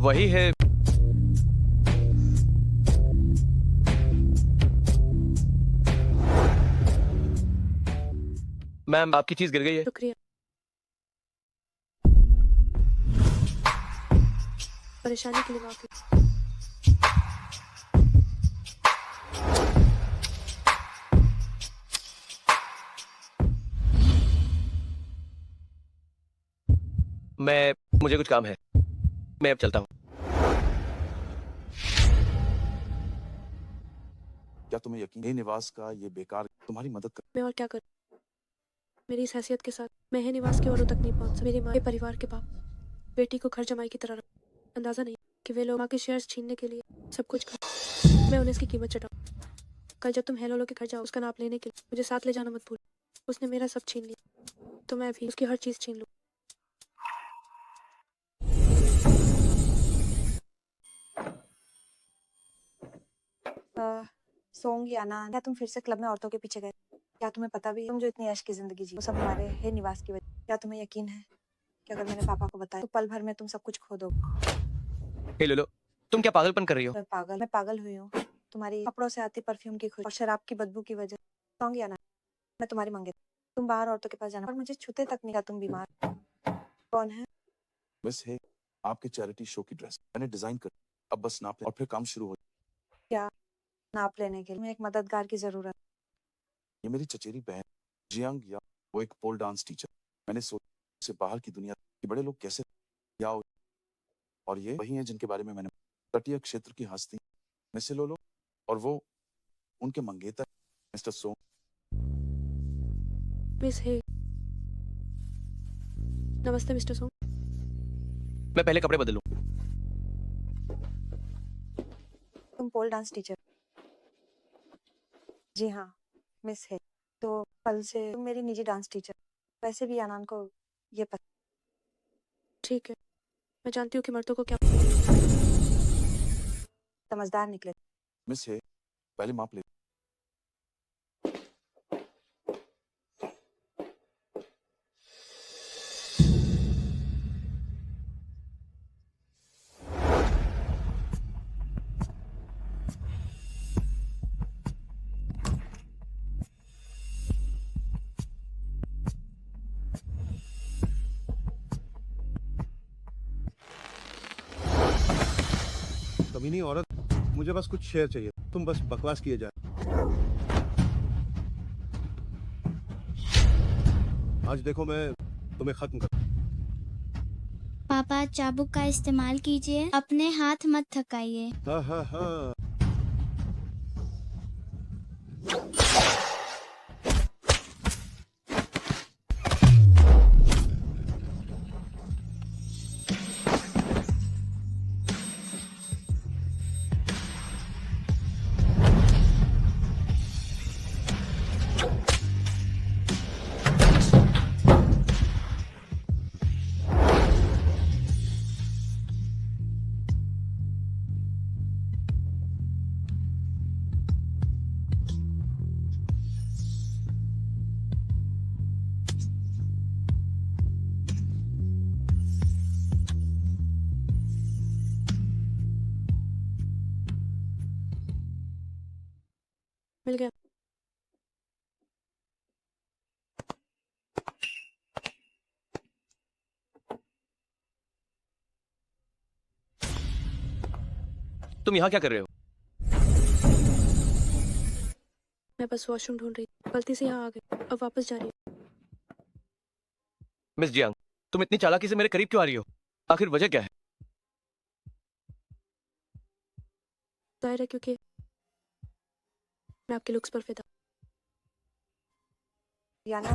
वही है। मैम, आपकी चीज गिर गई है। शुक्रिया। परेशानी के लिए माफी। मुझे कुछ काम है, मैं अब चलता हूँ। क्या तुम्हें यकीन है निवास का ये बेकार तुम्हारी मदद कर? मैं और क्या करूं? मेरी इस हैसियत के साथ मैं है निवास के औरों तक नहीं पहुंच सकती। मेरी माँ के परिवार के बाप बेटी को घर जमाई की तरह रखा। अंदाजा नहीं कि वे लोग माँ के शेयर्स छीनने के लिए सब कुछ कर। मैं उन्हें इसकी कीमत चटाऊं। कल जब तुम हेलो लो के घर जाओ, उसका नाप लेने के लिए मुझे साथ ले जाना मत भूल। उसने मेरा सब छीन लिया, तो मैं भी उसकी हर चीज छीन लूं। सोंग या ना, क्या तुम फिर से क्लब में औरतों के पीछे गए? क्या तुम्हें पता भी है तुम जो इतनी ऐश की जिंदगी जी वो सब हमारे है निवास की वजह? क्या तुम्हें यकीन है कि अगर मैंने पापा को बताया तो पल भर में तुम सब कुछ खो दोगे? हे लोलो, तुम क्या पागलपन कर रही हो? मैं पागल हुई हूँ तुम्हारी कपड़ों से आती परफ्यूम की खुशबू और शराब की बदबू की वजह। सोंग या ना, मैं तुम्हारी मंगे तुम बाहर औरतों के पास जाना और मुझे छूते तक नहीं। क्या तुम बीमार? कौन है? बस है आपके चैरिटी शो की ड्रेस मैंने डिजाइन कर, अब बस नाप और फिर काम शुरू हो। क्या नाप लेने के लिए तुम्हें एक मददगार की जरूरत? ये मेरी चचेरी बहन जियांग या, वो एक पोल डांस टीचर। मैंने सोचा से बाहर की दुनिया के बड़े लोग कैसे या, और ये वही हैं जिनके बारे में मैंने तटीय क्षेत्र की हस्ती मिस लोलो और वो उनके मंगेतर मिस्टर सोंग। मिस हे। नमस्ते मिस्टर सोंग। मैं पहले कपड़े बदलूं। तुम पोल डांस टीचर? जी हाँ मिस है। तो कल से तुम मेरी निजी डांस टीचर। वैसे भी आनंद को ये पता। ठीक है, मैं जानती हूँ कि मर्दों को क्या। समझदार निकले। मिस है पहले माप ले। कमीनी औरत, मुझे बस कुछ शेयर चाहिए, तुम बस बकवास किए जा। आज देखो मैं तुम्हें खत्म कर। पापा चाबुक का इस्तेमाल कीजिए, अपने हाथ मत थकाइए। हाँ हाँ हाँ। मिल गया। तुम यहाँ क्या कर रहे हो? मैं बस वॉशरूम ढूंढ रही थी, गलती से यहाँ आ गई, अब वापस जा रही हूँ। मिस जियांग, तुम इतनी चालाकी से मेरे करीब क्यों आ रही हो? आखिर वजह क्या है? जाहिर है क्योंकि मैं आपके लुक्स पर फिदा। याना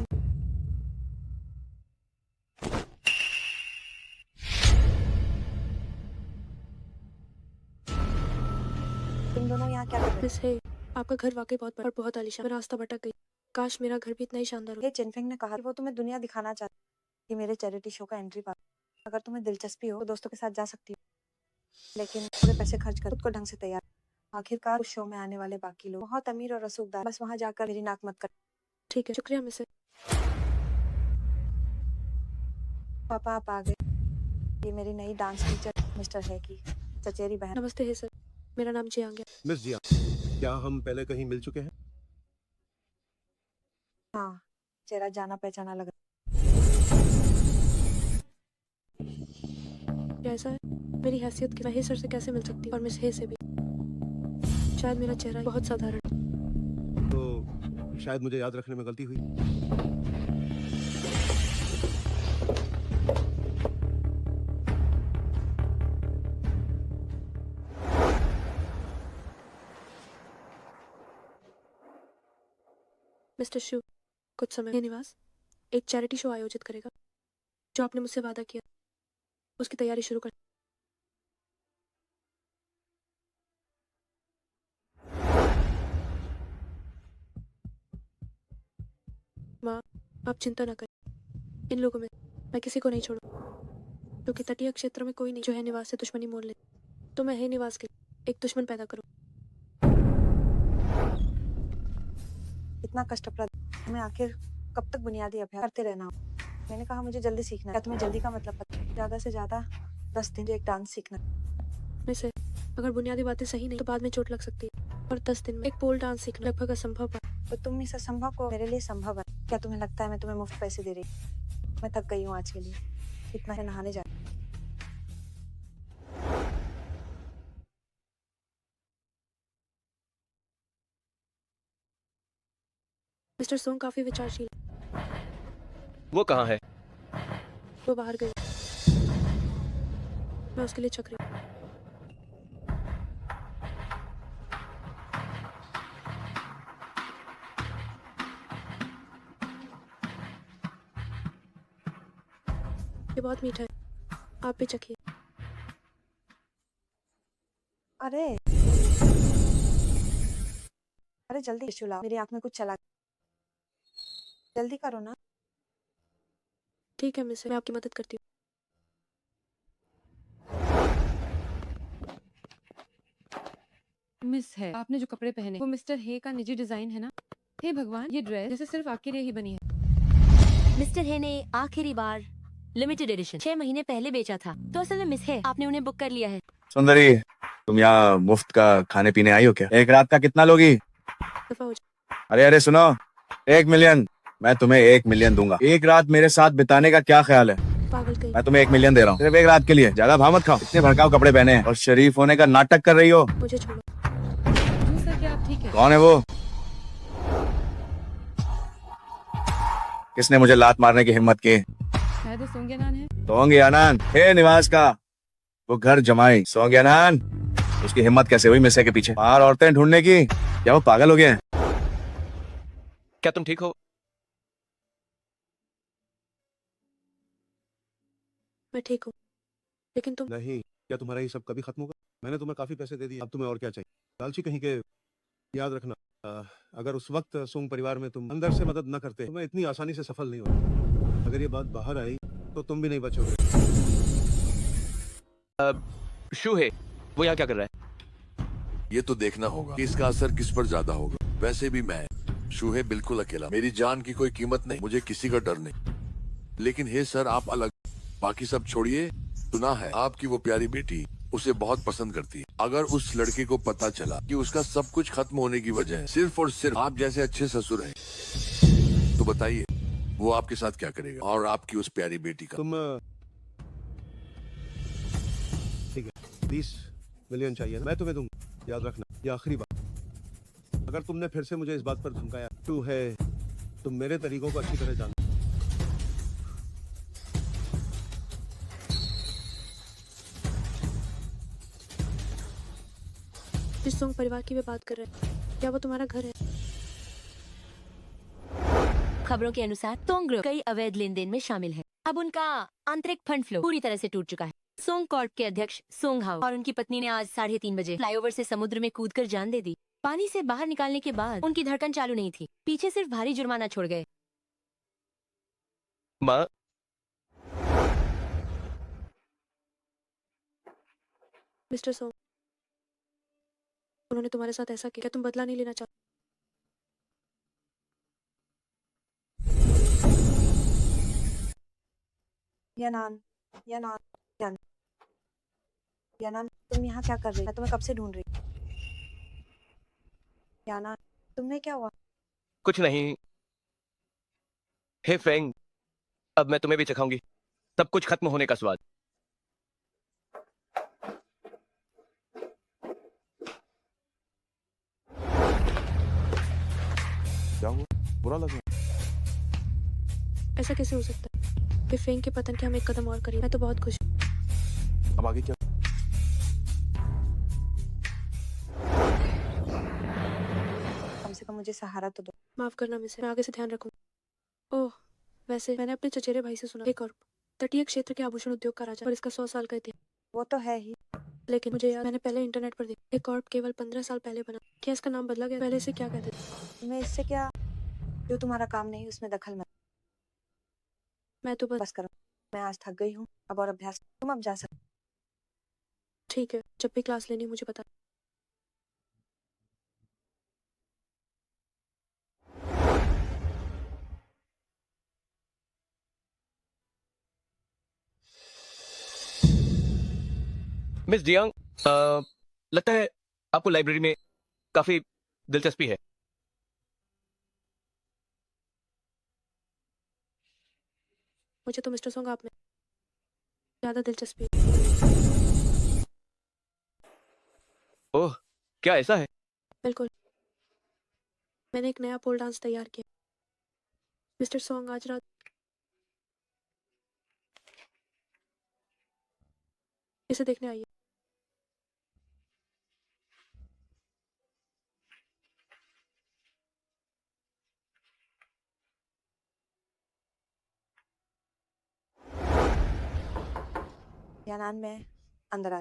तुम दोनों यहाँ क्या कर रहे हो? मिस हे, आपका घर वाकई बहुत बड़ा और बहुत आलीशान। मैं रास्ता भटक गई। काश मेरा घर भी इतना ही शानदार हो। ये चिनफिंग ने कहा कि वो तुम्हें दुनिया दिखाना चाहती है कि मेरे चैरिटी शो का एंट्री पास। अगर तुम्हें दिलचस्पी हो तो दोस्तों के साथ जा सकती हो, लेकिन थोड़े पैसे खर्च कर खुद को ढंग से तैयार। आखिरकार उस शो में आने वाले बाकी लोग बहुत अमीर और रसूखदार, बस वहां जाकर मेरी नाक मत कर। ठीक है, शुक्रिया मिस हे। पापा आप आ गए। ये मेरी नई डांस टीचर मिस्टर है की चचेरी बहन। नमस्ते है सर, मेरा नाम जियांग है। मिस जिया, क्या हम पहले कहीं मिल चुके हैं? हाँ, चेहरा जाना पहचाना लगा। क्या ऐसा है? मेरी हैसियत की मैं हे सर से कैसे मिल सकती हूँ और मिस हे से भी? शायद मेरा चेहरा बहुत साधारण है। तो शायद मुझे याद रखने में गलती हुई। मिस्टर शू कुछ समय निवास एक चैरिटी शो आयोजित करेगा। जो आपने मुझसे वादा किया उसकी तैयारी शुरू कर। माँ, आप चिंता न करें। इन लोगों में मैं किसी को नहीं छोड़ू, क्योंकि तटीय क्षेत्र में कोई नहीं जो है निवास से दुश्मनी मोल ले। तो मैं है निवास के लिए एक दुश्मन पैदा करूँ। इतना कष्टप्रद, मैं आखिर कब तक बुनियादी अभ्यास करते रहना? मैंने कहा मुझे जल्दी सीखना है। क्या तुम्हें जल्दी का मतलब पता है? ज्यादा से ज्यादा 10 दिन एक डांस सीखना। वैसे अगर बुनियादी बातें सही नहीं तो बाद में चोट लग सकती है, और 10 दिन में एक पोल डांस सीखना लगभग असंभव है। तो तुम इस असंभव को मेरे लिए संभव है। क्या तुम्हें लगता है मैं तुम्हें मुफ्त पैसे दे रही? मैं थक गई हूँ आज के लिए। इतना है नहाने जा। मिस्टर सोंग काफी विचारशील है। वो कहाँ है? वो बाहर गई, मैं उसके लिए चक रही हूँ। ये बहुत मीठा है, आप भी चखिए। अरे अरे जल्दी टिश्यू लाओ, मेरी आंख में कुछ चला। जल्दी करो ना। ठीक है मिस, मैं आपकी मदद करती हूँ। मिस है, आपने जो कपड़े पहने वो मिस्टर हे का निजी डिजाइन है ना? हे भगवान, ये ड्रेस जैसे सिर्फ आपके लिए ही बनी है। मिस्टर हे ने आखिरी बार लिमिटेड एडिशन 6 महीने पहले बेचा था, तो असल में मिस है आपने उन्हें बुक कर लिया है। सुंदरी, तुम यहाँ मुफ्त का खाने पीने आई हो क्या? एक रात का कितना लोगी? दफा हो जाए। अरे अरे सुनो, 1 मिलियन। मैं तुम्हें 1 मिलियन दूंगा। एक रात मेरे साथ बिताने का क्या ख्याल है? पागल कहीं। मैं तुम्हें 1 मिलियन दे रहा हूँ सिर्फ एक रात के लिए। ज्यादा भाव मत खाओ। इतने भड़काऊ कपड़े पहने हैं और शरीफ होने का नाटक कर रही हो। मुझे छोड़ो। जी सर, क्या आप ठीक है? कौन है वो? किसने मुझे लात मारने की हिम्मत की? शायद वो सोंग्यानान है। सोंग्यानान, हे निवास का वो घर जमाई सोंग्यानान। उसकी हिम्मत कैसे हुई मिसे के पीछे बाहर औरतें ढूंढने की? क्या वो पागल हो गए हैं? क्या तुम ठीक हो? मैं ठीक हूँ, लेकिन तुम। नहीं, क्या तुम्हारा ये सब कभी खत्म होगा? मैंने तुम्हें काफी पैसे दे दिए, अब तुम्हें और क्या चाहिए? लालची कहीं के। याद रखना, अगर उस वक्त सोंग परिवार में तुम अंदर से मदद न करते तो मैं इतनी आसानी से सफल नहीं होता। अगर ये बात बाहर आई तो तुम भी नहीं बचोगे। शू है, वो यहाँ क्या कर रहा है? ये तो देखना होगा कि इसका असर किस पर ज्यादा होगा। वैसे भी मैं शूहे बिल्कुल अकेला, मेरी जान की कोई कीमत नहीं, मुझे किसी का डर नहीं। लेकिन हे सर, आप अलग, बाकी सब छोड़िए। सुना है आपकी वो प्यारी बेटी उसे बहुत पसंद करती है। अगर उस लड़के को पता चला कि उसका सब कुछ खत्म होने की वजह है सिर्फ और सिर्फ आप जैसे अच्छे ससुर हैं, तो बताइए वो आपके साथ क्या करेगा और आपकी उस प्यारी बेटी का? तुम ठीक है, 20 मिलियन चाहिए ना? मैं तुम्हें दूंगा, याद रखना। ये आखिरी बात। अगर तुमने फिर से मुझे इस बात पर धमकाया, तू है, तुम मेरे तरीकों को अच्छी तरह जानते। जिस सोंग परिवार की वे बात कर रहे हैं, क्या वो तुम्हारा घर है? खबरों के अनुसार सोंग ग्रुप कई अवैध लेन देन में शामिल है। अब उनका आंतरिक फंड फ्लो पूरी तरह से टूट चुका है। सोंग कॉर्प के अध्यक्ष सोंग हाउ और उनकी पत्नी ने आज 3:30 बजे फ्लाईओवर से समुद्र में कूदकर जान दे दी। पानी से बाहर निकालने के बाद उनकी धड़कन चालू नहीं थी, पीछे सिर्फ भारी जुर्माना छोड़ गए। माँ, मिस्टर सोंग, उन्होंने तुम्हारे साथ ऐसा किया, क्या तुम बदला नहीं लेना चाहते? या नान, या नान। याना तुम यहाँ क्या कर रही हो? मैं तुम्हें कब से ढूंढ रही हूँ। याना तुम्हें क्या हुआ? कुछ नहीं। हे फेंग, अब मैं तुम्हें भी चखाऊंगी सब कुछ खत्म होने का स्वाद। क्या हुआ? बुरा लगा? ऐसा कैसे हो सकता है कि फेंग के पतन के हम एक कदम और करीब। मैं तो बहुत खुश हूँ। अब आगे क्या? कम से कम मुझे सहारा तो दो। माफ करना मिसे, मैं आगे से ध्यान रखूंगा। ओह, वैसे मैंने अपने चचेरे भाई से सुना एक और तटीय क्षेत्र के आभूषण उद्योग का राजा और इसका 100 साल का इतिहास। वो तो है ही, लेकिन मुझे याद, मैंने पहले इंटरनेट पर देखा एक कॉर्प केवल 15 साल पहले बना। क्या इसका नाम बदला गया? पहले इसे क्या कहते थे? तुम्हें इससे क्या? जो तुम्हारा काम नहीं उसमें दखल मत। मैं तो बस करो, मैं आज थक गई हूँ। अब और अभ्यास, तुम अब जा सकते। ठीक है, जब भी क्लास लेनी मुझे बता। मिस जियांग, लगता है आपको लाइब्रेरी में काफी दिलचस्पी है। मुझे तो मिस्टर सोंग आप में ज्यादा दिलचस्पी है। ओह, क्या ऐसा है? बिल्कुल, मैंने एक नया पोल डांस तैयार किया। मिस्टर सोंग आज रात इसे देखने आइए। यानान में अंदर आ।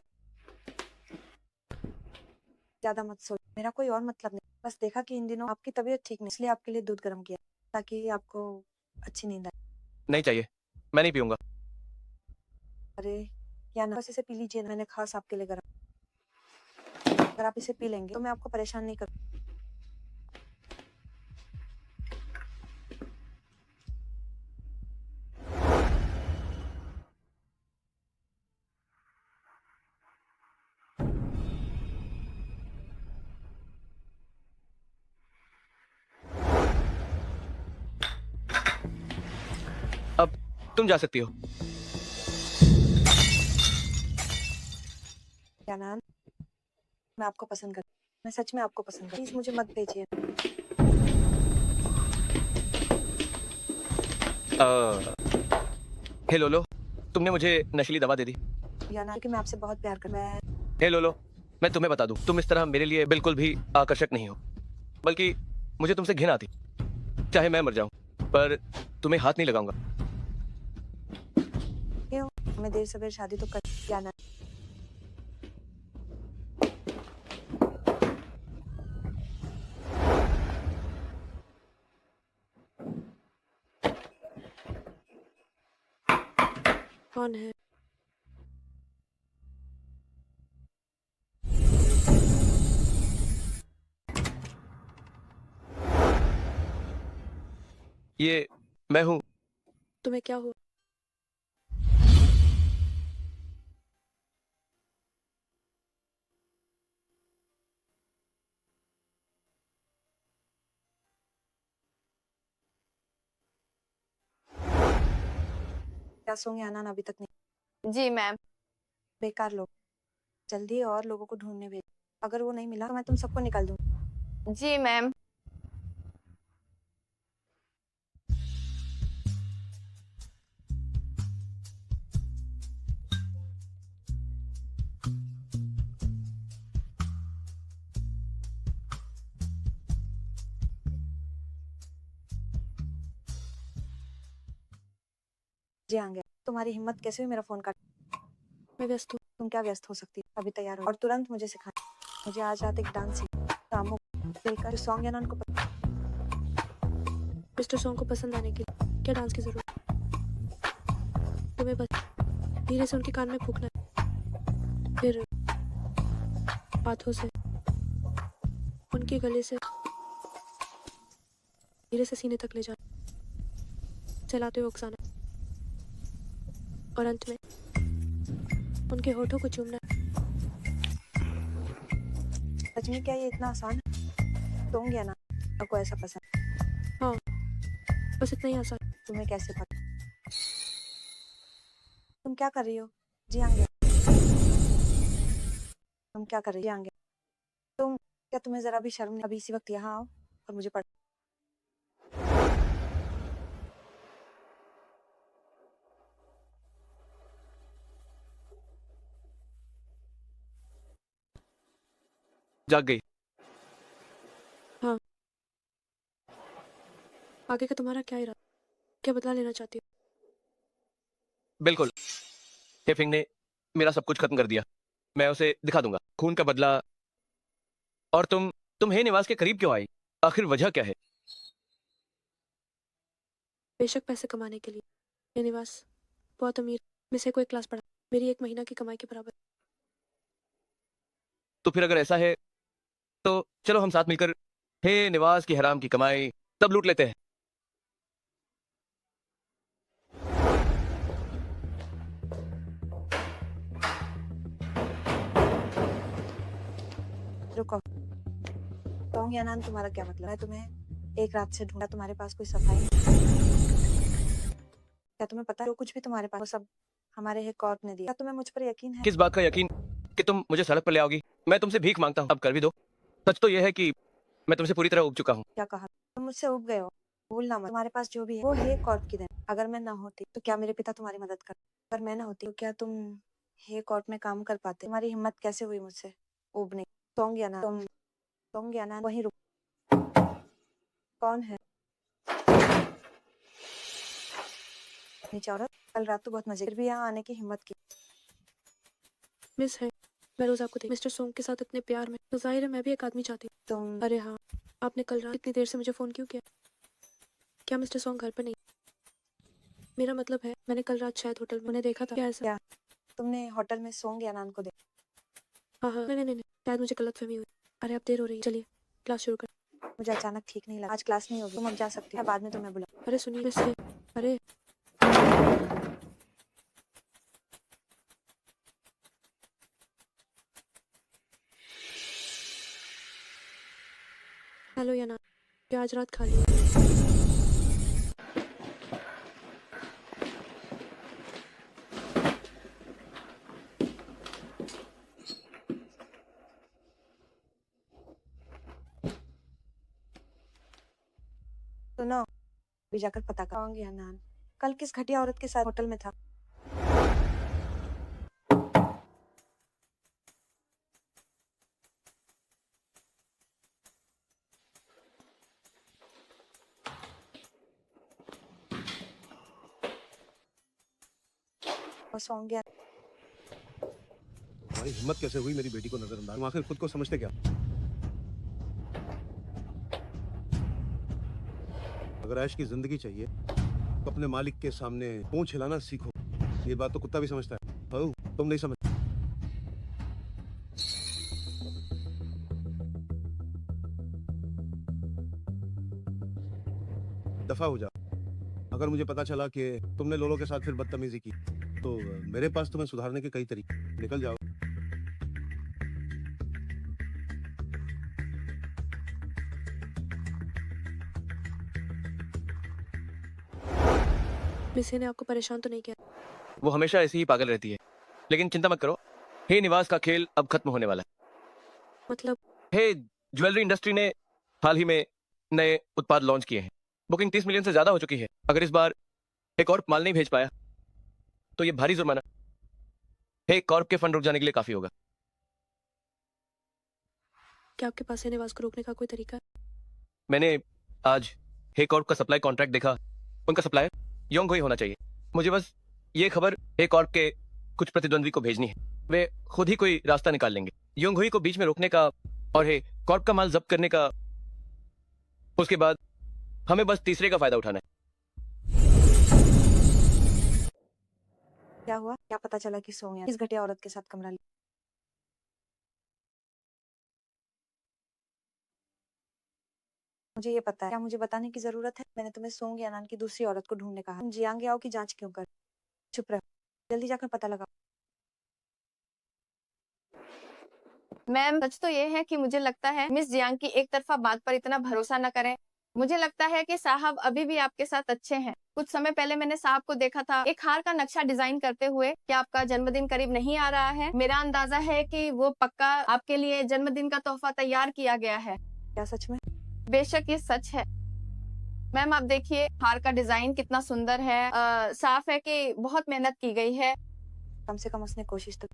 ज्यादा मत सोच, मेरा कोई और मतलब नहीं। बस देखा कि इन दिनों आपकी तबीयत ठीक नहीं, इसलिए आपके लिए दूध गर्म किया ताकि आपको अच्छी नींद आए। नहीं चाहिए, मैं नहीं पीऊंगा। अरे याना, बस इसे पी लीजिए, मैंने खास आपके लिए गर्म। अगर आप इसे पी लेंगे तो मैं आपको परेशान नहीं करूँ। अब तुम जा सकती हो। यानान, मैं आपको पसंद करती हूँ। मैं सच में आपको पसंद करती हूँ। प्लीज मुझे मत भेजिए। हे लोलो, तुमने मुझे नशीली दवा दे दी। यानान, क्योंकि मैं आपसे बहुत प्यार करती हूँ। मैं हे लोलो, मैं तुम्हें बता दूं, तुम इस तरह मेरे लिए बिल्कुल भी आकर्षक नहीं हो। बल्कि मुझे तुमसे घिन आती, चाहे मैं मर जाऊं, पर तुम्हें हाथ नहीं लगाऊंगा। क्यों? हमें देर सवेर शादी तो कर। यानान, कौन है? ये मैं हूं। तुम्हें क्या हुआ? क्या सोंग? यानान अभी तक नहीं। जी मैम। बेकार लोग, जल्दी और लोगों को ढूंढने भेज। अगर वो नहीं मिला तो मैं तुम सबको निकाल दूँ। जी मैम। जी आ गया। तुम्हारी हिम्मत कैसे हुई मेरा फोन काट? मैं व्यस्त हूँ। तुम क्या व्यस्त हो सकती? अभी तैयार हो और तुरंत मुझे सिखाना। मुझे आज रात एक डांस कामों मिलकर सॉन्ग यानान को मिस्टर सोंग को पसंद आने के लिए क्या डांस की जरूरत है? तुम्हें बस धीरे से उनके कान में फूंकना है, फिर हाथों से उनके गले से धीरे से सीने तक ले जाना, चलाते हुए उकसाना और अंत में उनके होठों को चूमना। सच में क्या ये इतना आसान है? तुम गया ना आपको ऐसा पसंद? हाँ, बस इतना ही आसान। तुम्हें कैसे पता? तुम क्या कर रही हो? जी आंगे, तुम क्या कर रही हो? आंगे, तुम क्या तुम्हें जरा भी शर्म नहीं? अभी इसी वक्त यहाँ आओ और मुझे पढ़। जाग गई। हाँ, आगे का तुम्हारा क्या इरादा? क्या बदला लेना चाहती हो? बिल्कुल। हेफिंग ने मेरा सब कुछ खत्म कर दिया। मैं उसे दिखा दूंगा खून का बदला। और तुम हे निवास के करीब क्यों आई? आखिर वजह क्या है? बेशक पैसे कमाने के लिए। ये निवास बहुत अमीर, मैं से कोई क्लास पढ़ा, मेरी 1 महीना की कमाई के बराबर। तो फिर अगर ऐसा है तो चलो हम साथ मिलकर हे निवास की हराम की कमाई तब लूट लेते हैं। रुको, टोंग या नान तुम्हारा क्या मतलब है? तुम्हें एक रात से ढूंढा, तुम्हारे पास कोई सफाई नहीं। क्या तुम्हें पता है जो कुछ भी तुम्हारे पास वो सब हमारे है कॉर्प ने दिया? क्या तुम्हें मुझ पर यकीन है? किस बात का यकीन कि तुम मुझे सड़क पर ले आओगी? मैं तुमसे भीख मांगता हूँ, अब कर भी दो। सच तो यह है कि मैं तुमसे पूरी तरह उब चुका हूँ। क्या कहा? तुम मुझसे उब गए हो? भूलना मत, तुम्हारे पास जो भी है वो है कॉर्प की देन। अगर मैं ना होती तो क्या मेरे पिता तुम्हारी मदद कर? अगर मैं ना होती तो क्या तुम हे कॉर्प में काम कर पाते? तुम्हारी हिम्मत कैसे हुई मुझसे उबने? टोंग या ना, टोंग या ना वहीं रुक। कौन है? नीचे औरत, कल रात तो बहुत मजे, फिर भी यहाँ आने की हिम्मत की। मिस है, मैं रोज आपको देख मिस्टर सोंग के साथ इतने प्यार में, तो जाहिर है मैं भी एक आदमी चाहती हूँ। तुम अरे हाँ, आपने कल रात इतनी देर से मुझे फोन क्यों किया? क्या मिस्टर सोंग घर पर नहीं? मेरा मतलब है मैंने कल रात शायद होटल में उन्हें देखा था। क्या ऐसा? क्या तुमने होटल में सोंग या नान को देखा? हाँ हाँ, नहीं, शायद मुझे गलतफहमी हुई। अरे अब देर हो रही है, चलिए क्लास शुरू कर। मुझे अचानक ठीक नहीं लगा। आज क्लास नहीं होगी, तुम अब जा सकती हो, बाद में तुम्हें बुला। अरे सुनिए मिस है, अरे हेलो या ना, क्या आज रात खाली है? सुनो, भी जाकर पता कराऊंगी या नान कल किस घटिया औरत के साथ होटल में था। वो सोंग या तुम्हारी हिम्मत कैसे हुई मेरी बेटी को नजरअंदाज? तुम आखिर खुद को समझते क्या? अगर ऐश की जिंदगी चाहिए तो अपने मालिक के सामने पूंछ हिलाना सीखो। ये बात तो कुत्ता भी समझता है। ओ, तुम नहीं समझ। दफा हो जा। अगर मुझे पता चला कि तुमने लोलो के साथ फिर बदतमीजी की तो मेरे पास तुम्हें सुधारने के कई तरीके। निकल जाओ। मिस ने आपको परेशान तो नहीं किया? वो हमेशा ऐसी ही पागल रहती है, लेकिन चिंता मत करो, हे निवास का खेल अब खत्म होने वाला मतलब है। हे ज्वेलरी इंडस्ट्री ने हाल ही में नए उत्पाद लॉन्च किए हैं। बुकिंग 30 मिलियन से ज्यादा हो चुकी है। अगर इस बार हे कॉर्प माल नहीं भेज पाया तो ये भारी जुर्माना हे कॉर्प के फंड रुक जाने के लिए काफी होगा। क्या आपके पास है निवास को रोकने का कोई तरीका है? मैंने आज हे कॉर्प का सप्लाई कॉन्ट्रैक्ट देखा। उनका सप्लायर योंग ही होना चाहिए। मुझे बस ये खबर हे कॉर्प के कुछ प्रतिद्वंद्वी को भेजनी है। वे खुद ही कोई रास्ता निकाल लेंगे योंग हुई को बीच में रोकने का और हे कॉर्प का माल जब्त करने का। उसके बाद हमें बस तीसरे का फायदा उठाना है। क्या हुआ? क्या पता चला कि सोंग या इस घटिया औरत के साथ कमरा लिया? मुझे ये पता है। क्या मुझे बताने की जरूरत है? मैंने तुम्हें सोंग या नान की दूसरी औरत को ढूंढने कहा। तुम जियांग याओ की जांच क्यों कर? चुप रहो, जल्दी जाकर पता लगाओ। मैम सच तो ये है कि मुझे लगता है मिस जियांग की एक तरफा बात पर इतना भरोसा न करें। मुझे लगता है कि साहब अभी भी आपके साथ अच्छे हैं। कुछ समय पहले मैंने साहब को देखा था एक हार का नक्शा डिजाइन करते हुए। क्या आपका जन्मदिन करीब नहीं आ रहा है? मेरा अंदाजा है कि वो पक्का आपके लिए जन्मदिन का तोहफा तैयार किया गया है। क्या सच में? बेशक ये सच है। मैम आप देखिए हार का डिजाइन कितना सुंदर है। साफ है कि बहुत मेहनत की गई है। कम से कम उसने कोशिश तो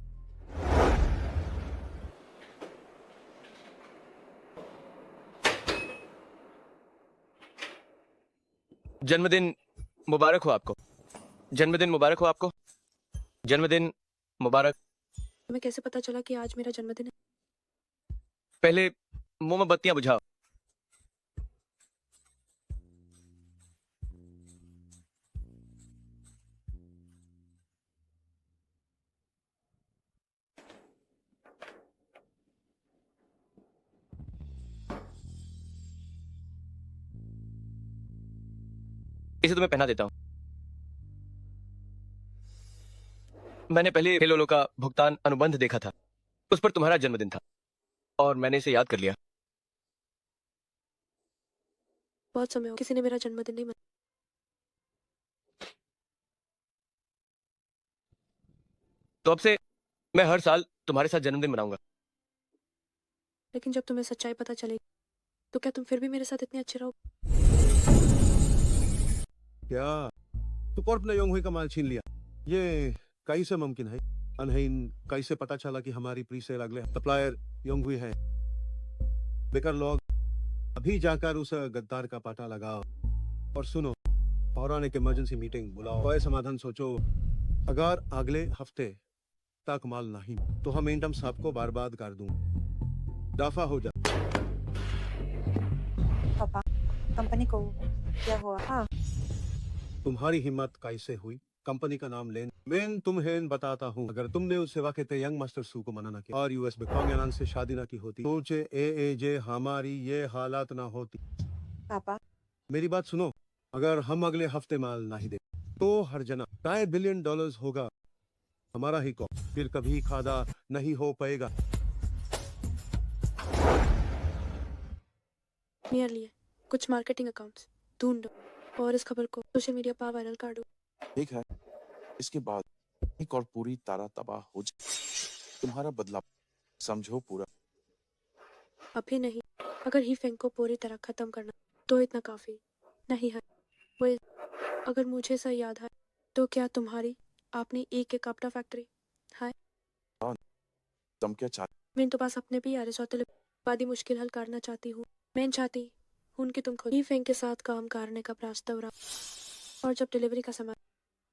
जन्मदिन मुबारक हो आपको। जन्मदिन मुबारक हो आपको। जन्मदिन मुबारक। तुम्हें कैसे पता चला कि आज मेरा जन्मदिन है? पहले मोमबत्तियां बुझाओ। इसे तुम्हें पहना देता हूं। मैंने पहले हेलोलो का भुगतान अनुबंध देखा था, उस पर तुम्हारा जन्मदिन था और मैंने इसे याद कर लिया। बहुत समय हो किसी ने मेरा जन्मदिन नहीं मनाया। तो अब से मैं हर साल तुम्हारे साथ जन्मदिन मनाऊंगा। लेकिन जब तुम्हें सच्चाई पता चलेगी तो क्या तुम फिर भी मेरे साथ इतने अच्छे रहो? क्या तो कॉर्प ने योंग हुई का माल छीन लिया? ये कैसे मुमकिन है? अनहीन कैसे पता चला कि हमारी प्री सेल अगले सप्लायर योंग हुई है? बेकर लोग अभी जाकर उस गद्दार का पता लगाओ और सुनो, फौरन एक इमरजेंसी मीटिंग बुलाओ। कोई समाधान सोचो। अगर अगले हफ्ते तक माल नहीं तो हम इंटम साहब को बर्बाद कर दूं। दफा हो जा। पापा कंपनी को क्या हुआ? हाँ तुम्हारी हिम्मत कैसे हुई कंपनी का नाम लेने? मैं तुम्हें बताता हूँ, अगर तुमने उस सेवा के यंग मास्टर सू को मना ना किया और यूएस में से शादी ना की होती, सोचे ए हमारी ये हालात ना होती। पापा मेरी बात सुनो, अगर हम अगले हफ्ते माल नहीं दे तो हर जना $2 बिलियन होगा हमारा ही कॉप, फिर कभी खादा नहीं हो पाएगा। नियरली है कुछ मार्केटिंग अकाउंट्स ढूंढो और इस खबर को सोशल मीडिया पर वायरल कर दो। ठीक है, इसके बाद एक और पूरी तरह तबाह हो जाए। तुम्हारा बदला समझो पूरा। अभी नहीं, अगर ही फेंग को पूरी तरह खत्म करना तो इतना काफी नहीं है। वो अगर मुझे सही याद है तो क्या तुम्हारी आपने एक कपड़ा फैक्ट्री है? तुम क्या चाहते? मैं तो पास अपने भी यार सौते वादी मुश्किल हल करना चाहती हूँ। मैं चाहती हूँ कि तुम खुद ही फेंग के साथ काम करने का प्रस्ताव रहा और जब डिलीवरी का समय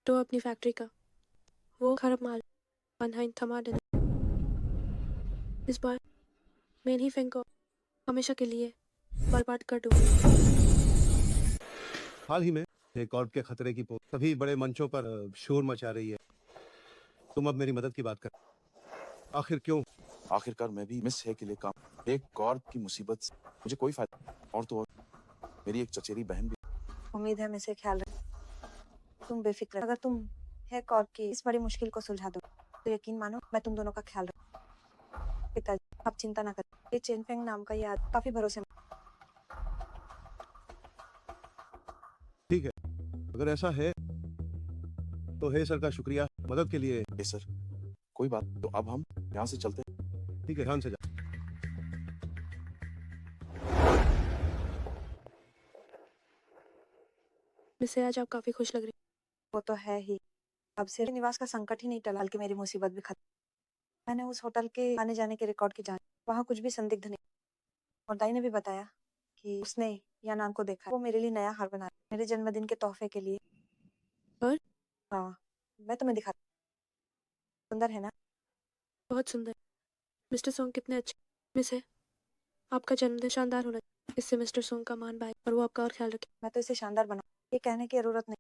तो अपनी फैक्ट्री का वो खराब माल अनहाइन थमा देना। इस बार मैं ही फेंग को हमेशा के लिए बर्बाद कर दूंगी। हाल ही में एक कॉर्प के खतरे की पोस्ट सभी बड़े मंचों पर शोर मचा रही है। तुम अब मेरी मदद की बात कर। आखिर क्यों? आखिरकार मैं भी मिस है के लिए काम। एक कॉर्प की मुसीबत से मुझे कोई फायदा नहीं। और तो और मेरी एक चचेरी बहन भी। उम्मीद है मैं से ख्याल रख। तुम बेफिक्र, अगर तुम है कॉर्प की इस बड़ी मुश्किल को सुलझा दो तो यकीन मानो मैं तुम दोनों का ख्याल रखूं। पिताजी आप चिंता ना करें, ये चेनफेंग नाम का याद काफी भरोसेमंद। ठीक है, अगर ऐसा है तो हे सर का शुक्रिया मदद के लिए। ए सर कोई बात, तो अब हम यहाँ से चलते हैं। ठीक है, ध्यान से जा। मिसे आज आप काफी खुश लग रही। वो तो है ही, अब से निवास का संकट ही नहीं टला बल्कि मेरी मुसीबत भी खत्म। मैंने उस होटल के आने जाने के रिकॉर्ड की जांच, वहाँ कुछ भी संदिग्ध नहीं। और दाई ने भी बताया कि उसने यानान को देखा। वो मेरे लिए नया हार बना मेरे जन्मदिन के तोहफे के लिए। और? हाँ मैं तुम्हें दिखाती। सुंदर है ना? बहुत सुंदर। मिस्टर सोंग कितने अच्छे। मिसे आपका जन्मदिन शानदार होना चाहिए। इससे मिस्टर सोंग का मान भाई और वो आपका और ख्याल रखे। मैं तो इसे शानदार बना, ये कहने की जरूरत नहीं।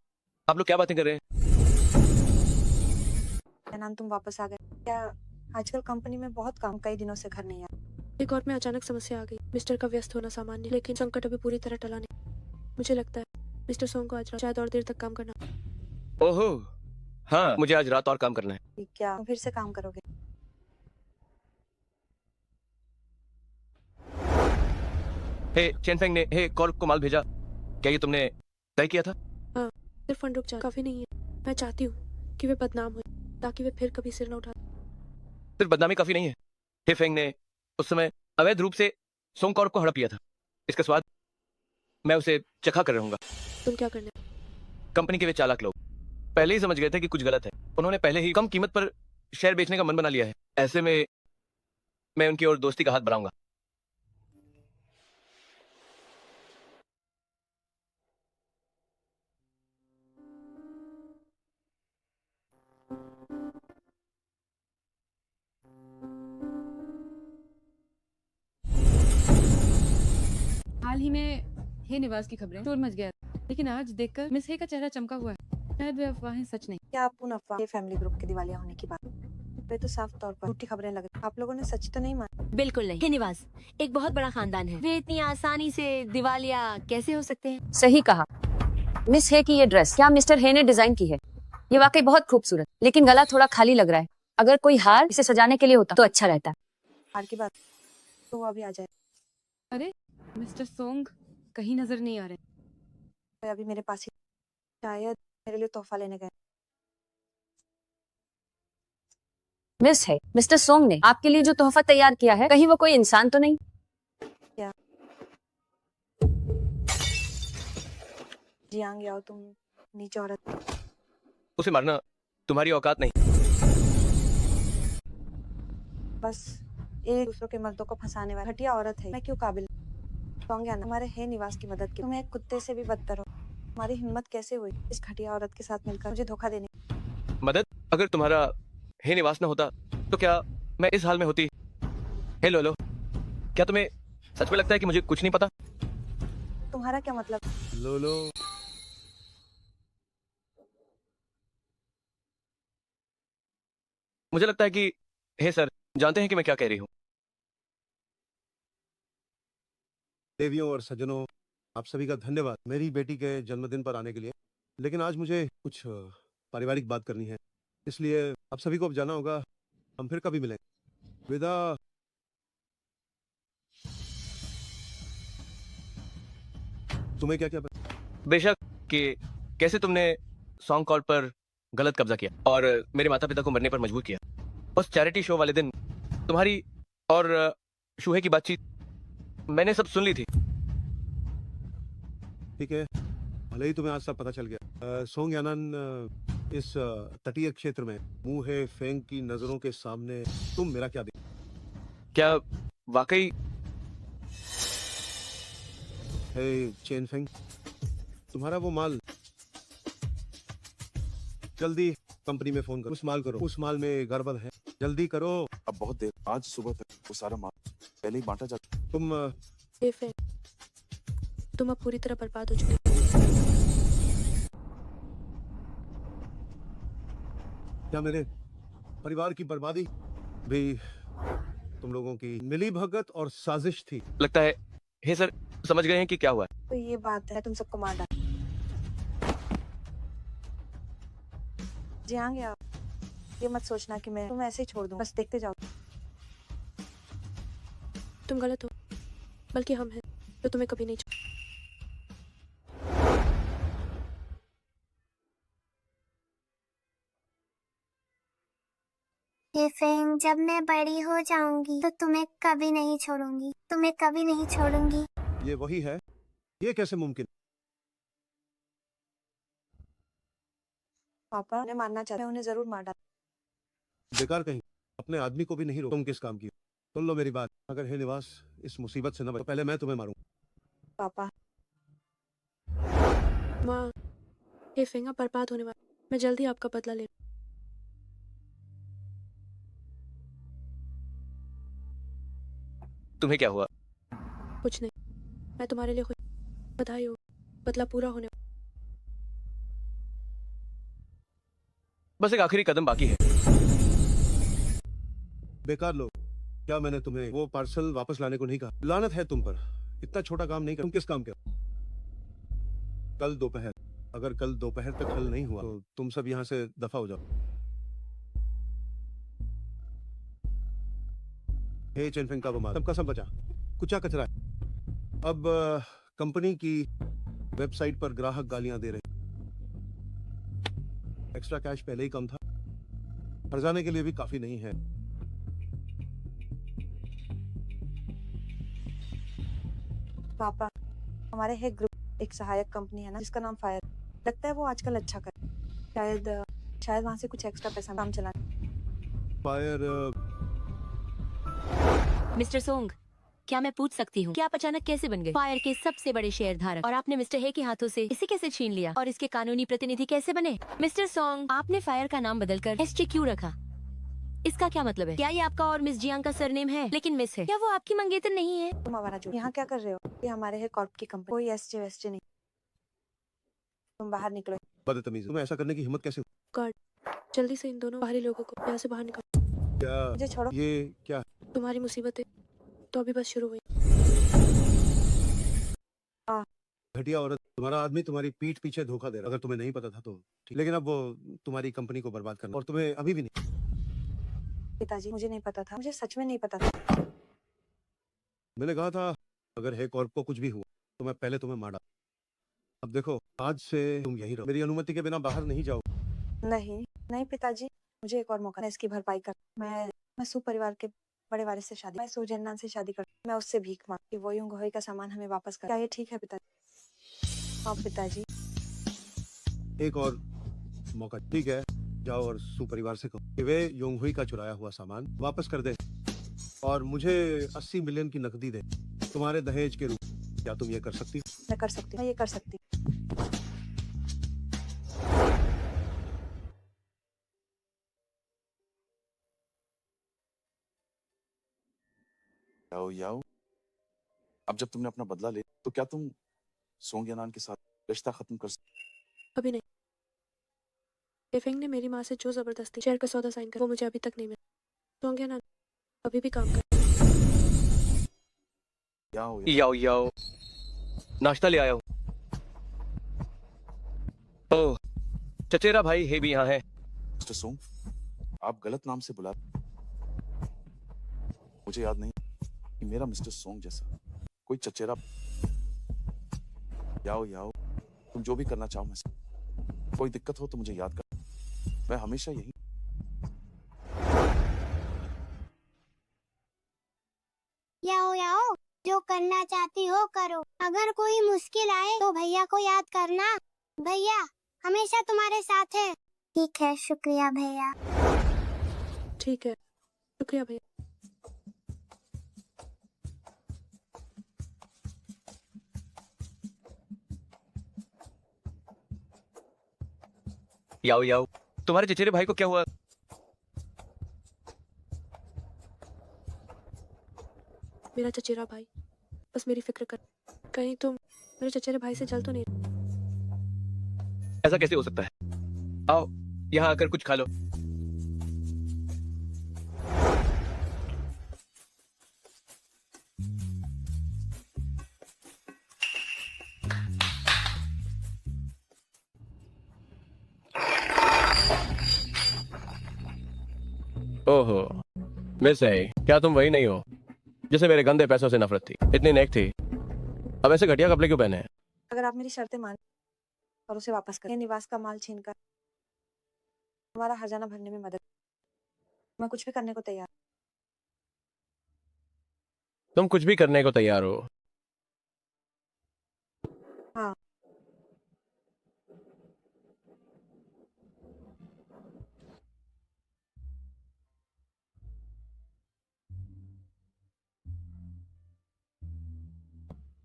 आप लोग क्या बातें कर रहे हैं? यानान तुम वापस आ गए क्या? आजकल कंपनी में बहुत काम, कई दिनों से घर नहीं आया। एक और में अचानक समस्या आ गई। मिस्टर का व्यस्त होना सामान्य, लेकिन संकट अभी पूरी तरह टला नहीं। मुझे लगता है मिस्टर सोंग को आज रात शायद और देर तक काम करना। ओहो हाँ, मुझे आज रात और काम करना है। क्या तुम फिर से काम करोगे? हे चेनफेंग ने हे कॉर्क को माल भेजा, क्या ये तुमने तय किया था? सिर्फ फंड रुक जाए काफी नहीं है। मैं चाहती हूँ कि वे बदनाम हो ताकि वे फिर कभी सिर न उठा। सिर्फ बदनामी काफी नहीं है। हे फेंग ने उस समय अवैध रूप से सोंग कॉर्क को हड़प लिया था। इसका स्वाद मैं उसे चखा कर रहूंगा। तुम क्या करने? कंपनी के वे चालाक लोग पहले ही समझ गए थे कि कुछ गलत है। उन्होंने पहले ही कम कीमत पर शेयर बेचने का मन बना लिया है। ऐसे में मैं उनकी ओर दोस्ती का हाथ बढ़ाऊंगा। हाल ही में हे निवास की खबरें शोर मच गया, लेकिन आज देखकर मिस हे का चेहरा चमका हुआ है। शायद वे अफवाहें सच नहीं। क्या आप उन अफवाह फैमिली ग्रुप के दिवालिया होने की बात? वे तो साफ तौर पर झूठी खबरें लग रही। आप लोगों ने सच तो नहीं माना? बिल्कुल नहीं। हे निवास एक बहुत बड़ा खानदान है, वे इतनी आसानी से दिवालिया कैसे हो सकते हैं? सही कहा मिस हे की ये ड्रेस क्या मिस्टर हे ने डिजाइन की है? ये वाकई बहुत खूबसूरत, लेकिन गला थोड़ा खाली लग रहा है। अगर कोई हार इसे सजाने के लिए होता तो अच्छा रहता। हार की बात तो वो अभी आ जाए। अरे मिस्टर सोंग कहीं नजर नहीं आ रहे। वे अभी मेरे पास ही शायद मेरे लिए तोहफा लेने गए। मिस है मिस्टर सोंग ने आपके लिए जो तोहफा तैयार किया है, कहीं वो कोई इंसान तो नहीं? जियांग याओ, तुम नीचे औरत। उसे मारना तुम्हारी औकात नहीं। बस एक दूसरों के मर्दों को फंसाने वाली घटिया औरत है। मैं क्यों काबिल होंगे हमारे हे निवास की मदद की? तुम एक कुत्ते से भी बदतर हो। हमारी हिम्मत कैसे हुई इस घटिया औरत के साथ मिलकर मुझे धोखा देने? मदद? अगर तुम्हारा हे निवास न होता तो क्या मैं इस हाल में होती? हे लोलो, क्या तुम्हें सच में लगता है कि मुझे कुछ नहीं पता? तुम्हारा क्या मतलब? लोलो, मुझे लगता है कि हे सर जानते हैं कि मैं क्या कह रही हूँ। देवियों और सज्जनों, आप सभी का धन्यवाद मेरी बेटी के जन्मदिन पर आने के लिए। लेकिन आज मुझे कुछ पारिवारिक बात करनी है, इसलिए आप सभी को अब जाना होगा। हम फिर कभी मिलेंगे। विदा। तुम्हें क्या क्या पता? बेशक कि कैसे तुमने सॉन्ग कॉर्ड पर गलत कब्जा किया और मेरे माता पिता को मरने पर मजबूर किया। उस चैरिटी शो वाले दिन तुम्हारी और शूहे की बातचीत मैंने सब सुन ली थी। ठीक है, भले ही तुम्हें आज सब पता चल गया। सोंग यानन, इस तटीय क्षेत्र में मुंह फेंग की नजरों के सामने तुम मेरा क्या देख? क्या वाकई? हे चेन फेंग, तुम्हारा वो माल जल्दी कंपनी में फोन करो। उस माल करो, उस माल में गड़बड़ है, जल्दी करो। अब बहुत देर, आज सुबह तक वो सारा माल पहले ही बांटा जा। तुम हे फेंग, तुम अब पूरी तरह बर्बाद हो चुके हो। क्या मेरे परिवार की बर्बादी भी तुम लोगों की मिली भगत और साजिश थी? लगता है हे सर समझ गए हैं कि क्या हुआ है। तो ये बात है, तुम सबको मार डाल। जियांग याओ, ये मत सोचना कि मैं तुम्हें ऐसे ही छोड़ दूं। बस देखते जाओ। तुम गलत हो, बल्कि हम हैं जो तुम्हें कभी नहीं छोड़। हे फेंग, जब मैं बड़ी हो जाऊंगी तो तुम्हें कभी नहीं छोड़ूंगी, तुम्हें कभी नहीं छोड़ूंगी। ये वही है? ये कैसे मुमकिन? पापा उन्हें मारना चाहते, मैं उन्हें जरूर मार डाल। बेकार कहीं, अपने आदमी को भी नहीं रोक। तुम किस काम की हो? सुन लो मेरी बात, अगर हे निवास इस मुसीबत से न बचे तो पहले मैं तुम्हें मारूंगा। पापा माँ, हे फेंग अब बर्बाद होने वाला। मैं जल्दी आपका बदला ले। तुम्हें क्या हुआ? कुछ नहीं, मैं तुम्हारे लिए खुश। बधाई हो, बदला पूरा होने। बस एक आखिरी कदम बाकी है। बेकार लोग, क्या मैंने तुम्हें वो पार्सल वापस लाने को नहीं कहा? लानत है तुम पर, इतना छोटा काम नहीं कर। तुम किस काम के हो? कल दोपहर, अगर कल दोपहर तक हल नहीं हुआ तो तुम सब यहाँ से दफा हो जाओ। हे चेनफेंग का वो माल, सबका सब बचा, कुचा कचरा है। अब कंपनी की वेबसाइट पर ग्राहक गालियां दे रहे। एक्स्ट्रा कैश पहले ही कम था, हर्जाने के लिए भी काफी नहीं है। पापा, हमारे है ग्रुप एक सहायक कंपनी है ना जिसका नाम फायर, लगता है वो आजकल अच्छा कर, शायद वहां से कुछ एक्स्ट्रा पैसा काम चला। फायर मिस्टर सोंग, क्या मैं पूछ सकती हूँ कि आप अचानक कैसे बन गए फायर के सबसे बड़े शेयर धारक, और आपने मिस्टर हे के हाथों से इसे कैसे छीन लिया, और इसके कानूनी प्रतिनिधि कैसे बने? मिस्टर सोंग, आपने फायर का नाम बदलकर एसजे क्यों रखा? इसका क्या मतलब है? क्या ये आपका और मिस जियांग का सरनेम है लेकिन मिस है? क्या वो आपकी मंगेतर नहीं है? तुम आवारा जो यहाँ क्या कर रहे हो? ये हमारे है कॉर्प की कंपनी, कोई एसजे वेसजे नहीं। तुम बाहर निकलो। बदतमीज, तुम्हें ऐसा करने की हिम्मत कैसे? जल्दी से इन दोनों बाहरी लोगों को यहाँ से बाहर निकालो। क्या मुझे छोड़ो। ये क्या? तुम्हारी मुसीबतें तो अभी बस शुरू हुई। घटिया औरत, तुम्हारा आदमी तुम्हारी पीठ पीछे धोखा दे रहा। अगर तुम्हें नहीं पता था तो ठीक, लेकिन अब वो तुम्हारी कंपनी को बर्बाद करना, और तुम्हें अभी भी नहीं। पिताजी, मुझे नहीं पता था, मुझे सच में नहीं पता था। मैंने कहा था अगर हे कॉर्प को कुछ भी हुआ तो मैं पहले तुम्हें मार डालूं। अब देखो, आज से तुम यही रहो, मेरी अनुमति के बिना बाहर नहीं जाओ। नहीं पिताजी, मुझे एक और मौका है इसकी भरपाई कर। मैं सू परिवार के बड़े वारिस से शादी, मैं सू जन्नान से शादी कर, मैं उससे भीख मांग कि वो यूं गोही का सामान हमें वापस कर। क्या ये ठीक है पिताजी? हाँ पिताजी। एक और मौका, ठीक है? जाओ और सू परिवार से कहो कि वे योंगहुई का चुराया हुआ सामान वापस कर दे और मुझे 80 मिलियन की नकदी दे तुम्हारे दहेज के रूप। क्या तुम ये कर सकती? मैं कर सकती हूँ, मैं ये कर सकती हूँ। याओ याओ, अब जब तुमने अपना बदला ले तो क्या तुम सोंग यानान के साथ रिश्ता खत्म कर अभी नहीं। एफेंग ने मेरी माँ से जो जबरदस्ती शेयर का सौदा साइन कर, वो मुझे अभी तक नहीं मिला। सोंग ना अभी भी काम कर। याओ याओ याओ, नाश्ता ले आया हूँ। ओह, चचेरा भाई हे भी यहाँ है। मिस्टर सोंग, आप गलत नाम से बुला, मुझे याद नहीं कि मेरा मिस्टर सोंग जैसा कोई चचेरा। याओ याओ, तुम जो भी करना चाहो मैं, कोई दिक्कत हो तो मुझे याद कर, मैं हमेशा यही। याओ याओ, जो करना चाहती हो करो, अगर कोई मुश्किल आए तो भैया को याद करना, भैया हमेशा तुम्हारे साथ है। ठीक है, शुक्रिया भैया। ठीक है, शुक्रिया भैया। याओ याओ, तुम्हारे चचेरे भाई को क्या हुआ? मेरा चचेरा भाई बस मेरी फिक्र कर, कहीं तुम मेरे चचेरे भाई से जल तो नहीं? ऐसा कैसे हो सकता है? आओ यहाँ आकर कुछ खा लो। ओहो, मिस है, क्या तुम वही नहीं हो जिसे मेरे गंदे पैसों से नफरत थी, इतनी नेक थी, अब ऐसे घटिया कपड़े क्यों पहने हैं? अगर आप मेरी शर्तें मान और उसे वापस करें, निवास का माल छीन कर हमारा हर्जाना भरने में मदद, मैं कुछ भी करने को तैयार। तुम कुछ भी करने को तैयार हो? हाँ।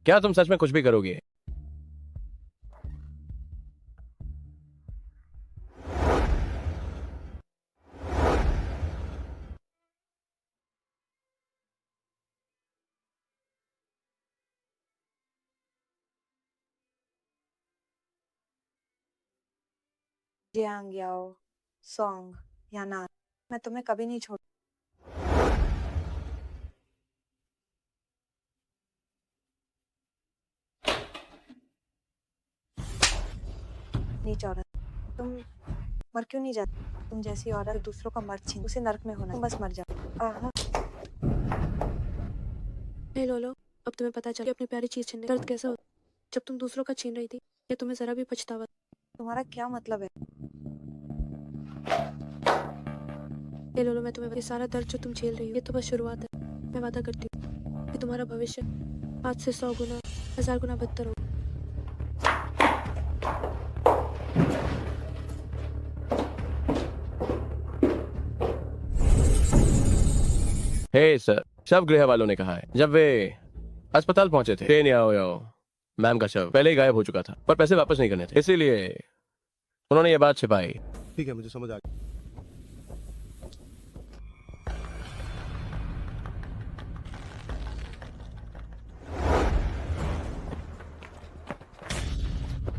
क्या तुम सच में कुछ भी करोगे? जियांग याओ, सोंग या ना, मैं तुम्हें कभी नहीं छोड़। नीच औरत, तुम मर क्यों नहीं जाती? तुम जैसी औरत दूसरों का मर्द छीन, उसे नरक में होना, तुम बस मर जाओ। आहा। हे लोलो, अब तुम्हें पता चला कि अपनी प्यारी चीज छीनने दर्द कैसा होता जब तुम दूसरों का छीन रही थी या तुम्हें जरा भी पछतावा। तुम्हारा क्या मतलब है? ये लोलो, मैं तुम्हें ये सारा दर्द जो तुम झेल रही हो ये तो बस शुरुआत है। मैं वादा करती हूँ कि तुम्हारा भविष्य आज से 100 गुना 1000 गुना बदतर होगा। हे सर, शव गृह वालों ने कहा है जब वे अस्पताल पहुंचे थे ट्रेन याओ याओ मैम का शव पहले ही गायब हो चुका था पर पैसे वापस नहीं करने थे, इसीलिए उन्होंने ये बात छिपाई। ठीक है, मुझे समझ आ गया।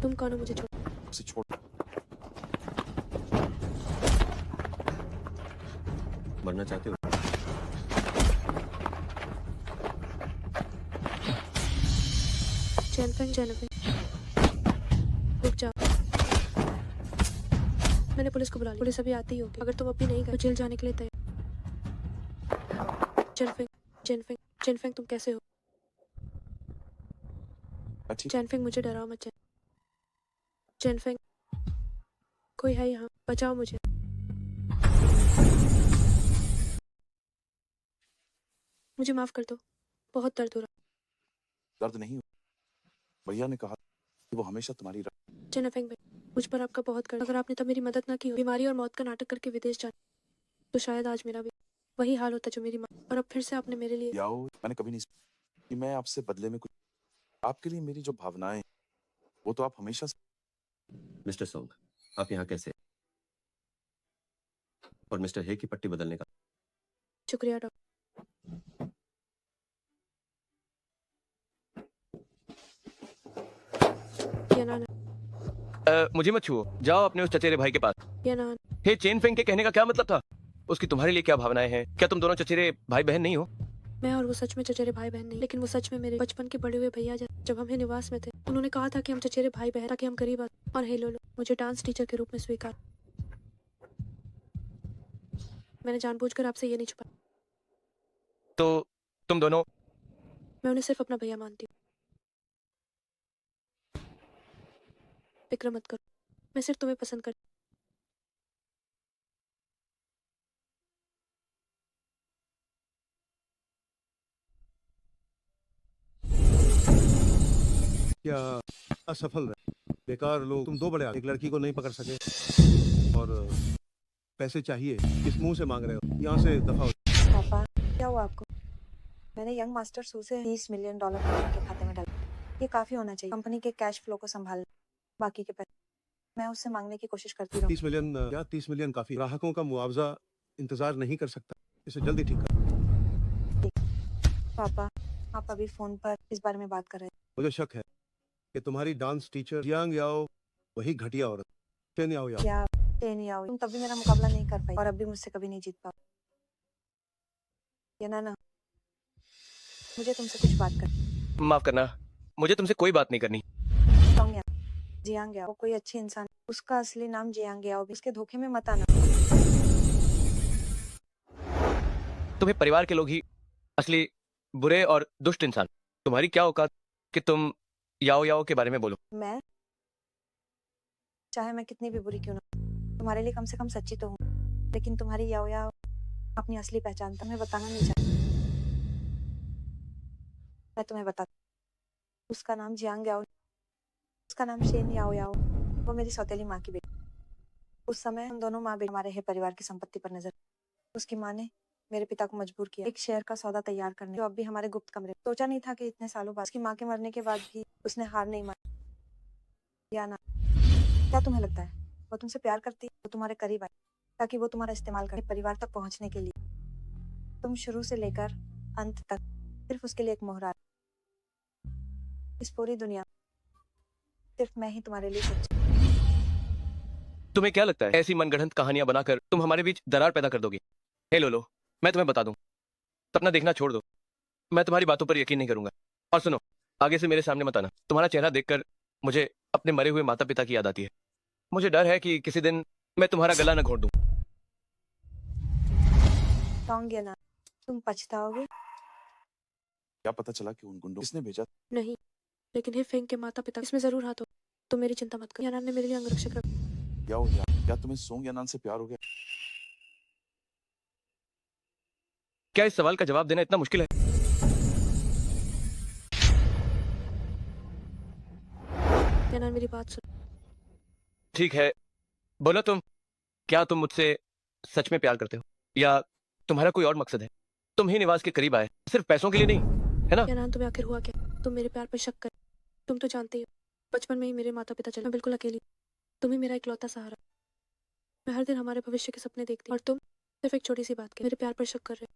तुम कौन हो मुझे छोड़? उसे छोड़। मरना चाहते हो? जेनफेंग, रुक जाओ। मैंने पुलिस को बुला लिया। पुलिस अभी आती ही होगी। अगर तुम अभी नहीं गए तो जेल जाने के लिए तैयार। जेनफेंग, तुम कैसे हो? ठीक। जेनफेंग, मुझे डराओ मत। जेनफेंग, कोई है यहाँ? बचाओ मुझे। मुझे माफ कर दो, बहुत दर्द हो रहा। दर्द नहीं, भैया ने कहा कि वो हमेशा तुम्हारी जेनफेंग भाई, मुझ पर आपका बहुत गर्व। अगर आपने तब मेरी मदद ना की हो, बीमारी और मौत का नाटक करके विदेश जाना, तो शायद आज मेरा भी वही हाल होता जो मेरी माँ। और अब फिर से आपने मेरे लिए याओ, मैंने कभी नहीं सोचा कि मैं आपसे बदले में कुछ आपके लिए मेरी जो भावनाएं वो तो आप हमेशा से। मिस्टर सोंग, आप यहाँ कैसे? और मिस्टर हे की पट्टी बदलने का शुक्रिया डॉक्टर। मुझे मत छुओ, जाओ अपने उस चचेरे भाई के पास। हे चेनफेंग के कहने का क्या मतलब था? उसकी तुम्हारे लिए क्या भावनाएं हैं? क्या तुम दोनों चचेरे भाई बहन नहीं हो? मैं और वो सच में चचेरे भाई बहन नहीं, लेकिन वो सच में मेरे बचपन के बड़े हुए भैया जैसे। जब हम ही निवास में थे उन्होंने कहा था कि हम चचेरे भाई बहन ताकि हम गरीब और हे लोलो मुझे डांस टीचर के रूप में स्वीकार। मैंने जानबूझकर आपसे ये नहीं छुपा। तो तुम दोनों? मैं उन्हें सिर्फ अपना भैया मानती हूँ। फिक्र मत करो, मैं सिर्फ तुम्हें पसंद करती। क्या असफल रहे? बेकार लोग। तुम दो बड़े आदमी, एक लड़की को नहीं पकड़ सके और पैसे चाहिए, किस मुंह से मांग रहे हो? यहाँ से दफा हो। पापा, क्या हुआ आपको? मैंने यंग मास्टर सू से $30 मिलियन के खाते में डाला। ये काफी होना चाहिए कंपनी के कैश फ्लो को संभालने। बाकी के पैसे मैं उससे मांगने की कोशिश करती रहूं। 30 मिलियन क्या? 30 मिलियन काफी। ग्राहकों का मुआवजा इंतजार नहीं कर सकता, इसे जल्दी ठीक कर। पापा, आप अभी फोन पर इस बारे में बात कर रहे थे। मुझे शक है कि तुम्हारी डांस टीचर जियांग याओ वही घटिया औरत चेन याओ याओ। क्या चेन याओ? तुम तभी मेरा मुकाबला नहीं कर पाई और अब भी मुझसे कभी नहीं जीत पाओ। ये ना मुझे तुमसे कुछ बात कर। माफ करना, मुझे तुमसे कोई बात नहीं करनी। जियांग याओ वो कोई अच्छी इंसान, उसका असली नाम जियांग याओ। उसके धोखे में मत आना। तुम्हें परिवार के लोग ही असली बुरे और दुष्ट इंसान। तुम्हारी क्या औकात कि तुम याओ याओ के बारे में बोलो? मैं चाहे मैं कितनी भी बुरी क्यों ना, तुम्हारे लिए कम से कम सच्ची तो हूँ। लेकिन तुम्हारी याओ याओ अपनी असली पहचान तुम्हें बताना नहीं चाहती। मैं तुम्हें बता, उसका नाम जियांग याओ, उसका नाम शेन याओ याओ। वो मेरी सौतेली माँ की बेटी। उस समय हम दोनों माँ बेटी हमारे है परिवार की संपत्ति पर नजर। उसकी माँ ने मेरे पिता को मजबूर किया एक शेयर का सौदा तैयार करने, जो अब भी हमारे गुप्त कमरे। सोचा नहीं था कि इतने सालों बाद उसकी माँ के मरने के बाद भी उसने हार नहीं मानी। या ना, क्या तुम्हें लगता है वो तुमसे प्यार करती है? वो तुम्हारे करीब आई ताकि वो तुम्हारा इस्तेमाल करे परिवार तक पहुंचने के लिए। तुम शुरू से लेकर अंत तक सिर्फ उसके लिए एक मोहरा। इस पूरी दुनिया सिर्फ मैं ही तुम्हारे लिए सच्ची। तुम्हें क्या लगता है ऐसी मनगढ़ंत कहानियां बनाकर तुम हमारे बीच दरार पैदा कर दोगे? हे लोलो, मैं तुम्हें बता दूं, सपना देखना छोड़ दो। मैं तुम्हारी बातों पर यकीन नहीं करूंगा। और सुनो, आगे से मेरे सामने मत आना। तुम्हारा चेहरा देखकर मुझे अपने मरे हुए माता पिता की याद आती है। मुझे डर है कि किसी दिन मैं तुम्हारा गला न घोट दूं। ना तुम पछताओगे। क्या पता चला कि उन गुंडों किसने भेजा? नहीं, लेकिन हे फेंग के माता पिता इसमें जरूर हाथ हो। तुम मेरी चिंता मत करो, यानान ने मेरे लिए अंगरक्षक रख। क्या तुम्हें सोंग यानान से प्यार हो गया? क्या इस सवाल का जवाब देना इतना मुश्किल है? यानान मेरी बात सुन। ठीक है, बोलो तुम, क्या तुम मुझसे सच में प्यार करते हो या तुम्हारा कोई और मकसद है? तुम ही निवास के करीब आए सिर्फ पैसों के लिए नहीं, है ना? यानान तुम्हें आखिर हुआ क्या? तुम मेरे प्यार पर शक कर। तुम तो जानते ही हो, बचपन में ही मेरे माता पिता चले, मैं बिल्कुल अकेली। तुम ही मेरा इकलौता सहारा। मैं हर दिन हमारे भविष्य के सपने देखती, और तुम सिर्फ एक छोटी सी बात के मेरे प्यार पर शक कर रहे हो।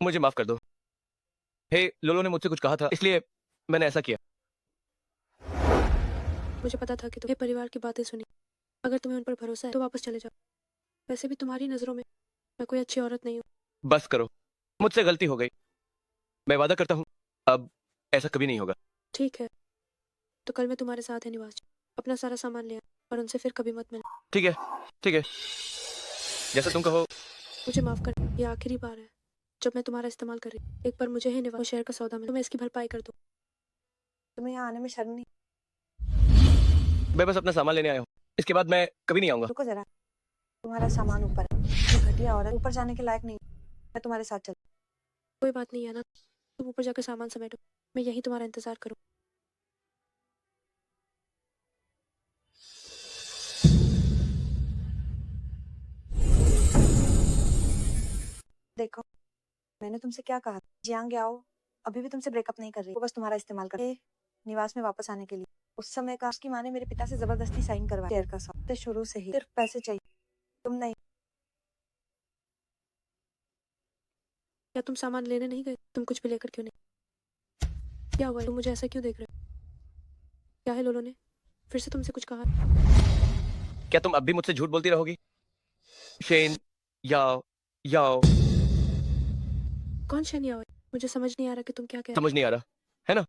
मुझे माफ कर दो। हे, लोलो ने मुझसे कुछ कहा था, इसलिए मैंने ऐसा किया। मुझे पता था कि तुम्हें परिवार की बातें सुनी। अगर तुम्हें उन पर भरोसा है तो वापस चले जाओ। वैसे भी तुम्हारी नजरों में मैं कोई अच्छी औरत नहीं हूँ। बस करो, मुझसे गलती हो गई। मैं वादा करता हूँ अब ऐसा कभी नहीं होगा। ठीक है, तो कल मैं तुम्हारे साथ है निवास। अपना सारा सामान ले आ और उनसे फिर कभी मत मिलना। ठीक है, ठीक है, जैसा तुम कहो। मुझे माफ कर, ये आखिरी बार है जब मैं तुम्हारा इस्तेमाल कर रही हूँ। एक बार मुझे है निवास शहर का सौदा मिला तो मैं इसकी भरपाई कर दूँ। तुम्हें यहाँ आने में शर्म नहीं? मैं बस अपना सामान लेने आया हूँ, इसके बाद मैं कभी नहीं आऊंगा। रुको जरा, तुम्हारा सामान ऊपर है। ये घटिया औरत ऊपर जाने के लायक नहीं। मैं तुम्हारे साथ चल। कोई बात नहीं है ना, तुम ऊपर जाकर सामान समेटो, मैं यहीं तुम्हारा इंतजार करूँ। देखो, मैंने तुमसे क्या कहा? जियांग याओ अभी भी तुमसे ब्रेकअप नहीं कर रही, वो बस तुम्हारा इस्तेमाल कर रही है निवास में वापस आने के लिए। उस समय का उसकी माँ ने मेरे पिता से जबरदस्ती साइन करवाया शेयर का सौदा। शुरू से ही सिर्फ पैसे चाहिए, तुम नहीं। क्या तुम सामान लेने नहीं गए? तुम कुछ भी लेकर क्यों नहीं? क्या हुआ? तुम मुझे ऐसा क्यों देख रहे हो? क्या है, लोलो ने फिर से तुमसे कुछ कहा? क्या तुम अब भी मुझसे झूठ बोलती रहोगी? शेन, याओ, याओ। कौन शनिया हो? मुझे समझ नहीं आ रहा कि तुम क्या कह रहे समझ नहीं आ रहा है ना?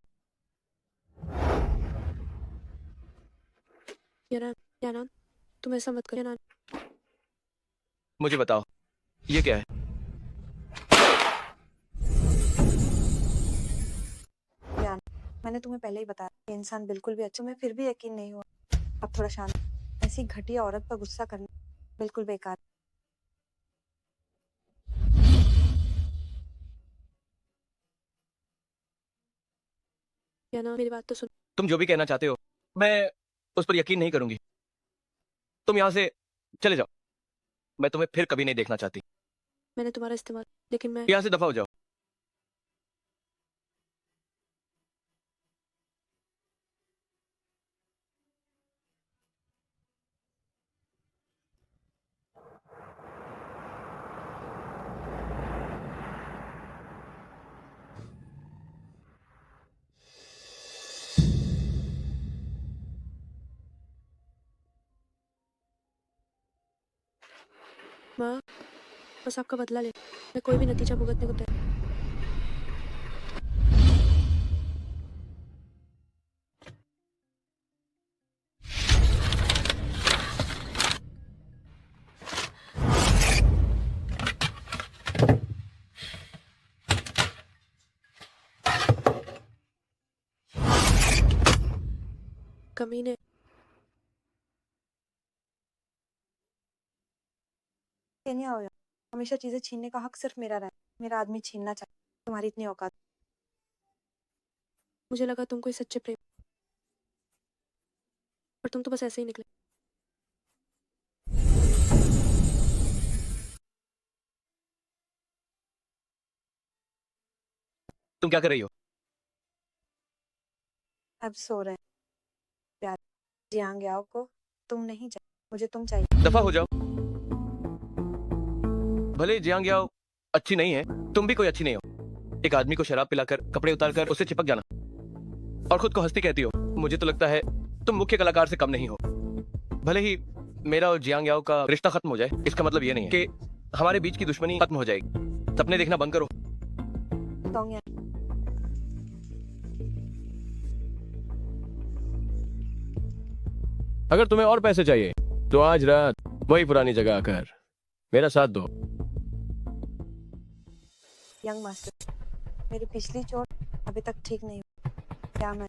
हो। यानान, तुम ऐसा मत करो। यानान, मुझे बताओ, ये क्या है? यान, मैंने तुम्हें पहले ही बताया, ये इंसान बिल्कुल भी अच्छा। मैं फिर भी यकीन नहीं हुआ। अब थोड़ा शांत। ऐसी घटिया औरत पर गुस्सा करना बिल्कुल बेकार। यानान मेरी बात तो सुन। तुम जो भी कहना चाहते हो मैं उस पर यकीन नहीं करूंगी। तुम यहाँ से चले जाओ, मैं तुम्हें फिर कभी नहीं देखना चाहती। मैंने तुम्हारा इस्तेमाल, लेकिन मैं यहाँ से दफा हो जाओ। माँ, बस आपका बदला ले। मैं कोई भी नतीजा भुगतने को तैयार। कमीने, नहीं हो। हमेशा चीजें छीनने का हक सिर्फ मेरा रहा। मेरा आदमी छीनना चाहिए। तुम्हारी इतनी औकात? मुझे लगा तुम कोई सच्चे प्रेम, और तुम तो बस ऐसे ही निकले। तुम क्या कर रही हो? अब सो रहे हैं। प्यार, जियांग याओ को तुम नहीं चाहिए, मुझे तुम चाहिए। दफा हो जाओ। भले जियांग याओ अच्छी नहीं है, तुम भी कोई अच्छी नहीं हो। एक आदमी को शराब पिलाकर, कपड़े उतारकर उससे चिपक जाना और खुद को हंसती कहती हो। मुझे तो लगता है तुम मुख्य कलाकार से कम नहीं हो। भले ही मेरा और जियांग याओ का रिश्ता खत्म हो जाए, इसका मतलब ये नहीं है कि हमारे बीच की दुश्मनी खत्म हो जाएगी। सपने देखना बंद करो। सोंग यान, अगर तुम्हें और पैसे चाहिए तो आज रात वही पुरानी जगह आकर मेरा साथ दो। यंग मास्टर, मेरी पिछली चोट अभी तक ठीक नहीं हुई। क्या मैं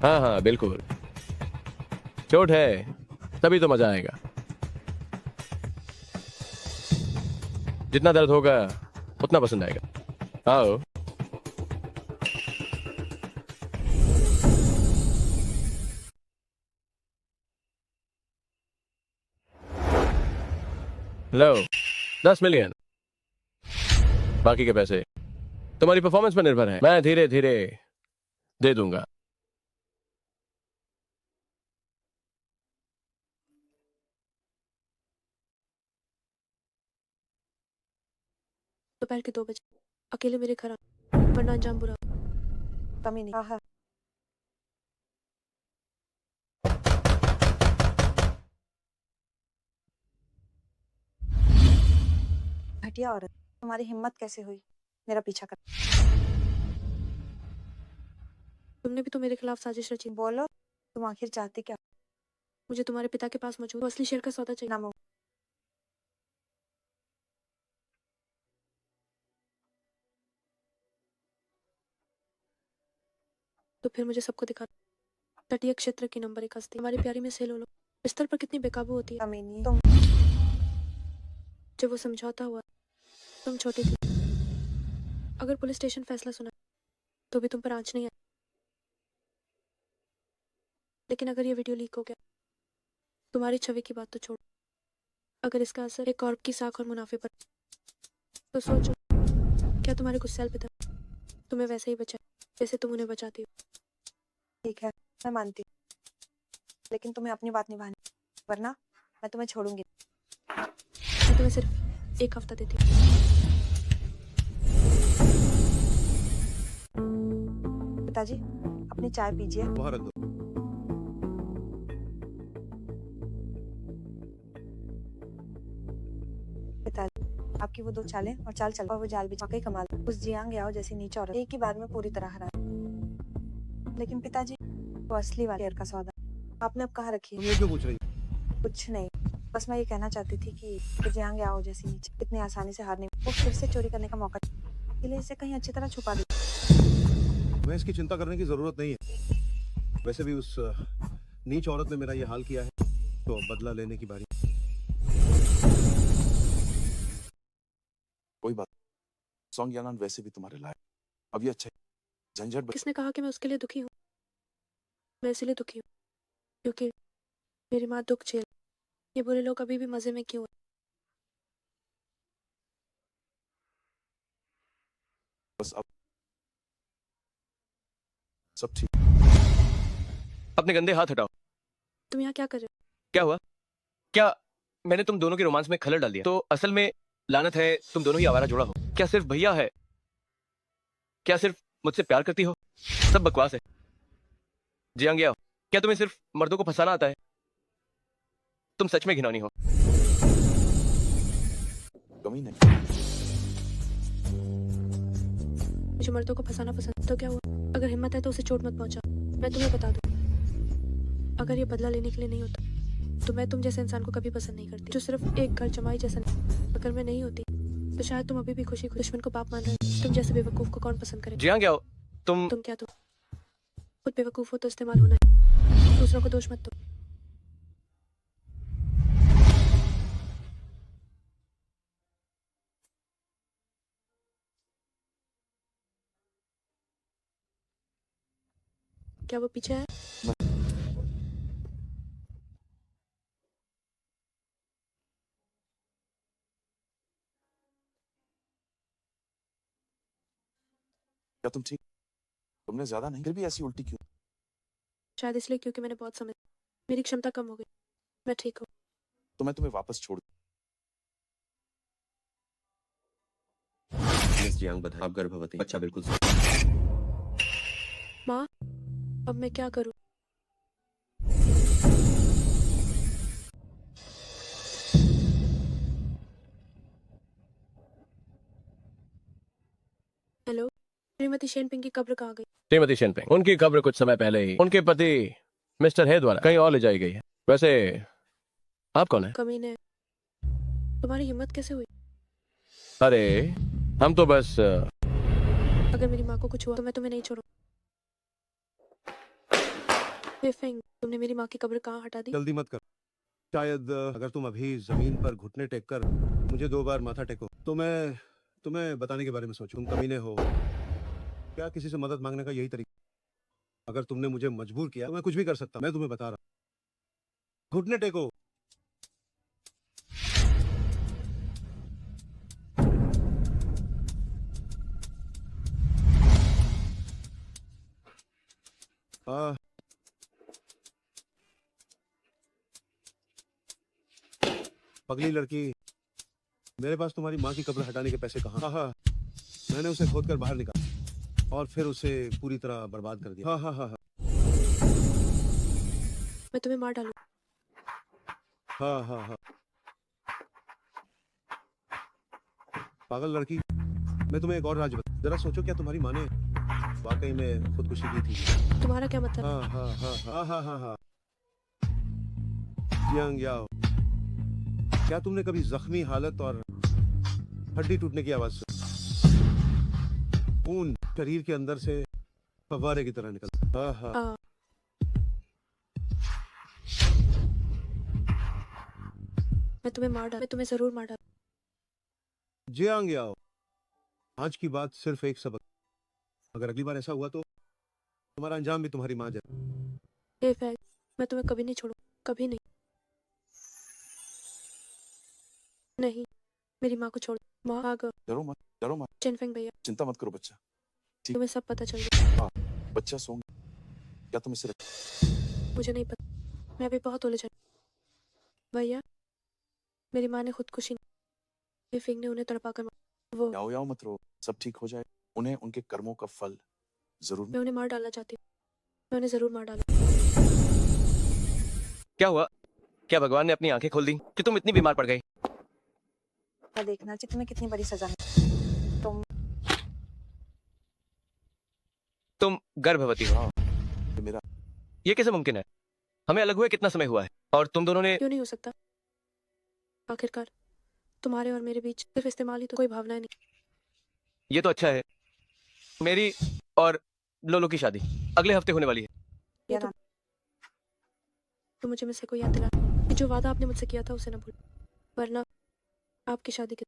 हाँ हाँ बिल्कुल, चोट है तभी तो मजा आएगा। जितना दर्द होगा उतना पसंद आएगा। आओ। लो 10 मिलियन, बाकी के पैसे तुम्हारी परफॉर्मेंस पर निर्भर है। मैं धीरे धीरे दे दूंगा। दोपहर के 2 बजे अकेले मेरे घर आ, वरना अंजाम बुरा हो। कमी नहीं। हाँ घटिया औरत, तुम्हारी हिम्मत कैसे हुई मेरा पीछा कर? तुमने भी तो मेरे खिलाफ साजिश रची। बोलो, तुम आखिर चाहती क्या? मुझे तुम्हारे पिता के पास मौजूद असली शेर का सौदा चाहिए। नाम हो। तो फिर मुझे सबको दिखा। तटीय क्षेत्र की नंबर 1 हस्ती हमारी प्यारी में सेलो लो बिस्तर पर कितनी बेकाबू होती है। कमी नहीं। तुम जब वो समझौता हुआ तुम छोटी थी। अगर पुलिस स्टेशन फैसला सुना तो भी तुम पर आंच नहीं आई। लेकिन अगर ये वीडियो लीक हो गया, तुम्हारी छवि की बात तो छोड़, अगर इसका असर एक कॉर्प की साख और मुनाफे पर, तो सोचो क्या तुम्हारे गुस्सैल पिता तुम्हें वैसे ही बचाए जैसे तुम उन्हें बचाती हो। ठीक है, मैं मानती हूँ, लेकिन तुम्हें अपनी बात निभानी, वरना मैं तुम्हें छोड़ूंगी। मैं तुम्हें सिर्फ 1 हफ्ता देती हूँ। पिताजी, अपनी चाय पीजिए। वहाँ रख दो। पिताजी, आपकी वो 2 चालें और चाल चल और वो जाल भी वाकई कमाल। उस जियांग याओ जैसी नीच औरत एक ही बार में पूरी तरह हरा। लेकिन पिताजी, वो असली वाले शेर का सौदा आपने अब कहाँ रखी तुम है? ये क्यों पूछ रही हो? कुछ नहीं, बस मैं ये कहना चाहती थी कि जियांग याओ जैसी नीच इतनी आसानी से हारने, वो फिर से चोरी करने का मौका, इसलिए इसे कहीं अच्छी तरह छुपा दी। मैं इसकी चिंता करने की जरूरत नहीं है। वैसे भी उस नीच औरत ने मेरा ये हाल किया है, तो बदला लेने की बारी। कोई बात, सॉन्ग यानान वैसे भी तुम्हारे लायक। अब ये अच्छा है, झंझट किसने कहा कि मैं उसके लिए दुखी हूँ? मैं इसलिए दुखी हूँ क्योंकि मेरी माँ दुख झेल। ये बुरे लोग अभी भी मजे में क्यों हैं? बस अब सब ठीक। अपने गंदे हाथ हटाओ। तुम यहाँ क्या कर रहे हो? क्या हुआ? क्या मैंने तुम दोनों के रोमांस में खलल डाल दिया? तो असल में लानत है तुम दोनों ही आवारा जोड़ा हो। क्या सिर्फ भैया है? क्या सिर्फ मुझसे प्यार करती हो? सब बकवास है। जियांग याओ, क्या तुम्हें सिर्फ मर्दों को फंसाना आता है? तुम सच में घिनौनी हो। कमी नहीं। मुझे मर्दों को फंसाना पसंद, तो क्या हुआ? अगर हिम्मत है तो उसे चोट मत पहुंचा। मैं तुम्हें बता दूं, अगर ये बदला लेने के लिए नहीं होता तो मैं तुम जैसे इंसान को कभी पसंद नहीं करती, जो सिर्फ एक घर जमाई जैसा नहीं। अगर मैं नहीं होती तो शायद तुम अभी भी खुशी दुश्मन को बाप मान रहे हो। तुम जैसे बेवकूफ को कौन पसंद करे? जियांग याओ, तुम तुम खुद बेवकूफ हो तो इस्तेमाल होना है, दूसरों को दोष मत दो। क्या वो पीछे है? क्या तुम ठीक? तुमने ज्यादा नहीं, फिर भी ऐसी उल्टी क्यों? शायद इसलिए क्योंकि मैंने बहुत समझ, मेरी क्षमता कम हो गई। मैं ठीक हूँ। तो मैं तुम्हें वापस छोड़। मिस जियांग बधाई, आप गर्भवती। बच्चा बिल्कुल माँ, अब मैं क्या करूँ? हेलो, श्रीमती शेनपिंग की कब्र कहाँ गई? श्रीमती शेनपिंग, उनकी कब्र कुछ समय पहले ही उनके पति मिस्टर हे द्वारा कहीं और ले जाई गई है। वैसे आप कौन है? कमीने, तुम्हारी हिम्मत कैसे हुई? अरे हम तो बस अगर मेरी माँ को कुछ हुआ तो मैं तुम्हें नहीं छोड़ूं। फेफेंग, तुमने मेरी माँ की कब्र कहाँ हटा दी? जल्दी मत कर। शायद अगर तुम अभी जमीन पर घुटने टेक कर मुझे 2 बार माथा टेको तो मैं तुम्हें बताने के बारे में सोचूं। तुम कमीने हो क्या? किसी से मदद मांगने का यही तरीका। अगर तुमने मुझे मजबूर किया तो मैं कुछ भी कर सकता हूं। मैं तुम्हें बता रहा हूं, घुटने टेको। आ, पगली लड़की, मेरे पास तुम्हारी माँ की कब्र हटाने के पैसे कहाँ? हाँ हाँ, मैंने उसे खोद कर बाहर निकाला और फिर उसे पूरी तरह बर्बाद कर दिया। हाँ हाँ हाँ हाँ मैं तुम्हें मार डालूं। हाँ हाँ हाँ। पागल लड़की, मैं तुम्हें एक और राज बता। जरा सोचो, क्या तुम्हारी माँ ने वाकई में खुदकुशी की थी? तुम्हारा क्या मतलब? हाँ हाँ हाँ हाँ हाँ हाँ हाँ। जियांग याओ, क्या तुमने कभी जख्मी हालत और हड्डी टूटने की आवाज सुनी? खून शरीर के अंदर से फव्वारे की तरह निकलता। हाँ हाँ। हाँ। मैं तुम्हें जरूर मार डालूं। जियांग याओ, आज की बात सिर्फ एक सबक। अगर अगली बार ऐसा हुआ तो तुम्हारा अंजाम भी तुम्हारी माँ जैसा। फेफेंग, मैं तुम्हें कभी नहीं छोड़ूं, कभी नहीं। नहीं, मेरी माँ को छोड़। माँ आ गए। डरो मत चेनफेंग भैया, चिंता मत करो बच्चा। ठीक। तुम्हें सब पता चल गया। हाँ, बच्चा सो गया। क्या तुम इसे मुझे नहीं पता, मैं अभी बहुत उलझन। भैया, मेरी माँ ने खुदकुशी नहीं, फेफेंग ने उन्हें तड़पा कर मारा। वो याओ याओ मत रो, सब ठीक हो जाए। उन्हें उनके कर्मों का फल जरूर मैं उन्हें मार डालना चाहती हूँ। मैं उन्हें जरूर मार डालूं। क्या हुआ? क्या भगवान ने अपनी आंखें खोल दी कि तुम इतनी बीमार पड़ गई? मैं देखना चाहिए तुम्हें कितनी बड़ी सजा मिली। तुम गर्भवती हो? हाँ, ये मेरा ये कैसे मुमकिन है? हमें अलग हुए कितना समय हुआ है और तुम दोनों ने? क्यों नहीं हो सकता? आखिरकार तुम्हारे और मेरे बीच सिर्फ इस्तेमाल ही तो, कोई भावनाएं नहीं। ये तो अच्छा है। मेरी और लोलो की शादी अगले हफ्ते होने वाली है। ये तो मुझे मुझसे कोई याद दिला कि जो वादा आपने मुझसे किया था उसे ना भूल, वरना आपकी शादी के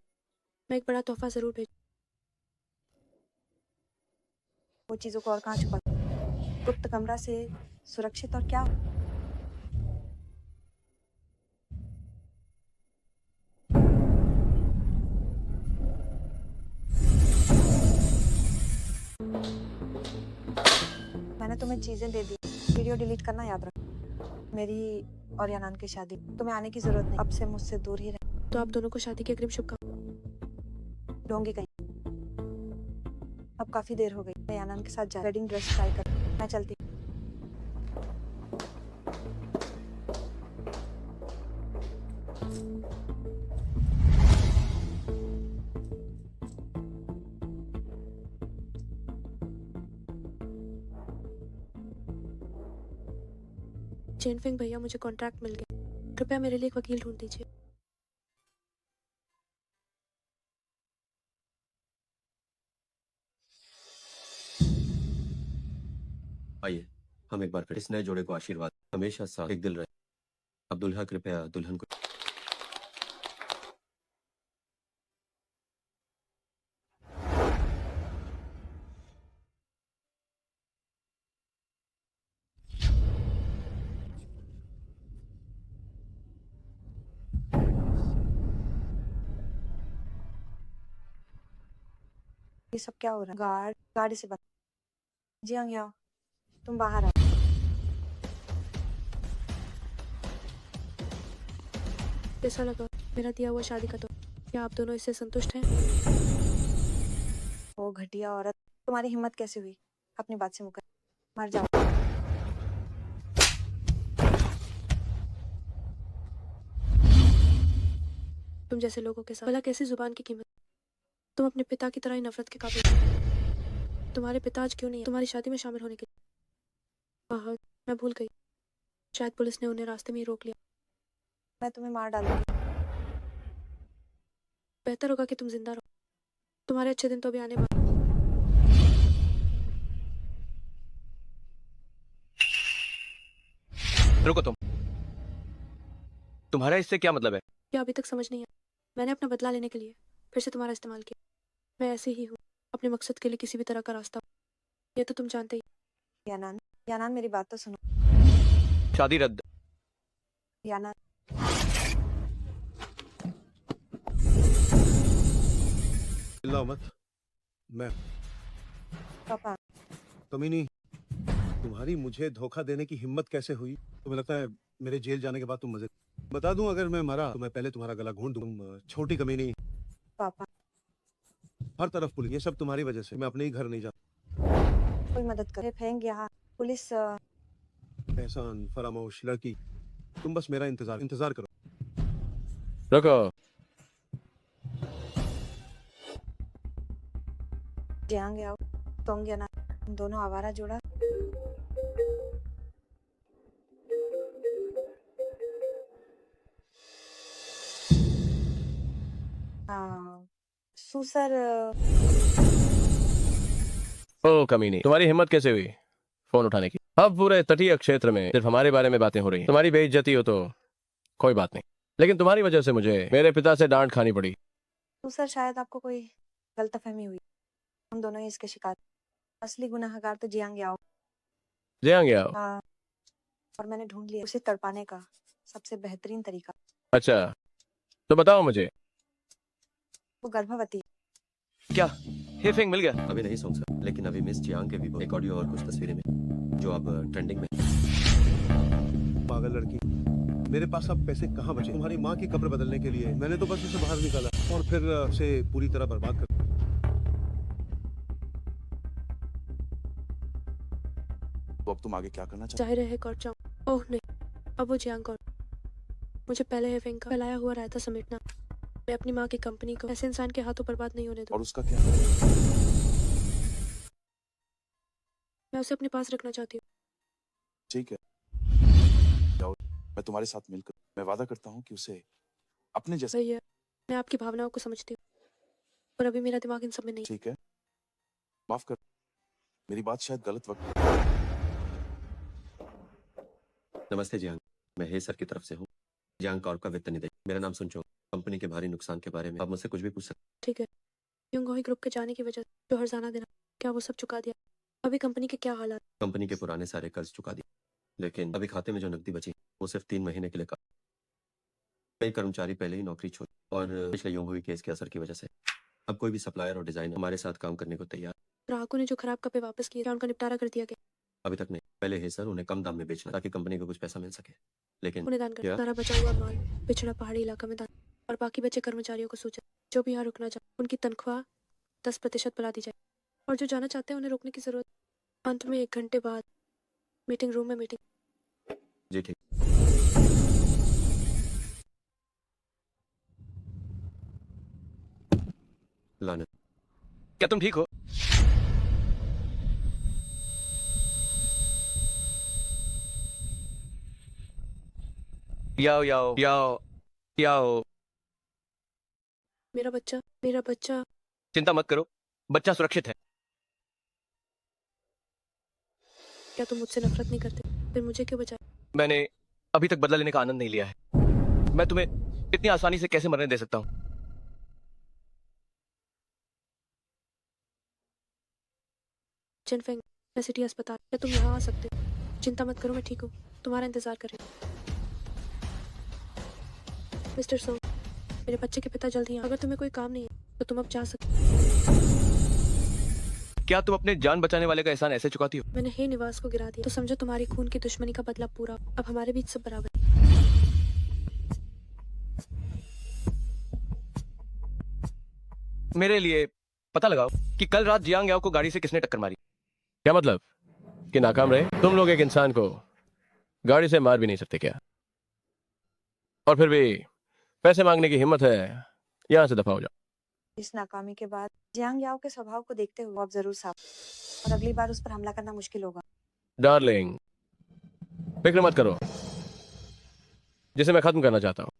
मैं एक बड़ा तोहफा जरूर भेज। वो चीजों को और कहाँ छुपा? गुप्त कमरा से सुरक्षित और क्या? मैंने तुम्हें चीजें दे दी। वीडियो डिलीट करना याद रख। मेरी और यानान की शादी, तुम्हें आने की जरूरत नहीं। अब से मुझसे दूर ही रह। तो आप दोनों को शादी की अग्रिम शुभकामनाएं। ढोंगी कहीं। अब काफी देर हो गई। मैं यानान के साथ जा वेडिंग ड्रेस ट्राई कर। मैं चलती। चेनफेंग भैया, मुझे कॉन्ट्रैक्ट मिल गया। कृपया मेरे लिए एक वकील ढूंढ दीजिए। आइए हम एक बार फिर इस नए जोड़े को आशीर्वाद। हमेशा साथ एक दिल रहे। अब दुल्हा कृपया दुल्हन को। ये सब क्या हो रहा है? गार्ड गाड़ी से बंद। जी हाँ, तुम बाहर आओ। कैसा लगा मेरा दिया हुआ शादी का? तो क्या आप दोनों इससे संतुष्ट हैं? वो घटिया औरत, तुम्हारी हिम्मत कैसे हुई अपनी बात से मुकर? मर जाओ। तुम जैसे लोगों के साथ भला कैसी जुबान की कीमत? तुम अपने पिता की तरह ही नफरत के काबिल हो। तुम्हारे पिता आज क्यों नहीं है तुम्हारी शादी में शामिल होने के लिए? हाँ, मैं भूल गई। शायद पुलिस ने उन्हें रास्ते में ही रोक लिया। मैं तुम्हें मार डालूंगी। बेहतर होगा कि तुम जिंदा रहो। तुम्हारे अच्छे दिन तो अभी आने वाले। रुको तुम्हारा इससे क्या मतलब है? क्या अभी तक समझ नहीं आया? मैंने अपना बदला लेने के लिए फिर से तुम्हारा इस्तेमाल किया। मैं ऐसे ही हूँ, अपने मकसद के लिए किसी भी तरह का रास्ता, ये तो तुम जानते ही। यानान, यानान मेरी बात तो सुनो। शादी रद्द। यानान, चिल्लाओ मत। मैं पापा, कमीनी, तुम्हारी मुझे धोखा देने की हिम्मत कैसे हुई? तुम्हें लगता है मेरे जेल जाने के बाद तुम मजे बता दूं? अगर मैं मरा तो मैं पहले तुम्हारा गला घोंट दूं। तुम छोटी कमीनी, पापा, हर तरफ पुलिस, ये सब तुम्हारी वजह से। मैं अपने ही घर नहीं जाता। कोई मदद करे। फेंग यहाँ पुलिस एहसान, फरामोश लड़की, तुम बस मेरा इंतजार करो। रुको। जियांग याओ, सोंग यानान, दोनों आवारा जोड़ा। सुसर ओ कमीनी, तुम्हारी हिम्मत कैसे हुई फोन उठाने की? अब पूरे तटीय क्षेत्र में सिर्फ हमारे बारे में बातें हो रही हैं। तुम्हारी बेइज्जती हो तो कोई बात नहीं, लेकिन तुम्हारी वजह से मुझे मेरे पिता से डांट खानी पड़ी। सुसर, शायद आपको कोई गलतफहमी हुई। हम दोनों ही इसके शिकार। असली गुनाहगार तो जियांग याओ। जियांग याओ? और मैंने ढूंढ लिया उसे तड़पाने का सबसे बेहतरीन तरीका। अच्छा, तो बताओ मुझे। वो गर्भवती है। क्या हेफेंग मिल गया? अभी नहीं सोच सर, लेकिन अभी मिस जियांग के भी एक ऑडियो और कुछ तस्वीरें में जो अब ट्रेंडिंग में। पागल लड़की, मेरे पास अब पैसे कहाँ बचे? तुम्हारी माँ की कब्र बदलने के लिए मैंने तो बस उसे बाहर निकाला और फिर उसे पूरी तरह बर्बाद कर। तो अब तुम आगे क्या करना चाहते जाहिर है कौर जाऊँ। ओह नहीं, अब वो जियांग कौर। मुझे पहले हेफेंग का फैलाया हुआ रायता समेटना। मैं अपनी माँ की कंपनी को ऐसे इंसान के हाथों बर्बाद नहीं होने हो? दूँ। और उसका क्या? मैं उसे अपने पास रखना चाहती हूँ। ठीक है, जाओ, मैं तुम्हारे साथ मिलकर मैं वादा करता हूँ कि उसे अपने जैसे। भैया, मैं आपकी भावनाओं को समझती हूँ, पर अभी मेरा दिमाग इन सब में नहीं। ठीक है, माफ कर, मेरी बात शायद गलत वक्त। नमस्ते जियांग, मैं हे सर की तरफ से हूँ, जियांग कॉर्प का वित्त निदेशक। मेरा नाम सुनचो। कंपनी के भारी नुकसान के बारे में आप मुझसे कुछ भी पूछ सकते। ठीक है, युंगोही ग्रुप के जाने की वजह से जो हर्जाना देना, क्या वो सब चुका दिया? अभी कंपनी के क्या हालात? कंपनी के पुराने सारे कर्ज चुका दिए, लेकिन अभी खाते में जो नकदी बची वो सिर्फ 3 महीने के लिए का। कई कर्मचारी पहले ही नौकरी छोड़ और पिछले युंग हुई केस के असर की वजह से अब कोई भी सप्लायर और डिजाइनर हमारे साथ काम करने को तैयार। ग्राहकों ने जो खराब कपड़े वापस किए, क्या उनका निपटारा कर दिया गया? अभी तक नहीं। पहले हे सर उन्हें कम दाम में बेचना ताकि कंपनी को कुछ पैसा मिल सके, लेकिन उन्हें दान कर। क्या? सारा बचा हुआ माल पिछड़ा पहाड़ी इलाका में दान, और बाकी बचे कर्मचारियों को सूचना, जो भी यहाँ रुकना चाहे उनकी तनख्वाह 10% बढ़ा दी जाए, और जो जाना चाहते हैं उन्हें रोकने की जरूरत। अंत में 1 घंटे बाद मीटिंग रूम में मीटिंग। जी ठीक। लानत। क्या तुम ठीक हो? याओ याओ याओ याओ। मेरा बच्चा। चिंता मत करो, बच्चा सुरक्षित है। क्या तुम मुझसे नफरत नहीं करते? फिर मुझे क्यों बचाया? मैंने अभी तक बदला लेने का आनंद नहीं लिया है। मैं तुम्हें इतनी आसानी से कैसे मरने दे सकता हूँ? चिनफेंग, मैं सिटी अस्पताल। क्या तुम यहाँ आ सकते हो? चिंता मत करो, मैं ठीक हूँ, तुम्हारा इंतजार कर रही हूँ। मिस्टर सो, मेरे बच्चे के पिता जल्द ही आए। अगर तुम्हें कोई काम नहीं है तो तुम अब जा सकते हो। क्या तुम अपने जान बचाने वाले का एहसान ऐसे चुकाती हो? मैंने हे निवास को गिरा दिया तो समझो तुम्हारी खून की दुश्मनी का बदला पूरा। अब हमारे बीच सब बराबर। मेरे लिए पता लगाओ कि कल रात जियांग याओ को गाड़ी से किसने टक्कर मारी। क्या मतलब कि नाकाम रहे? तुम लोग एक इंसान को गाड़ी से मार भी नहीं सकते क्या? और फिर भी पैसे मांगने की हिम्मत है? यहाँ से दफा हो जाओ। इस नाकामी के बाद जियांग याओ के स्वभाव को देखते हुए अब जरूर साफ, और अगली बार उस पर हमला करना मुश्किल होगा। डार्लिंग, फिक्र मत करो, जिसे मैं खत्म करना चाहता हूँ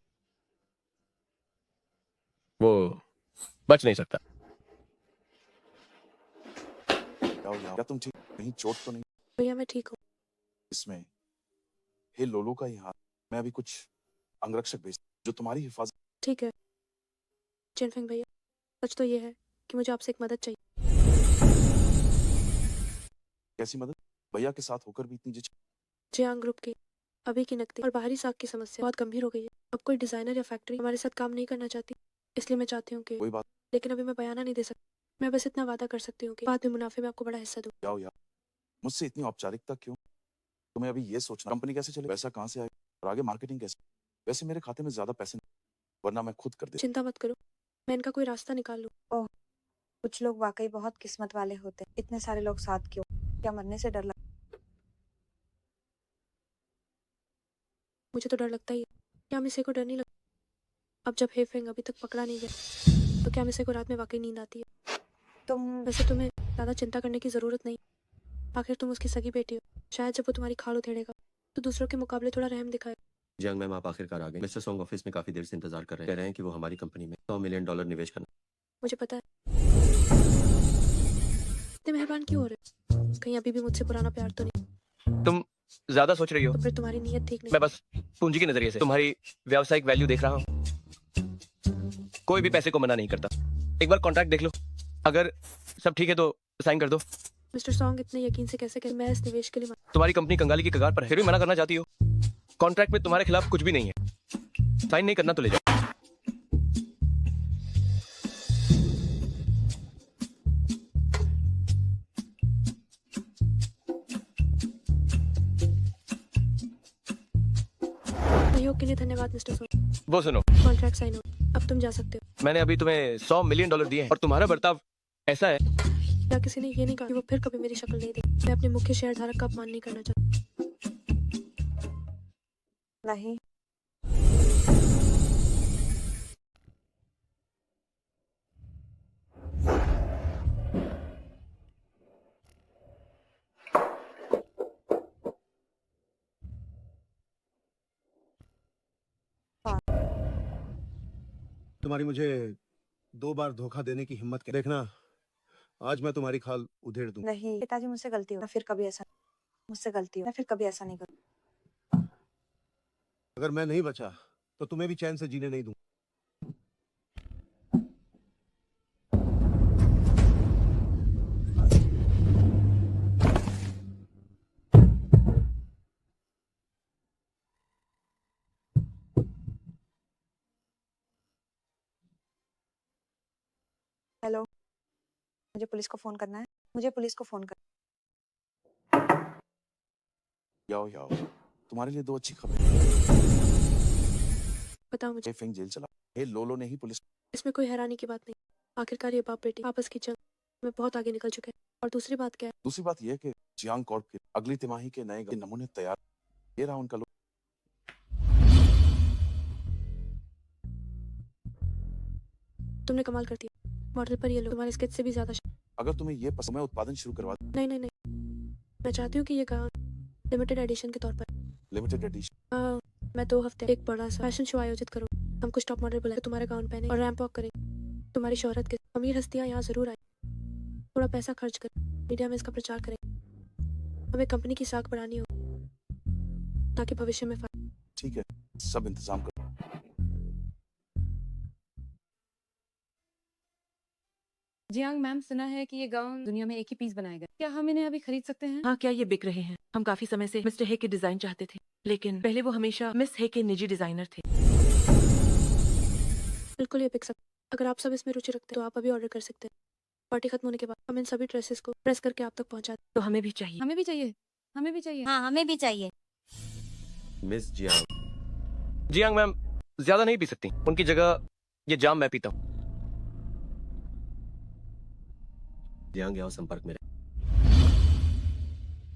वो बच नहीं सकता। जाओ यार, क्या तुम ठीक? कहीं चोट तो नहीं भैया मैं ठीक हूँ। इसमें? हे लोलो का ही हाथ। मैं अभी कुछ अंगरक्षक भेज जो तुम्हारी हिफाजत। ठीक है चिनफिंग भैया, सच तो ये है कि मुझे आपसे एक मदद चाहिए। कैसी मदद? भैया के साथ होकर भी इतनी झिझक? जियांग ग्रुप की अभी की नकदी और बाहरी साख की समस्या बहुत गंभीर हो गई है। अब कोई डिजाइनर या फैक्ट्री हमारे साथ काम नहीं करना चाहती, इसलिए मैं चाहती हूँ कि कोई बात। लेकिन अभी मैं बयाना नहीं दे सकती। मैं बस इतना वादा कर सकती हूँ कि बाद में मुनाफे में आपको बड़ा हिस्सा दूँ। जाओ यार, मुझसे इतनी औपचारिकता क्यों? तुम्हें अभी ये सोचना कंपनी कैसे चले, पैसा कहाँ से आएगा और आगे मार्केटिंग कैसे? वैसे मेरे खाते में ज्यादा पैसे नहीं, वरना मैं खुद कर दे। चिंता मत करो, मैं इनका कोई रास्ता निकाल लूँ। ओह, कुछ लोग वाकई बहुत किस्मत वाले होते हैं। इतने सारे लोग साथ क्यों? क्या मरने से डर लगता? मुझे तो डर लगता ही है। क्या मिसे को डर नहीं लगता? अब जब हेफेंग अभी तक पकड़ा नहीं गया तो क्या मिसे को रात में वाकई नींद आती है? तुम वैसे तुम्हें ज़्यादा चिंता करने की ज़रूरत नहीं, आखिर तुम उसकी सगी बेटी हो। शायद जब वो तुम्हारी खाल उधेड़ेगा तो दूसरों के मुकाबले थोड़ा रहम दिखाए। जियांग मैम, आप आखिरकार आ गए। मिस्टर सोंग ऑफिस में काफी देर से इंतजार कर रहे हैं। कह रहे हैं कि वो हमारी कंपनी में $100 मिलियन निवेश करना। मुझे पता है। इतने मेहरबान क्यों हो रहे हो? कहीं अभी भी मुझसे पुराना प्यार तो नहीं? तुम ज्यादा सोच रही हो। तो फिर तुम्हारी नीयत ठीक नहीं। मैं बस पूंजी के नजरिए से तुम्हारी व्यावसायिक वैल्यू देख रहा हूँ। कोई भी पैसे को मना नहीं करता। एक बार कॉन्ट्रैक्ट देख लो, अगर सब ठीक है तो साइन कर दो। मिस्टर सॉन्ग इतने यकीन से कैसे मैं इस निवेश के लिए तुम्हारी कंपनी कंगाली की कगार पर है, फिर भी मना करना चाहती हो। कॉन्ट्रैक्ट में तुम्हारे खिलाफ कुछ भी नहीं है। साइन नहीं करना तो ले जाओ। सहयोग के लिए धन्यवाद मिस्टर सॉन्ग। वो सुनो, कॉन्ट्रैक्ट साइन हो, अब तुम जा सकते हो। मैंने अभी तुम्हें $100 मिलियन दिए हैं और तुम्हारा बर्ताव ऐसा है। क्या किसी ने ये नहीं कहा कि वो फिर कभी मेरी शक्ल नहीं देगी? मैं अपने मुख्य शेयरधारक का अपमान नहीं करना चाहती। नहीं। तुम्हारी मुझे 2 बार धोखा देने की हिम्मत देखना, आज मैं तुम्हारी खाल उधेड़ दूं। नहीं पिताजी, मुझसे गलती हो, मैं फिर कभी ऐसा मुझसे गलती हो, मैं फिर कभी ऐसा नहीं करूँ। अगर मैं नहीं बचा तो तुम्हें भी चैन से जीने नहीं दूं। हेलो, मुझे पुलिस को फोन करना है। मुझे पुलिस को फोन कर। याओ याओ, तुम्हारे लिए 2 अच्छी खबरें। बताओ मुझे। हे फेंग जेल चला। हे लोलो ने ही पुलिस। इसमें कोई हैरानी की बात नहीं। आखिरकार ये बाप बेटी आपस की जंग में बहुत आगे निकल चुके हैं। और दूसरी बात क्या है? दूसरी बात यह है कि जियांग कॉर्प के अगली तिमाही के नए नमूने तैयार। ये रहा उनका लोग। तुमने कमाल कर दिया। मॉडल पर ये लोग तुम्हारे स्केच से भी ज्यादा अगर तुम्हें ये पसंद, मैं उत्पादन शुरू करवा दूं। नहीं नहीं नहीं, मैं चाहती हूँ कि ये गाउन लिमिटेड एडिशन के तौर पर लिमिटेड एडिशन। मैं 2 हफ्ते एक बड़ा सा फैशन शो आयोजित करूँ। हम कुछ टॉप मॉडल बुलाए, तुम्हारे गाउन पहने और रैंप वॉक करेंगे। तुम्हारी शोहरत के अमीर हस्तियाँ यहाँ जरूर आए। थोड़ा पैसा खर्च कर मीडिया में इसका प्रचार करें। हमें कंपनी की साख बढ़ानी हो ताकि भविष्य में ठीक है, सब इंतजाम कर। जियांग मैम, सुना है कि ये गाउन दुनिया में एक ही पीस बनाएगा। क्या हम इन्हें अभी खरीद सकते हैं? हाँ, क्या ये बिक रहे हैं? हम काफी समय से मिस्टर हे के डिजाइन चाहते थे, लेकिन पहले वो हमेशा मिस हे के निजी डिजाइनर थे। बिल्कुल ये बिक सकता। अगर आप सब इसमें रुचि रखते हैं तो आप अभी ऑर्डर कर सकते हैं। पार्टी खत्म होने के बाद हम इन सभी ड्रेसेस को प्रेस करके आप तक पहुंचा दें। तो हमें भी चाहिए। हमें भी चाहिए, हमें भी चाहिए। हाँ हमें भी चाहिए। मिस जियांग, जियांग मैम ज्यादा नहीं पी सकती, उनकी जगह ये जाम मैं पीता हूँ। जियांग आओ, संपर्क में रहे।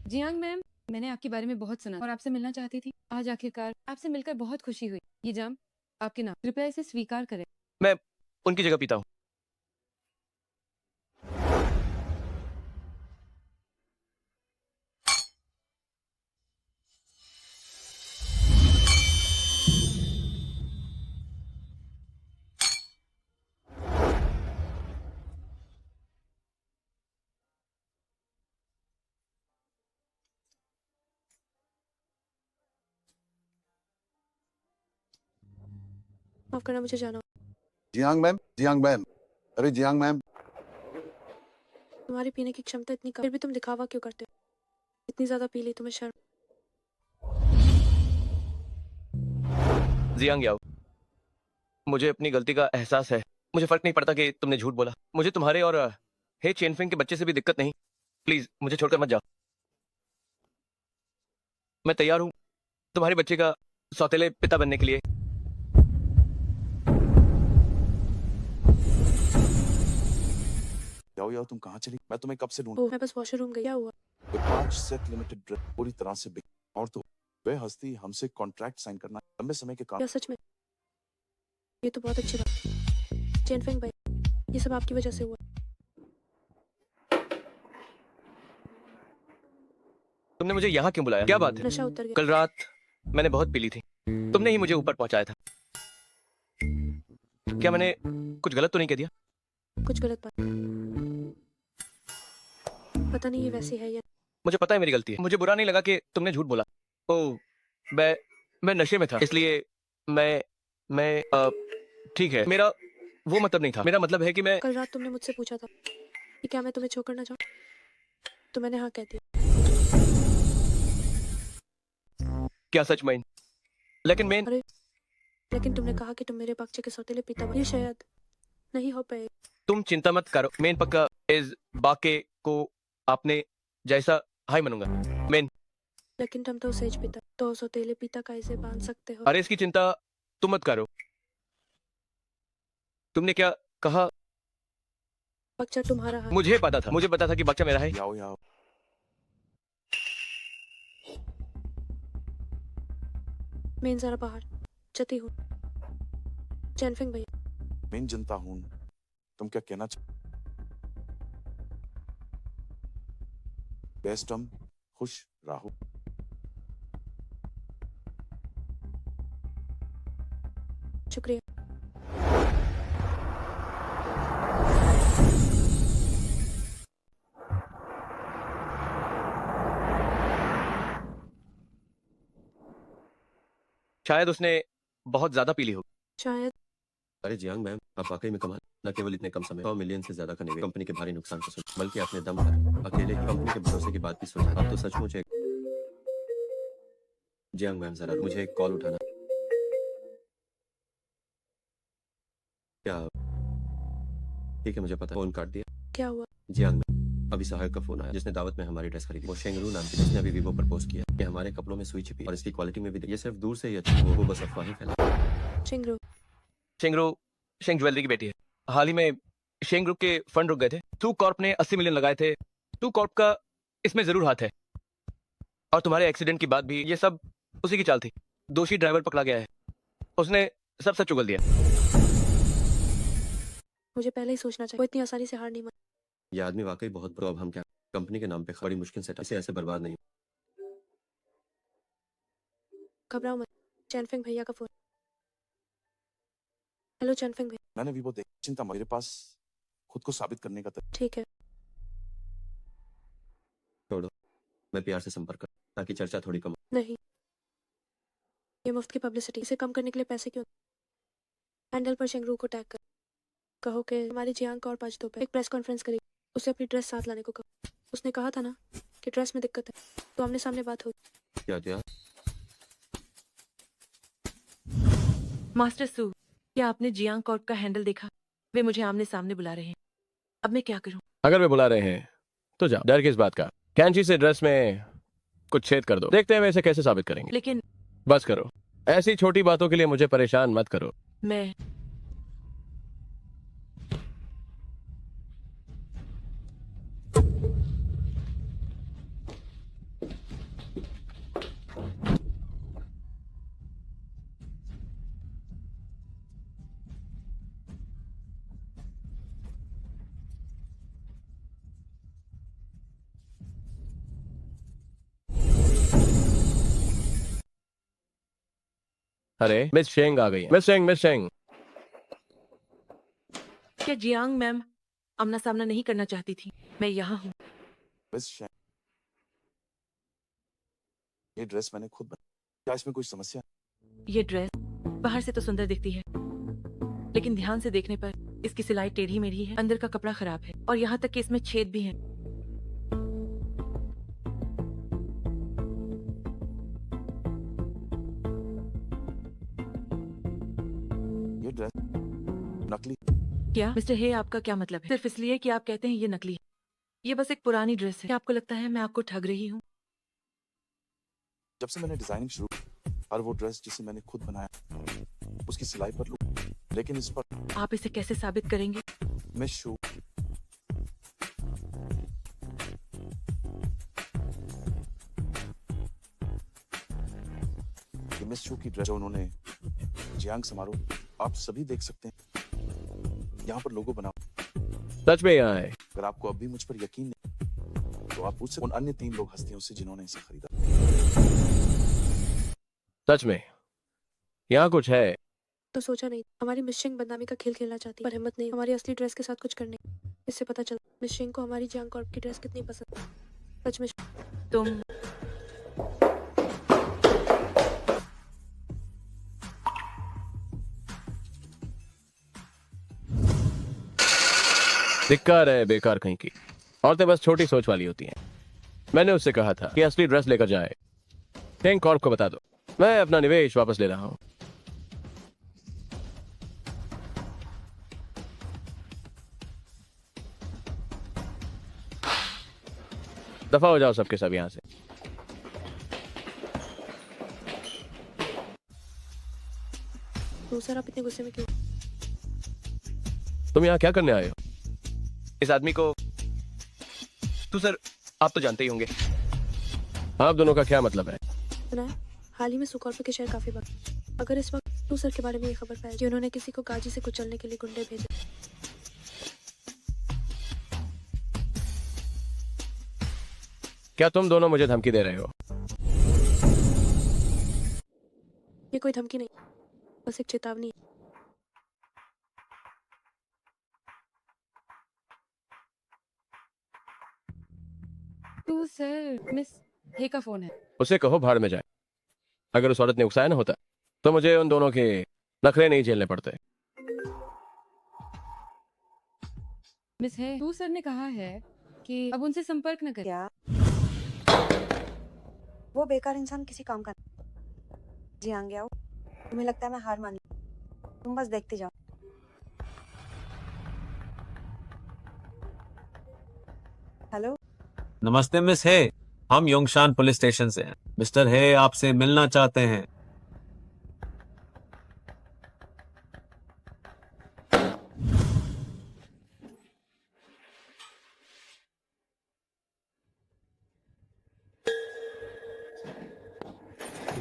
जियांग मैम, मैंने आपके बारे में बहुत सुना और आपसे मिलना चाहती थी। आज आखिरकार आपसे मिलकर बहुत खुशी हुई। ये जाम आपके नाम, कृपया इसे स्वीकार करें। मैं उनकी जगह पीता हूँ। माफ करना, मुझे जाना होगा। जियांग मैम, अरे जियांग मैम, तुम्हारी पीने की क्षमता इतनी कम, फिर भी तुम दिखावा क्यों करते हो? इतनी ज्यादा पी ली, तुम्हें शर्म? जियांग याओ, मुझे अपनी गलती का एहसास है। मुझे फर्क नहीं पड़ता कि तुमने झूठ बोला। मुझे तुम्हारे और हे चेनफिंग के बच्चे से भी दिक्कत नहीं। प्लीज मुझे छोड़कर मत जाओ। मैं तैयार हूँ तुम्हारे बच्चे का सौतेले पिता बनने के लिए। याओ याओ, तुम कहाँ चली? मैं तुम्हें कब से ढूंढ। ओह, मैं बस वॉशरूम गई। क्या हुआ? 5 सेट लिमिटेड ड्रेस पूरी तरह से बिक, और तो वह हस्ती हमसे कॉन्ट्रैक्ट साइन करना लंबे समय के काम। क्या सच में? ये तो बहुत अच्छी बात। चेनफेंग भाई, ये सब आपकी वजह से हुआ। तुमने मुझे यहाँ क्यों बुलाया? क्या बात है? नशा उतर गया। कल रात मैंने बहुत पी ली थी। तुमने ही मुझे ऊपर पहुंचाया था। क्या मैंने कुछ गलत तो नहीं कह दिया? कुछ गलत बात? पता नहीं ये वैसे है या। मुझे पता है मेरी गलती है। मुझे बुरा नहीं लगा कि तुमने झूठ बोला। ओह, मैं नशे में था, इसलिए मैं ठीक है। मेरा वो मतलब नहीं था। मेरा मतलब है कि मैं। कल रात तुमने मुझसे पूछा था कि क्या मैं तुम्हें छोड़ना चाहूँ, तो मैंने हाँ कह दिया। क्या सच में? लेकिन अरे, लेकिन तुमने कहा कि तुम मेरे बच्चे के सौतेले पिता बनो। ये शायद नहीं हो पाए। तुम चिंता मत करो। मेन पक्का इस बाके को आपने जैसा हाई मनूंगा। मेन। लेकिन तुम तो सेज पिता, तो सौतेले पिता का इसे बांध सकते हो। अरे इसकी चिंता तुम मत करो। तुमने क्या कहा? बच्चा तुम्हारा है। मुझे पता था कि बच्चा मेरा है। याओ याओ, मैं जरा बाहर जती हूँ। चैनफिंग भैया, मैं जनता हूँ। तुम क्या कहना बेस्ट, हम खुश रहो। शुक्रिया। शायद उसने बहुत ज्यादा पी ली हो। शायद। अरे जियांग मैम, आप वाकई में कमाल। न केवल इतने कम समय 100 मिलियन से ज्यादा का निवेश, कंपनी के भारी नुकसान को सुन, बल्कि अपने दम पर अकेले ही कंपनी के भरोसे की बात भी सुलझा। अब तो सचमुच एक। जियांग मैम, जरा मुझे एक कॉल उठाना। क्या? ठीक है, मुझे पता। फोन काट दिया। क्या हुआ? जियांग मैम, अभी सहायक का फोन आया जिसने दावत में हमारी ड्रेस खरीदी। वो शेंगरू नाम की, जिसने अभी वीवो पर पोस्ट किया कि हमारे कपड़ों में सुई छिपी और इसकी क्वालिटी में भी। ये सिर्फ दूर से ही अच्छी, वो बस अफवाहें फैला। चिंगरू शेंग ज्वेलरी की बेटी है। हाल ही में शेंग ग्रुप के फंड रुक गए थे। टू कॉर्प ने 80 मिलियन लगाए थे। टू कॉर्प का इसमें जरूर हाथ है। और तुम्हारे एक्सीडेंट की बात भी, ये सब उसी की चाल थी। दोषी ड्राइवर पकड़ा गया है। उसने सब सच उगल दिया। मुझे पहले ही सोचना चाहिए। वो इतनी आसानी से हार नहीं मान। ये आदमी वाकई बहुत बड़ा। अब हम क्या? कंपनी के नाम पे बड़ी मुश्किल से इसे ऐसे बर्बाद नहीं। घबराओ मत। चैनफिंग भैया का फोन। हेलो चैनफिंग भैया। मैंने वीवो देख, चिंता मेरे पास खुद को साबित करने का ठीक है। छोड़ो, मैं प्यार से संपर्क कर ताकि चर्चा थोड़ी कम। नहीं, ये मुफ्त की पब्लिसिटी। इसे कम करने के लिए पैसे क्यों? हैंडल पर शेंगरू को टैग कर कहो कि हमारी जियांग और 5 दोपहर एक प्रेस कॉन्फ्रेंस करेगी। उसे अपनी ड्रेस साथ लाने को कहो। उसने कहा था ना कि ड्रेस में दिक्कत है, तो आमने सामने बात हो। क्या? मास्टर सू, क्या आपने जियांग कॉर्प का हैंडल देखा? वे मुझे आमने सामने बुला रहे हैं। अब मैं क्या करूं? अगर वे बुला रहे हैं तो जाओ। डर किस बात का? कैंची से ड्रेस में कुछ छेद कर दो। देखते हैं वे इसे कैसे साबित करेंगे। लेकिन बस करो। ऐसी छोटी बातों के लिए मुझे परेशान मत करो। मैं अरे मिस शेंग आ गई है। मिस शेंग। क्या जियांग मैम आमना सामना नहीं करना चाहती थी? मैं यहाँ हूँ। ये ड्रेस मैंने खुद बनाई। क्या इसमें कोई समस्या? ये ड्रेस बाहर से तो सुंदर दिखती है, लेकिन ध्यान से देखने पर इसकी सिलाई टेढ़ी मेढ़ी है, अंदर का कपड़ा खराब है और यहाँ तक कि इसमें छेद भी हैं। ये ड्रेस नकली। क्या मिस्टर हे, आपका क्या मतलब है? सिर्फ इसलिए कि आप कहते हैं ये नकली है? ये बस एक पुरानी ड्रेस है। क्या आपको लगता है मैं आपको ठग रही हूँ? जब से मैंने डिजाइनिंग शुरू की, हर वो ड्रेस जिसे मैंने खुद बनाया उसकी सिलाई पर लूं, लेकिन इस पर आप इसे कैसे साबित करेंगे? मैं शू ये मिस शू की ड्रेस जो उन्होंने जियांग समारोह आप सभी देख सकते हैं। यहाँ पर लोगो बना। सच में यहाँ है। अगर आपको अब भी मुझ पर यकीन नहीं तो आप पूछ सकते उन अन्य 3 लोग हस्तियों से जिन्होंने इसे खरीदा। सच में यहाँ कुछ है। तो सोचा नहीं हमारी मिशिंग बदनामी का खेल खेलना चाहती, पर हिम्मत नहीं हमारी असली ड्रेस के साथ कुछ करने। इससे पता चला मिशिंग को हमारी जियांग कॉर्प की ड्रेस कितनी पसंद है। सच में तुम धिक्कार है बेकार कहीं की। औरतें बस छोटी सोच वाली होती हैं। मैंने उससे कहा था कि असली ड्रेस लेकर जाए। शेंग कॉर्प को बता दो मैं अपना निवेश वापस ले रहा हूँ। दफा हो जाओ सबके सब यहाँ से। तो सर आप इतने गुस्से में क्यों? तुम यहाँ क्या करने आए हो? इस आदमी को तो सर आप तो जानते ही होंगे। आप दोनों का क्या मतलब है? सुना है हाल ही में सुकॉर्प के शहर काफी बढ़। अगर इस वक्त तो सर के बारे में ये खबर पाई कि उन्होंने किसी को गाजी से कुचलने के लिए गुंडे भेजे। क्या तुम दोनों मुझे धमकी दे रहे हो? ये कोई धमकी नहीं, बस एक चेतावनी है। तो सर मिस हे का फोन है। उसे कहो भाड़ में जाए। अगर उस औरत ने उकसाया ना होता तो मुझे उन दोनों के नखरे नहीं झेलने पड़ते। मिस है तू सर ने कहा है कि अब उनसे संपर्क न करें। क्या वो बेकार इंसान किसी काम का जी आंगे आओ। तुम्हें लगता है मैं हार मान ली? तुम बस देखते जाओ। हेलो नमस्ते मिस हे, हम योंगशान पुलिस स्टेशन से हैं। मिस्टर हे आपसे मिलना चाहते हैं।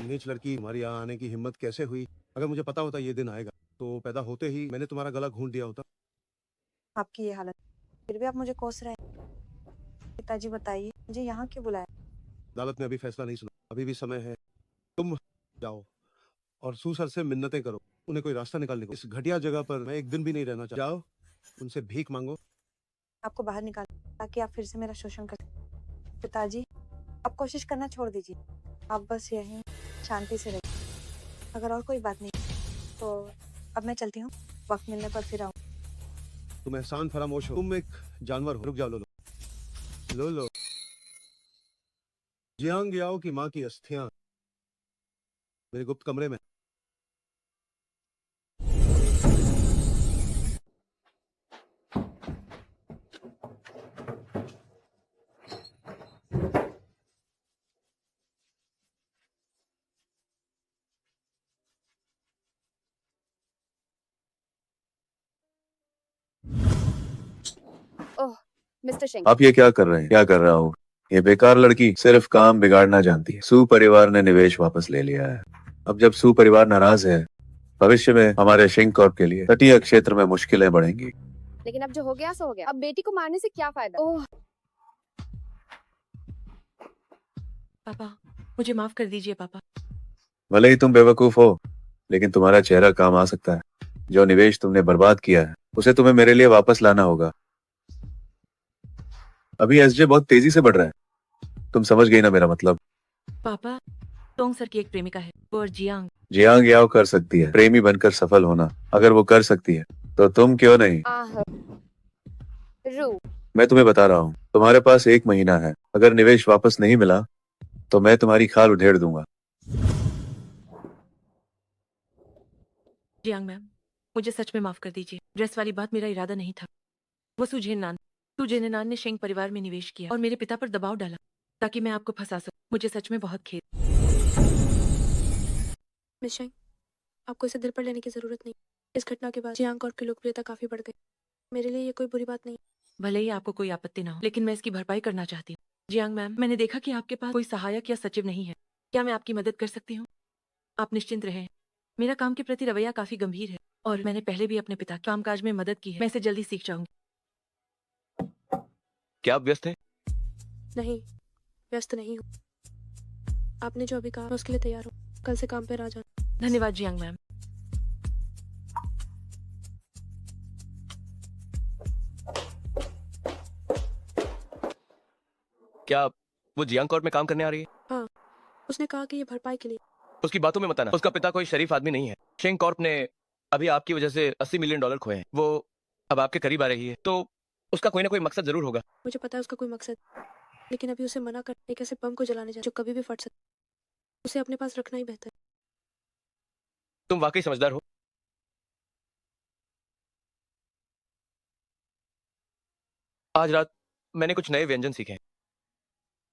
नीच लड़की हमारी यहाँ आने की हिम्मत कैसे हुई? अगर मुझे पता होता ये दिन आएगा तो पैदा होते ही मैंने तुम्हारा गला घूंट दिया होता। आपकी ये हालत फिर भी आप मुझे कोस रहे हैं। पिताजी बताइए मुझे यहाँ क्यों बुलाया? अदालत ने अभी फैसला नहीं सुना, अभी भी समय है। तुम जाओ और सू सर से मिन्नतें करो, उन्हें कोई रास्ता निकालने को। इस घटिया जगह पर मैं एक दिन भी नहीं रहना चाहता। जाओ उनसे भीख मांगो। आपको बाहर निकाल ताकि आप फिर से मेरा शोषण कर सकें। पिताजी आप कोशिश करना छोड़ दीजिए, आप बस यहीं शांति से रहिए। अगर और कोई बात नहीं तो अब मैं चलती हूँ, वक्त मिलने पर फिर आऊँ। तुम एहसान फरामोश हो, तुम एक जानवर हो। रुक जाओ, लो लो लो। जियांग याओ की माँ की अस्थियां मेरे गुप्त कमरे में। ओह मिस्टर शेंग, आप ये क्या कर रहे हैं? क्या कर रहा हूँ? ये बेकार लड़की सिर्फ काम बिगाड़ना जानती है। सू परिवार ने निवेश वापस ले लिया है। अब जब सू परिवार नाराज है, भविष्य में हमारे शिंग कॉर्प के लिए तटीय क्षेत्र में मुश्किलें बढ़ेंगी। लेकिन अब जो हो गया सो हो गया। अब बेटी को मारने से क्या फायदा? ओह पापा मुझे माफ कर दीजिए पापा। भले ही तुम बेवकूफ हो, लेकिन तुम्हारा चेहरा काम आ सकता है। जो निवेश तुमने बर्बाद किया है उसे तुम्हें मेरे लिए वापस लाना होगा। अभी एसजे बहुत तेजी से बढ़ रहा है। तुम समझ गई ना मेरा मतलब? पापा तोंग सर की एक प्रेमिका है, वो और जियांग। जियांग याओ कर सकती है प्रेमी बनकर सफल होना। अगर वो कर सकती है तो तुम क्यों नहीं? रू मैं तुम्हें बता रहा हूँ, तुम्हारे पास 1 महीना है। अगर निवेश वापस नहीं मिला तो मैं तुम्हारी खाल उधेड़ दूंगा। जियांग मैम, मुझे सच में माफ कर दीजिए। ड्रेस वाली बात मेरा इरादा नहीं था। वो सुजेनान ने शेंग परिवार में निवेश किया और मेरे पिता पर दबाव डाला ताकि मैं आपको फंसा सकूं। मुझे सच में बहुत खेद। मिस शेंग, आपको इसे दिल पर लेने की जरूरत नहीं। इस घटना के बाद जियांग कॉर्प की लोकप्रियता काफी बढ़ गई। मेरे लिए ये कोई बुरी बात नहीं। भले ही आपको कोई आपत्ति ना हो, लेकिन मैं इसकी भरपाई करना चाहती हूँ। जियांग मैम, मैंने देखा कि आपके पास कोई सहायक या सचिव नहीं है। क्या मैं आपकी मदद कर सकती हूँ? आप निश्चिंत रहें, मेरा काम के प्रति रवैया काफी गंभीर है और मैंने पहले भी अपने पिता के कामकाज में मदद की है। मैं इसे जल्दी सीख जाऊंगी। क्या आप व्यस्त हैं? नहीं, व्यस्त नहीं हूँ। आपने जो अभी कहा मैं उसके लिए तैयार हूँ। कल से काम पे आ जाना। धन्यवाद जियांग मैम। क्या वो जियांग कॉर्प में काम करने आ रही है? हाँ, उसने कहा कि ये भरपाई के लिए। उसकी बातों में मत आना। उसका पिता कोई शरीफ आदमी नहीं है। शेंग कॉर्प ने अभी आपकी वजह से $80 मिलियन खोए हैं। वो अब आपके करीब आ रही है तो उसका कोई ना कोई मकसद जरूर होगा। मुझे पता है उसका कोई मकसद, लेकिन अभी उसे मना कर एक ऐसे बम को जलाने जा जो कभी भी फट सकता। उसे अपने पास रखना ही बेहतर है। तुम वाकई समझदार हो। आज रात मैंने कुछ नए व्यंजन सीखे हैं।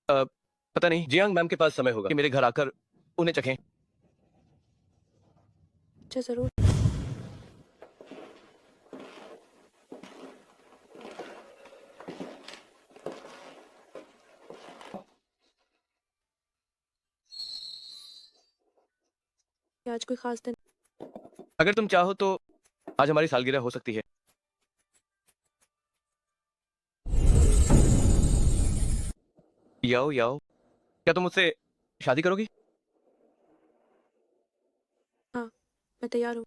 पता नहीं जियांग मैम के पास समय होगा कि मेरे घर आकर उन्हें चखें। अच्छा, जरूर। आज कोई खास दिन? अगर तुम चाहो तो आज हमारी सालगिरह हो सकती है। याओ याओ, क्या तुम मुझसे शादी करोगी? हाँ, मैं तैयार हूँ।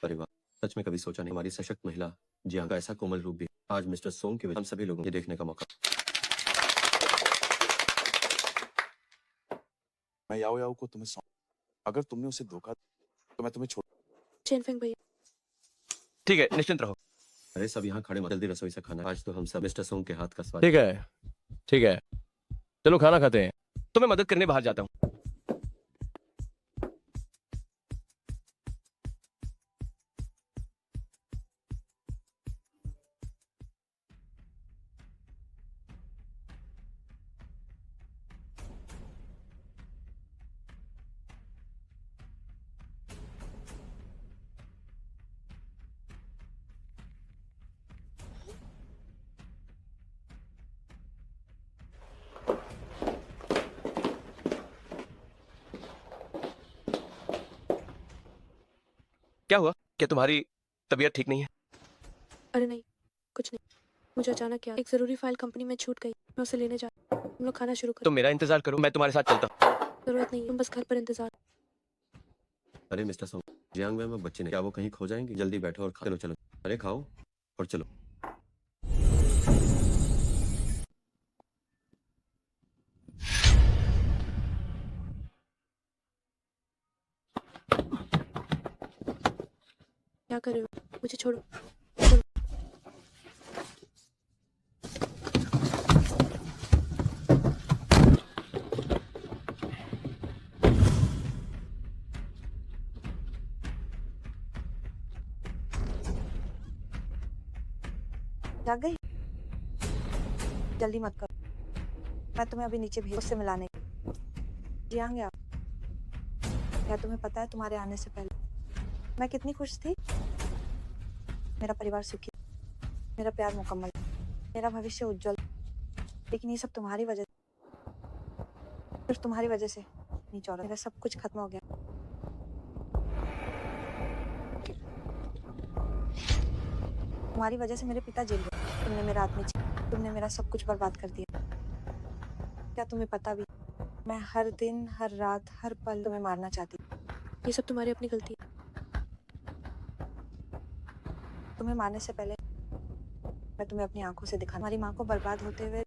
परिवार सच में कभी सोचा नहीं हमारी सशक्त महिला जियांग का ऐसा कोमल रूप भी। आज मिस्टर सोंग की वजह हम सभी लोगों को देखने का मौका। मैं याओ याओ को तुम्हें अगर तुमने उसे धोखा तो मैं तुम्हें छोड़। चेनफेंग भैया, ठीक है, निश्चिंत रहो। अरे सब यहाँ खड़े मत, जल्दी रसोई से खाना। आज तो हम सब मिस्टर सोंग के हाथ का स्वाद। ठीक है, ठीक है, चलो खाना खाते हैं। तो मैं मदद करने बाहर जाता हूँ। क्या हुआ? क्या तुम्हारी तबीयत ठीक नहीं है? अरे नहीं, कुछ नहीं। मुझे अचानक याद, एक जरूरी फाइल कंपनी में छूट गई। मैं उसे लेने जा। तुम लोग खाना शुरू करो। तुम मेरा इंतजार करो, मैं तुम्हारे साथ चलता हूँ। जरूरत नहीं है, तुम बस घर पर इंतजार। अरे मिस्टर सोंग, जियांग मैम अब बच्चे ने, क्या वो कहीं खो जाएंगे? जल्दी बैठो और चलो चलो। अरे खाओ और चलो। क्या कर रहे हो? मुझे छोड़ो। जाग गई? जल्दी मत करो, मैं तुम्हें अभी नीचे भेज उससे मिलाने। जियांग याओ, क्या तुम्हें पता है तुम्हारे आने से पहले मैं कितनी खुश थी? मेरा परिवार सुखी, मेरा प्यार मुकम्मल, मेरा भविष्य उज्जवल। लेकिन ये सब तुम्हारी वजह, सिर्फ तुम्हारी वजह से नहीं चौड़ा। मेरा सब कुछ खत्म हो गया। तुम्हारी वजह से मेरे पिता जेल गए। तुमने मेरा आत्मी छीना। तुमने मेरा सब कुछ बर्बाद कर दिया। क्या तुम्हें पता भी, मैं हर दिन, हर रात, हर पल तुम्हें मारना चाहती हूँ। ये सब तुम्हारी अपनी गलती है। तुम्हें मारने से पहले मैं तुम्हें अपनी आंखों से दिखा, हमारी माँ को बर्बाद होते हुए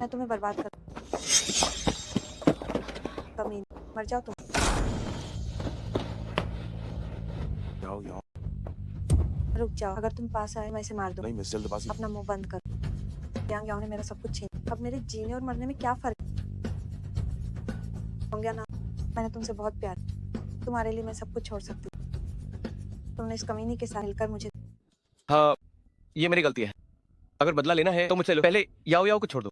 मैं तुम्हें बर्बाद कर, कमीन, मर जाओ तुम। याओ याओ, रुक जाओ, अगर तुम पास आए मैं इसे मार दूँ। नहीं मिस जल्दबाजी। अपना मुंह बंद कर। यांग याओ ने मेरा सब कुछ छीन, अब मेरे जीने और मरने में क्या फर्क होंगे ना। मैंने तुमसे बहुत प्यार, तुम्हारे लिए मैं सब कुछ छोड़ सकती हूँ। तुमने इस कमीनी के साथ मिलकर मुझे, हाँ, ये मेरी गलती है। अगर बदला लेना है तो मुझसे लो। पहले याओ याओ को छोड़ दो।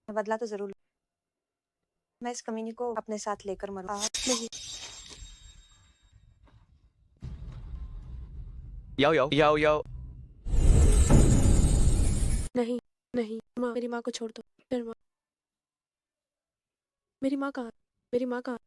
बदला तो जरूर, मैं इस कमीनी को अपने साथ लेकर मरूं। नहीं, याओ याओ याओ याओ। नहीं नहीं माँ, मेरी माँ को छोड़ दो। फिर माँ, मेरी माँ कहाँ, मेरी माँ कहाँ?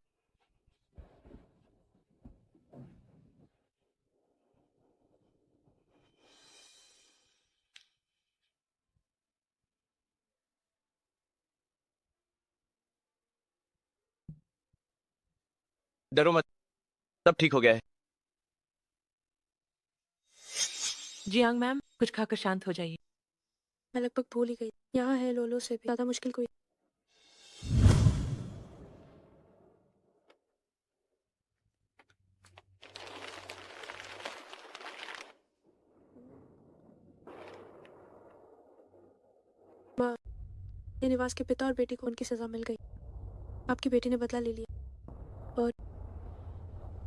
डरो मत, सब ठीक हो गया है। जियांग मैम, कुछ खाकर शांत हो जाइए। मैं लगभग भूल ही गई। यहाँ है लोलो से भी ज्यादा मुश्किल कोई। माँ, ये निवास के पिता और बेटी को उनकी सजा मिल गई। आपकी बेटी ने बदला ले लिया और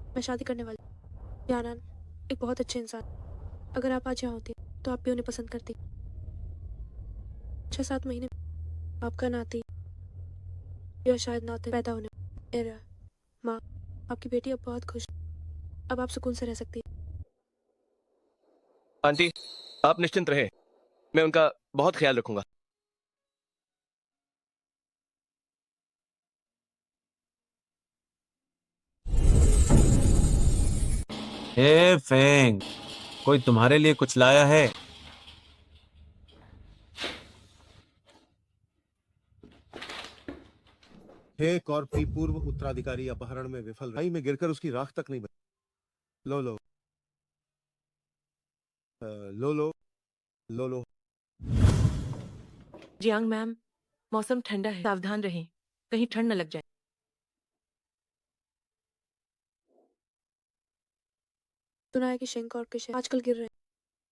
मैं शादी करने वाली। यानान एक बहुत अच्छे इंसान। अगर आप आज यहाँ होती तो आप भी उन्हें पसंद करती। 6-7 महीने आपका नाती या शायद नाते पैदा होने। एरा, माँ, आपकी बेटी अब बहुत खुश, अब आप सुकून से रह सकती है। आंटी, आप निश्चिंत रहे, मैं उनका बहुत ख्याल रखूंगा। हे फेंग, कोई तुम्हारे लिए कुछ लाया है? हे कॉर्पी, पूर्व उत्तराधिकारी अपहरण में विफल, खाई में गिरकर उसकी राख तक नहीं बची। लो लो, लो लो, लो लो। जियांग मैम, मौसम ठंडा है, सावधान रहें, कहीं ठंड न लग जाए। सुना है कि शेंग और के शेर आजकल गिर रहे हैं।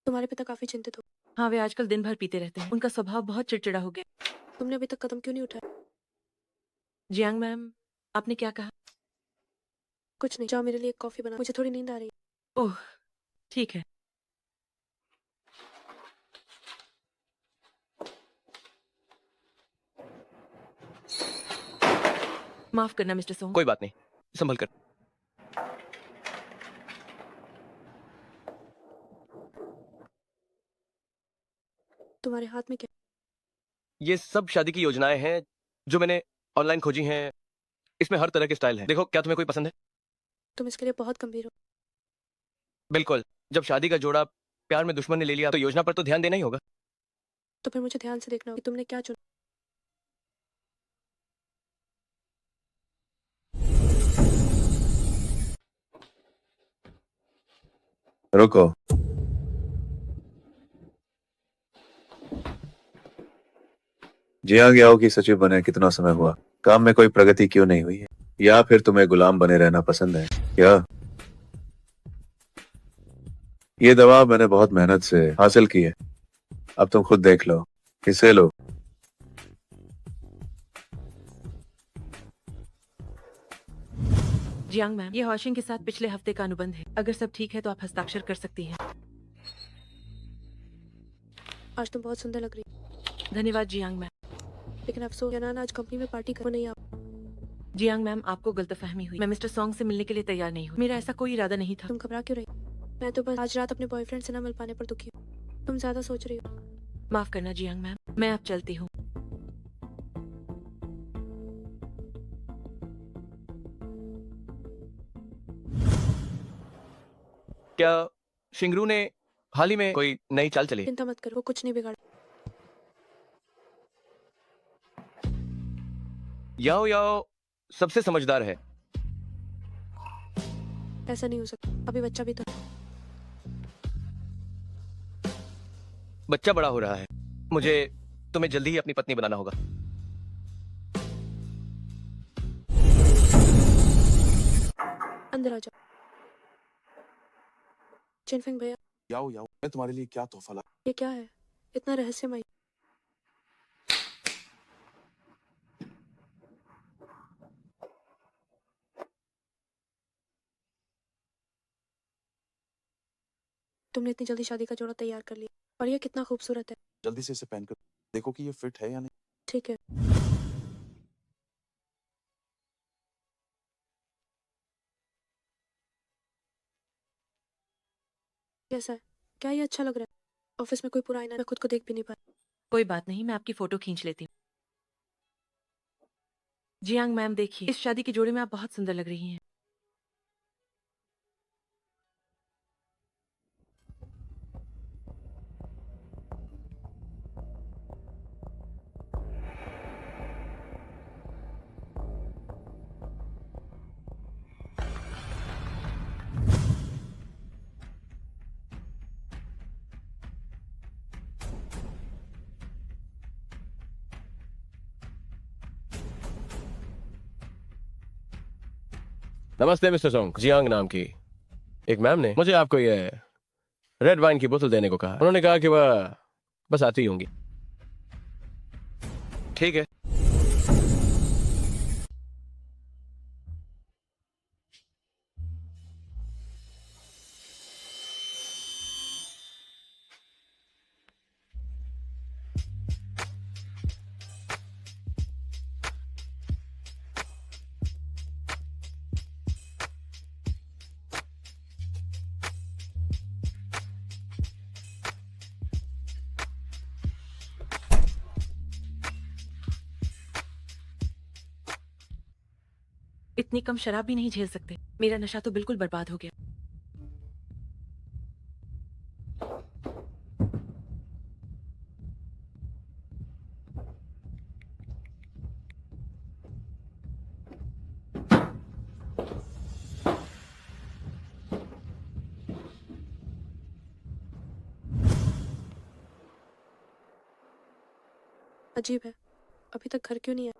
तुम्हारे पिता काफी चिंतित हो। हाँ, वे आजकल दिन भर पीते रहते हैं, उनका स्वभाव बहुत चिड़चिड़ा हो गया। तुमने अभी तक कदम क्यों नहीं उठाया? जियांग मैम, आपने क्या कहा? कुछ नहीं, जाओ मेरे लिए एक कॉफी बना, मुझे थोड़ी नींद आ रही है। ओह, ठीक है। माफ करना मिस्टर सोंग। कोई बात नहीं, संभल कर। तुम्हारे हाथ में क्या? ये सब शादी की योजनाएं हैं जो मैंने ऑनलाइन खोजी हैं। इसमें हर तरह के स्टाइल हैं। देखो, क्या तुम्हें कोई पसंद है? तुम इसके लिए बहुत गंभीर हो। बिल्कुल, जब शादी का जोड़ा प्यार में दुश्मन ने ले लिया तो योजना पर तो ध्यान देना ही होगा। तो फिर मुझे ध्यान से देखना होगा कि तुमने क्या चुना। रुको, जियांग याओ की सचिव बने कितना समय हुआ? काम में कोई प्रगति क्यों नहीं हुई है? या फिर तुम्हें गुलाम बने रहना पसंद है क्या? ये दवा मैंने बहुत मेहनत से हासिल की है, अब तुम खुद देख लो। इसे लो। जियांग मैम, ये हॉशिंग के साथ पिछले हफ्ते का अनुबंध है। अगर सब ठीक है तो आप हस्ताक्षर कर सकती हैं। आज तुम बहुत सुंदर लग रही हो। धन्यवाद जियांग मैम। लेकिन अफसोस, यानान आज कंपनी में पार्टी कर नहीं। आप जियांग मैम, आपको गलतफहमी हुई। मैं मिस्टर सोंग से मिलने के लिए तैयार नहीं हूँ। मेरा ऐसा कोई इरादा नहीं था। तुम घबरा क्यों रही? मैं तो बस आज रात अपने बॉयफ्रेंड से ना मिल पाने पर दुखी हूँ। तुम ज्यादा सोच रही हो। माफ करना जियांग मैम, मैं अब चलती हूँ। क्या शिंगरू ने हाल ही में कोई नई चाल चली? चिंता मत करो, वो कुछ नहीं बिगाड़। याओ याओ सबसे समझदार है। ऐसा नहीं हो सकता, अभी बच्चा भी तो। बच्चा बड़ा हो रहा है, मुझे तुम्हें जल्दी ही अपनी पत्नी बनाना होगा। अंदर आ जाओ। चिनफिंग भैया, याओ याओ, मैं तुम्हारे लिए क्या तोहफा ला। ये क्या है इतना रहस्यमय? तुमने इतनी जल्दी शादी का जोड़ा तैयार कर लिया, और ये कितना खूबसूरत है। जल्दी से इसे पहनकर देखो कि ये फिट है या नहीं। ठीक है। कैसा है? क्या ये अच्छा लग रहा है? ऑफिस में कोई पूरा आईना, मैं खुद को देख भी नहीं पाया। कोई बात नहीं, मैं आपकी फोटो खींच लेती हूँ। जियांग मैम देखिए, इस शादी के जोड़े में आप बहुत सुंदर लग रही हैं। नमस्ते मिस्टर सोंग। जियांग नाम की एक मैम ने मुझे आपको ये रेड वाइन की बोतल देने को कहा। उन्होंने कहा कि वह बस आती ही होंगी। ठीक है। इतनी कम शराब भी नहीं झेल सकते। मेरा नशा तो बिल्कुल बर्बाद हो गया। अजीब है, अभी तक घर क्यों नहीं आया?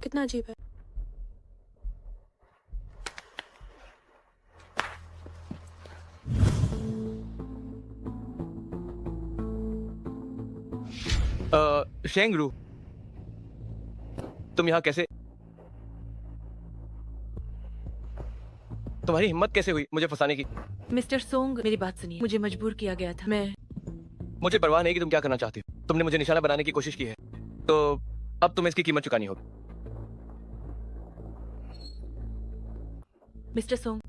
कितना अजीब है। शेंगरू, तुम यहाँ कैसे? तुम्हारी हिम्मत कैसे हुई मुझे फंसाने की? मिस्टर सोंग, मेरी बात सुनिए। मुझे मजबूर किया गया था। मुझे परवाह नहीं कि तुम क्या करना चाहती हो। तुमने मुझे निशाना बनाने की कोशिश की है, तो अब तुम्हें इसकी कीमत चुकानी होगी। मिस्टर सोंग,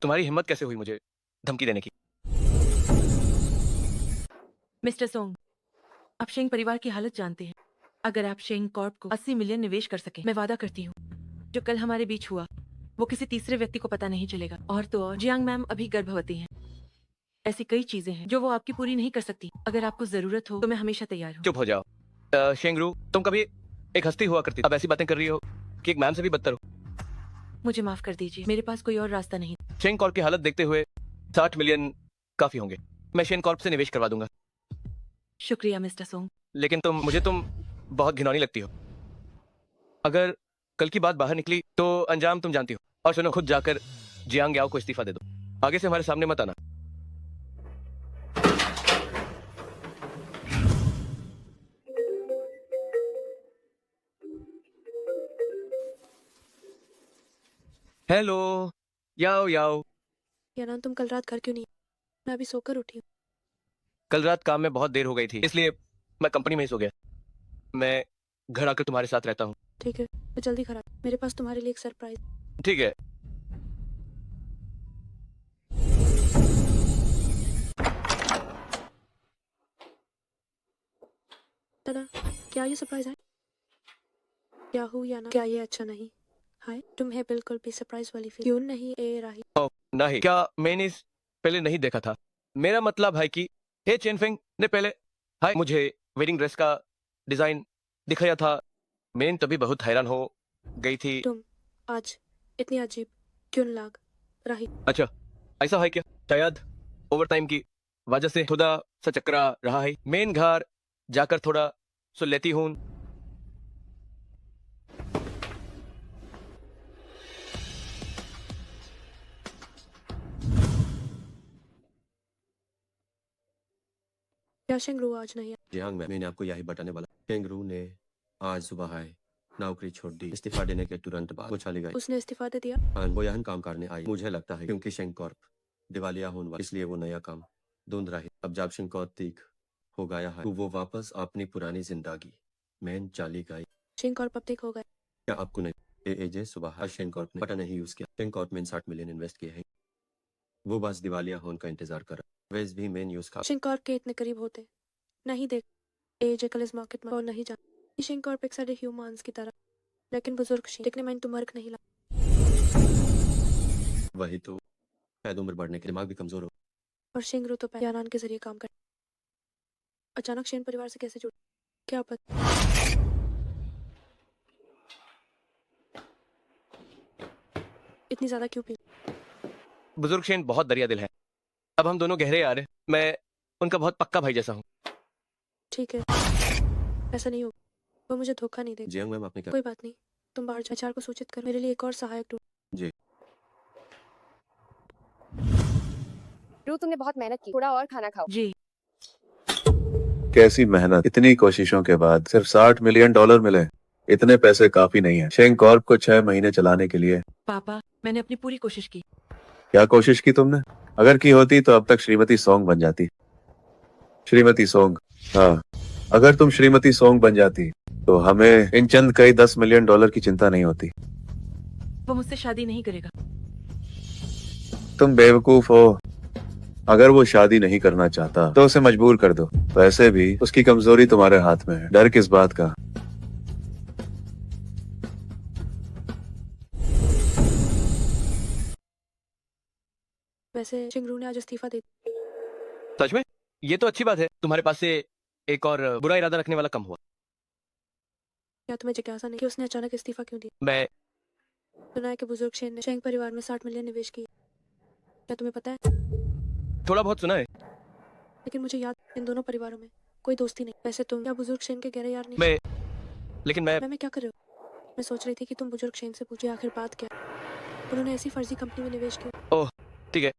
तुम्हारी हिम्मत कैसे हुई मुझे धमकी देने की? मिस्टर सोंग, आप शेंग परिवार की हालत जानते हैं। अगर आप शेंग कॉर्प को 80 मिलियन निवेश कर सके, मैं वादा करती हूँ जो कल हमारे बीच हुआ वो किसी तीसरे व्यक्ति को पता नहीं चलेगा। और तो और, जियांग मैम अभी गर्भवती हैं। ऐसी कई चीजें हैं जो वो आपकी पूरी नहीं कर सकती। अगर आपको जरूरत हो तो मैं हमेशा तैयार हूँ। चुप हो जाओ। शेंगरू, तुम कभी एक हस्ती हुआ करती, अब ऐसी बातें कर रही हो कि एक मैम से भी बदतर हो। मुझे माफ कर दीजिए, मेरे पास कोई और रास्ता नहीं। शेंग कॉर्प की हालत देखते हुए 60 मिलियन काफी होंगे। मैं शेंग कॉर्प से निवेश करवा दूंगा। शुक्रिया मिस्टर सोंग। लेकिन तुम बहुत घिनौनी लगती हो। अगर कल की बात बाहर निकली तो अंजाम तुम जानती हो। और सुनो, खुद जाकर जियांग याओ को इस्तीफा दे दो। आगे से हमारे सामने मत आना। हेलो याओ याओ। यानान, तुम कल रात घर क्यों नहीं? मैं अभी सोकर उठी हूँ। कल रात काम में बहुत देर हो गई थी, इसलिए मैं कंपनी में ही सो गया। मैं घर आकर तुम्हारे साथ रहता हूँ। ठीक है, मैं जल्दी घर आता हूँ। मेरे पास तुम्हारे लिए एक सरप्राइज। ठीक है। tada, क्या ये सरप्राइज है? क्या हूँ या ना, क्या ये अच्छा नहीं? हाय, तुम्हें बिल्कुल भी सरप्राइज वाली फील क्यों नहीं ए राही? नहीं, क्या मैंने इस पहले नहीं देखा था? मेरा मतलब है कि हे चेनफिंग ने पहले हाय मुझे वेडिंग ड्रेस का डिजाइन दिखाया था। मैं तभी बहुत हैरान हो गई थी। तुम आज इतनी अजीब क्यों लग रही? अच्छा, ऐसा है क्या? शायद ओवर टाइम की वजह से थोड़ा सा चक्रा रहा है। मेन घर जाकर थोड़ा सो लेती हूँ। क्या शेंगरू आज नहीं आया? जियांग मैम, मैंने आपको यही बताने वाला। शेंगरू ने आज सुबह है नौकरी छोड़ दी। इस्तीफा देने के तुरंत बाद वो चली गई। उसने इस्तीफा दे दिया? हाँ, वो यहाँ काम करने आई। मुझे लगता है क्योंकि शेंग कॉर्प दिवालिया होने वाला, इसलिए वो नया काम ढूंढ रही। अब जब शेंग कॉर्प ठीक हो गया है तो वो वापस अपनी पुरानी जिंदगी में चली गई। शेंग और पब्लिक हो गए। क्या आपको नहीं एजे सुबह शेंग कॉर्प ने पता नहीं यूज किया। शेंग कॉर्प में 60 मिलियन इन्वेस्ट किए हैं। वो बस दिवालिया होने का इंतजार कर रहा। वैसे भी मेन यूज का शेंग और के इतने करीब होते नहीं देख एजे कल इस मार्केट में और नहीं जान। शेंग और एक सारे ह्यूमंस की तरह, लेकिन बुजुर्ग शेंग देखने में तुम नहीं लगा। वही तो, शायद उम्र बढ़ने के दिमाग भी कमजोर हो। और शेंगरू तो यानान के जरिए काम कर। अचानक शेन परिवार से कैसे जुड़? क्या पता? इतनी ज्यादा क्यों पी? बुजुर्ग शेन बहुत दरिया दिल है। अब हम दोनों गहरे यार हैं। मैं उनका बहुत पक्का भाई जैसा हूँ। ठीक है, ऐसा नहीं होगा। वो मुझे धोखा नहीं देगा। जियांग मैम, आपने क्या? कोई बात नहीं, तुम बाहर विचार को सूचित करो। मेरे लिए एक और सहायक ढूंढ। जी। रू, तुमने बहुत मेहनत की, थोड़ा और खाना खाओ। जी। कैसी मेहनत, इतनी कोशिशों के बाद सिर्फ $60 मिलियन मिले। इतने पैसे काफी नहीं है शेंग कॉर्प को 6 महीने चलाने के लिए। पापा, मैंने अपनी पूरी कोशिश की। क्या कोशिश की तुमने? अगर की होती तो अब तक श्रीमती सोंग बन जाती। श्रीमती सोंग, हाँ, अगर तुम श्रीमती सोंग बन जाती तो हमें इन चंद कई $10 मिलियन की चिंता नहीं होती। वो मुझसे शादी नहीं करेगा। तुम बेवकूफ हो। अगर वो शादी नहीं करना चाहता तो उसे मजबूर कर दो। वैसे भी उसकी कमजोरी तुम्हारे हाथ में है। डर किस बात का? वैसे शेंगरू ने आज इस्तीफा दे। सच में? ये तो अच्छी बात है। तुम्हारे पास से एक और बुरा इरादा रखने वाला कम हुआ। क्या तुम्हें जिज्ञासा नहीं कि उसने अचानक इस्तीफा क्यों दिया? मैं सुना है कि बुजुर्ग शेन ने शेंग परिवार में 60 मिलियन निवेश किए। क्या तुम्हें पता है? थोड़ा बहुत सुना है। लेकिन मुझे याद इन दोनों परिवारों में कोई दोस्ती नहीं। वैसे तुम क्या बुजुर्ग शेन के गहरे यार नहीं? लेकिन मैं मैं क्या कर रहे हो? मैं सोच रही थी कि तुम बुजुर्ग शेन से पूछे आखिर बात क्या। उन्होंने ऐसी फर्जी कंपनी में निवेश किया। ओह ठीक है,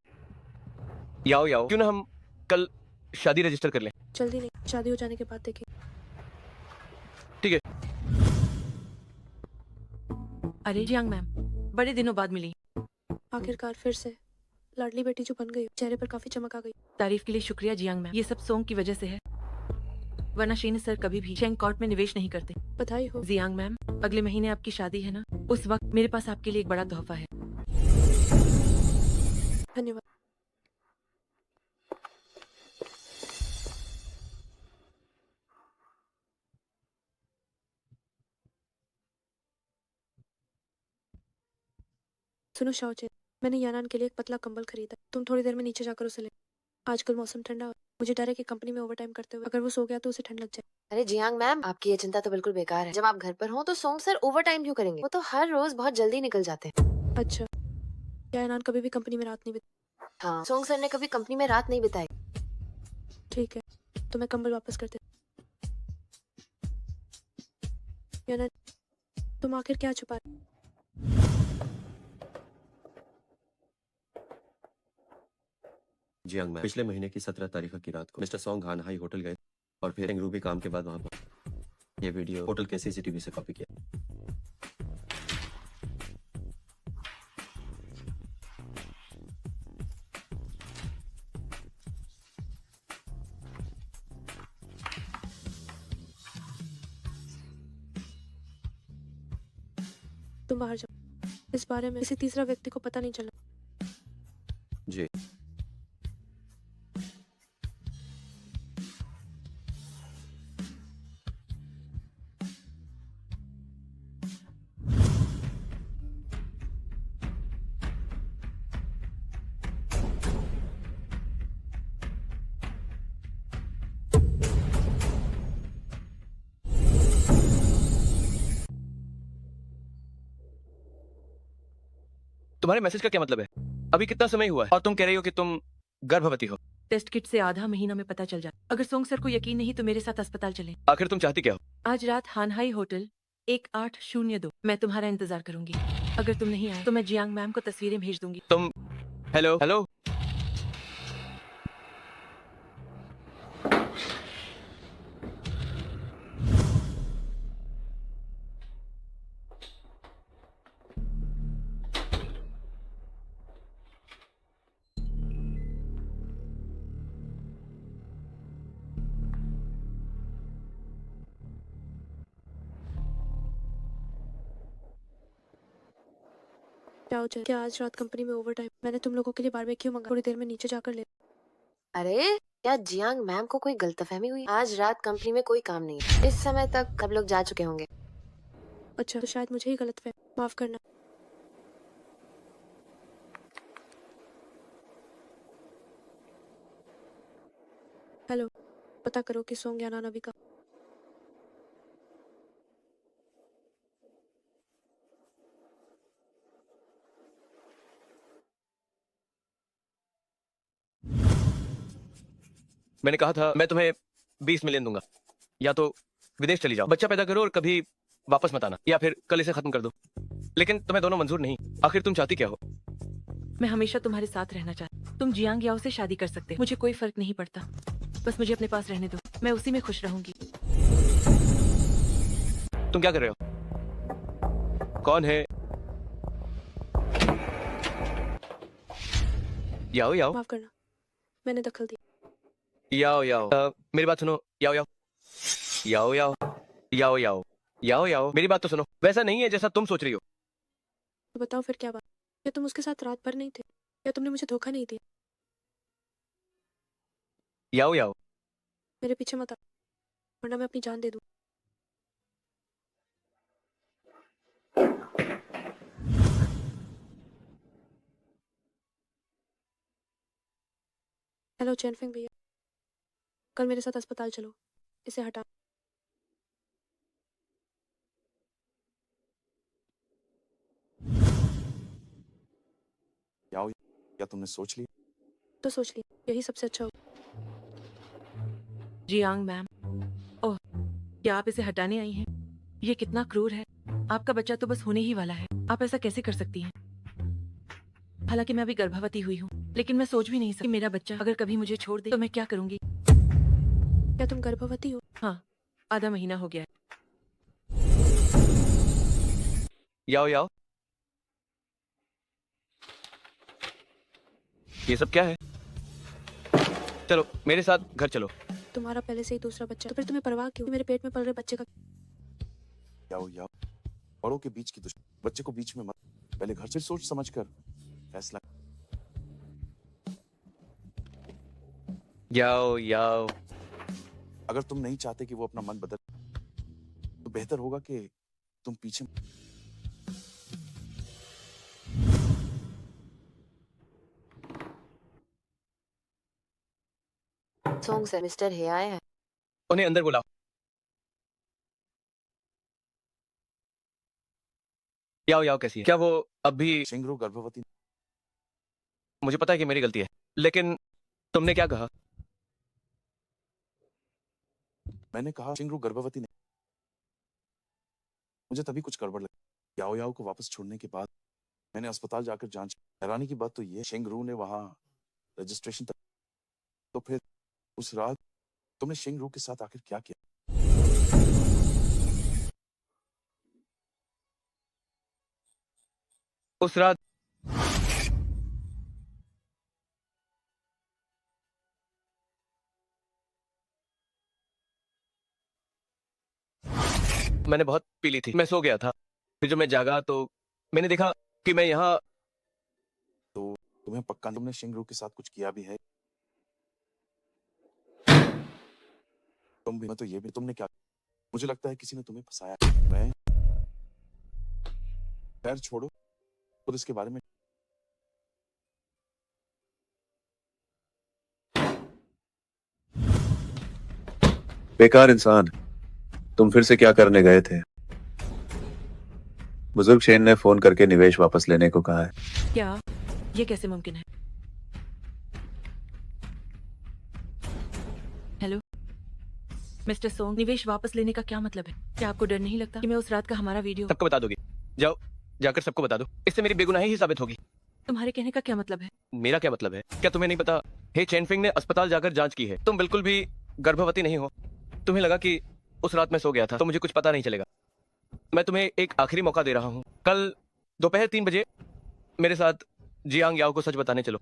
याओ याओ, क्यों ना हम कल शादी रजिस्टर कर लें? जल्दी नहीं, शादी हो जाने के बाद देखें। ठीक है। अरे जियांग मैम, बड़े दिनों बाद मिली। आखिरकार फिर से लाडली बेटी जो बन गई। चेहरे पर काफी चमक आ गई। तारीफ के लिए शुक्रिया जियांग मैम। ये सब सोंग की वजह से है, वरना शीन सर कभी भी शेंग कॉर्प में निवेश नहीं करते। बधाई हो। जियांग मैम, अगले महीने आपकी शादी है ना? उस वक्त मेरे पास आपके लिए एक बड़ा तोहफा है। धन्यवाद। सुनो शाओचे, मैंने यानान के लिए एक पतला कंबल खरीदा। तुम थोड़ी देर में नीचे जाकर उसे ले। आजकल मौसम ठंडा है। मुझे डर है कि कंपनी में ओवरटाइम करते हुए अगर वो सो गया तो उसे ठंड लग जाए। अरे जियांग मैम, आपकी ये चिंता तो बिल्कुल बेकार है। जब आप घर पर हो तो सोंग सर ओवर टाइम क्यों करेंगे? वो तो हर रोज बहुत जल्दी निकल जाते हैं। अच्छा, क्या यानान कभी भी कंपनी में रात नहीं बिताई? हाँ, सोंग सर ने कभी कंपनी में रात नहीं बिताई। ठीक है, तो मैं कंबल वापस करते। यानान, तुम आखिर क्या छुपा रहे? जियांग मैम, पिछले महीने की 17 तारीख की रात को मिस्टर सोंग हानहाई होटल गए और फिर शेंगरू भी काम के बाद वहां पर। ये वीडियो होटल के सीसीटीवी से कॉपी किया। तुम बाहर जाओ। इस बारे में किसी तीसरा व्यक्ति को पता नहीं चला। जी। तुम्हारे मैसेज का क्या मतलब है? अभी कितना समय हुआ है और तुम कह रही हो कि तुम गर्भवती हो? टेस्ट किट से आधा महीना में पता चल जाता। अगर सोंग सर को यकीन नहीं तो मेरे साथ अस्पताल चलें। आखिर तुम चाहती क्या हो? आज रात हानहाई होटल 1802 मैं तुम्हारा इंतजार करूंगी। अगर तुम नहीं आए तो मैं जियांग मैम को तस्वीरें भेज दूंगी। तुम हेलो हेलो जाओ चल, क्या आज रात कंपनी में ओवर टाइम? मैंने तुम लोगों के लिए बारबेक्यू मंगा, थोड़ी देर में नीचे जाकर ले। अरे क्या जियांग मैम को कोई गलतफहमी हुई? आज रात कंपनी में कोई काम नहीं है। इस समय तक सब लोग जा चुके होंगे। अच्छा, तो शायद मुझे ही गलत फहमी, माफ करना। हेलो, पता करो कि सोंग या नाना का। मैंने कहा था मैं तुम्हें 20 मिलियन दूंगा, या तो विदेश चली जाओ, बच्चा पैदा करो और कभी वापस मत आना, या फिर कल इसे खत्म कर दो। लेकिन तुम्हें दोनों मंजूर नहीं। आखिर तुम चाहती क्या हो? मैं हमेशा तुम्हारे साथ रहना चाहती। तुम जियांग याओ से शादी कर सकते हो, मुझे कोई फर्क नहीं पड़ता। बस मुझे अपने पास रहने दो, मैं उसी में खुश रहूंगी। तुम क्या कर रहे हो? कौन है? याओ याओ माफ करना, मैंने दखल दी। याओ याओ मेरी बात सुनो। याओ याओ याओ याओ याओ याओ याओ याओ मेरी बात तो सुनो। वैसा नहीं है जैसा तुम सोच रही हो। तो बताओ फिर क्या बात? क्या तुम उसके साथ रात भर नहीं थे? या तुमने मुझे धोखा नहीं दिया? याओ याओ मेरे पीछे मत आओ, वरना मैं अपनी जान दे दूं। हेलो चैनफिंग भैया, कल मेरे साथ अस्पताल चलो, इसे हटा। याओ, क्या तुमने सोच लिया? तो सोच लिया, यही सबसे अच्छा होगा। जियांग मैम, ओह, क्या आप इसे हटाने आई हैं? ये कितना क्रूर है। आपका बच्चा तो बस होने ही वाला है, आप ऐसा कैसे कर सकती हैं? हालांकि मैं अभी गर्भवती हुई हूँ, लेकिन मैं सोच भी नहीं सकती मेरा बच्चा अगर कभी मुझे छोड़ दे तो मैं क्या करूंगी। क्या तुम गर्भवती हो? हाँ, आधा महीना हो गया है। याओ याओ ये सब क्या है? चलो मेरे साथ घर चलो। तुम्हारा पहले से ही दूसरा बच्चा, तो फिर तुम्हें परवाह क्यों? मेरे पेट में पल रहे बच्चे का। याओ याओ, बड़ों के बीच की दुश्मनी, बच्चे को बीच में मत। पहले घर से सोच समझ कर फैसला। याओ याओ अगर तुम नहीं चाहते कि वो अपना मन बदल, तो बेहतर होगा कि तुम पीछे। सोंग सर, मिस्टर हे आए हैं। उन्हें अंदर बुलाओ। याओ याओ कैसी है? क्या वो अब भी? शिंगरू गर्भवती। मुझे पता है कि मेरी गलती है, लेकिन तुमने क्या कहा? मैंने कहा शिंगरू गर्भवती नहीं। मुझे तभी कुछ गड़बड़ लगी। याओ याओ को वापस छोड़ने के बाद मैंने अस्पताल जाकर जांच की। हैरानी की बात तो ये, शिंगरू ने वहां रजिस्ट्रेशन तक। तो फिर उस रात तुमने शिंगरू के साथ आखिर क्या किया? उस रात मैंने बहुत पी ली थी, मैं सो गया था। फिर जब मैं जागा तो मैंने देखा कि मैं यहाँ। तो तुम्हें पक्का तुमने शिंगरू के साथ कुछ किया भी है? तुम भी, मैं तो ये भी, तुमने क्या? मुझे लगता है किसी ने तुम्हें फंसाया। मैं खैर छोड़ो, खुद इसके बारे में। बेकार इंसान, तुम फिर से क्या करने गए थे? बुजुर्ग शेन ने फोन करके निवेश वापस लेने को कहा है। क्या ये कैसे मुमकिन है? हेलो मिस्टर सोंग, निवेश वापस लेने का क्या मतलब है? क्या आपको डर नहीं लगता कि मैं उस रात का हमारा वीडियो सबको बता दोगी? जाओ, जाकर सबको बता दो। इससे मेरी बेगुनाही ही साबित होगी। तुम्हारे कहने का क्या मतलब है? मेरा क्या मतलब है? क्या तुम्हें नहीं पता? हे चेनफिंग ने अस्पताल जाकर जांच की है। तुम बिल्कुल भी गर्भवती नहीं हो। तुम्हें लगा कि उस रात मैं सो गया था तो मुझे कुछ पता नहीं चलेगा। मैं तुम्हें एक आखिरी मौका दे रहा हूँ। कल दोपहर 3 बजे मेरे साथ जियांग याओ को सच बताने चलो,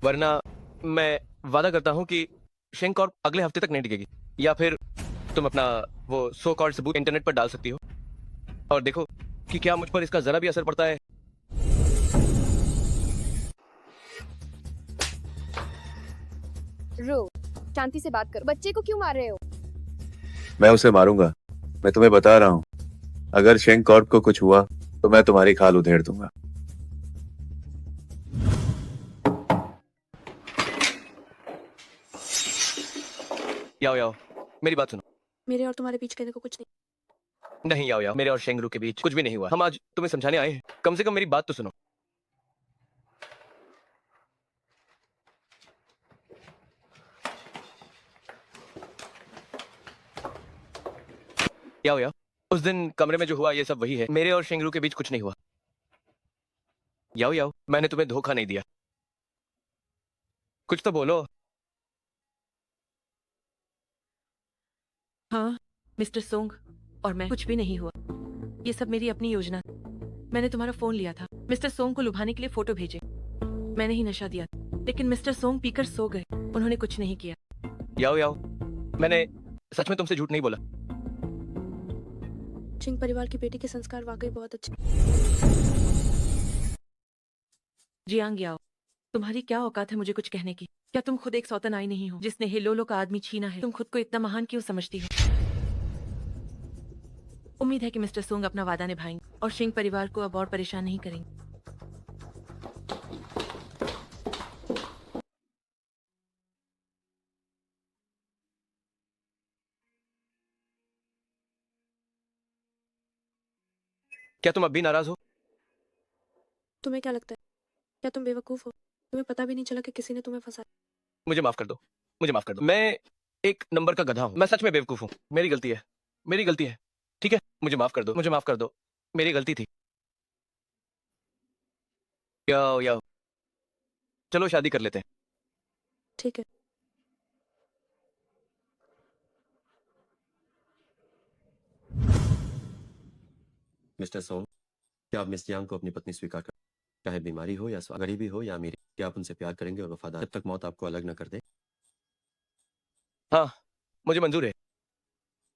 वरना मैं वादा करता हूँ कि शेंग कॉर्प अगले हफ्ते तक नहीं टिकेगी। या फिर तुम अपना वो सो कॉल्ड सबूत इंटरनेट पर डाल सकती हो और देखो कि क्या मुझ पर इसका जरा भी असर पड़ता है। रो, शांति से बात करो। बच्चे को क्यों मार रहे हो? मैं उसे मारूंगा। मैं तुम्हें बता रहा हूँ, अगर शेंग कॉर्प को कुछ हुआ तो मैं तुम्हारी खाल उधेड़ दूंगा। याओ याओ, मेरी बात सुनो। मेरे और तुम्हारे बीच कहने को कुछ नहीं। नहीं याओ याओ, मेरे और शेंगरू के बीच कुछ भी नहीं हुआ। हम आज तुम्हें समझाने आए हैं। कम से कम मेरी बात तो सुनो। याओ याओ, उस दिन कमरे में जो हुआ ये सब वही है। मेरे और शेंगरू के बीच कुछ नहीं हुआ। याओ याओ, मैंने तुम्हें धोखा नहीं दिया। कुछ तो बोलो। हाँ मिस्टर सोंग, और मैं, कुछ भी नहीं हुआ। ये सब मेरी अपनी योजना थी। मैंने तुम्हारा फोन लिया था, मिस्टर सोंग को लुभाने के लिए फोटो भेजे। मैंने ही नशा दिया, लेकिन मिस्टर सोंग पीकर सो गए। उन्होंने कुछ नहीं किया। याओ याओ, मैंने सच में तुमसे झूठ नहीं बोला। चिंग परिवार की बेटी के संस्कार वाकई बहुत अच्छे। जियांग याओ, तुम्हारी क्या औकात है मुझे कुछ कहने की? क्या तुम खुद एक सौतन आई नहीं हो जिसने हेलोलो का आदमी छीना है? तुम खुद को इतना महान क्यों समझती हो? उम्मीद है कि मिस्टर सोंग अपना वादा निभाएंगे और शिंग परिवार को अब और परेशान नहीं करेंगे। क्या तुम अब भी नाराज हो? तुम्हें क्या लगता है? क्या तुम बेवकूफ हो? तुम्हें पता भी नहीं चला कि किसी ने तुम्हें फंसाया। मुझे माफ कर दो, मुझे माफ कर दो। मैं एक नंबर का गधा हूँ। मैं सच में बेवकूफ हूँ। मेरी गलती है, मेरी गलती है। ठीक है, मुझे माफ कर दो, मुझे माफ कर दो। मेरी गलती थी। याओ याओ, चलो शादी कर लेते हैं। ठीक है। मिस्टर सोंग, क्या आप मिस जियांग को अपनी पत्नी स्वीकार कर, चाहे बीमारी हो या गरीबी हो या अमीरी? क्या आप उनसे प्यार करेंगे और वफादार जब तक मौत आपको अलग न कर दे? हाँ, मुझे मंजूर है।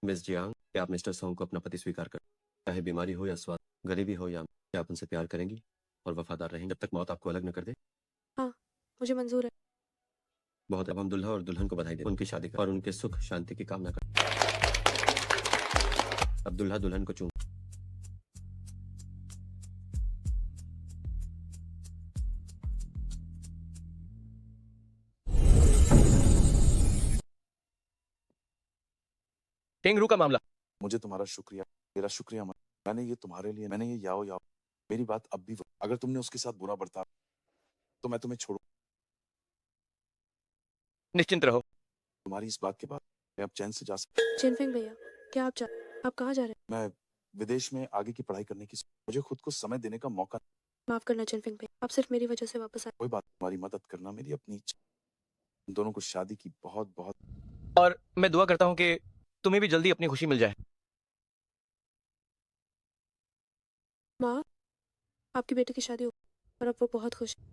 मिस जियांग, क्या आप मिस्टर सोंग को अपना पति स्वीकार कर, चाहे बीमारी हो या स्वाद, गरीबी हो या क्या आप उनसे प्यार करेंगी और वफादार रहेंगे जब तक मौत आपको अलग न कर दे? हाँ, मुझे मंजूर है। बहुत। अब हम दुल्हा और दुल्हन को बधाई दें, उनकी शादी कर और उनके सुख शांति की कामना कर। अब दुल्हा दुल्हन को चूम। टेंगरू का मामला। मुझे तुम्हारा शुक्रिया, मेरा शुक्रिया मत। मैंने ये तुम्हारे लिए, मैंने ये याओ याओ, मेरी बात अब भी, अगर तुमने उसके साथ बुरा बर्ताव तो मैं तुम्हें छोड़ू। निश्चिंत रहो। तुम्हारी इस बात के बाद मैं अब चैन से जा सकता। चिनफिंग भैया, क्या आप कहाँ जा रहे हैं? मैं विदेश में आगे की पढ़ाई करने की, मुझे खुद को समय देने का मौका। माफ करना चिनफिंग भैया, आप सिर्फ मेरी वजह से वापस आए। कोई बात, तुम्हारी मदद करना मेरी अपनी इच्छा। तुम दोनों को शादी की बहुत बहुत। और मैं दुआ करता हूँ कि तुम्हें भी जल्दी अपनी खुशी मिल जाए। माँ, आपकी बेटी की शादी हो और अब वो बहुत खुश है।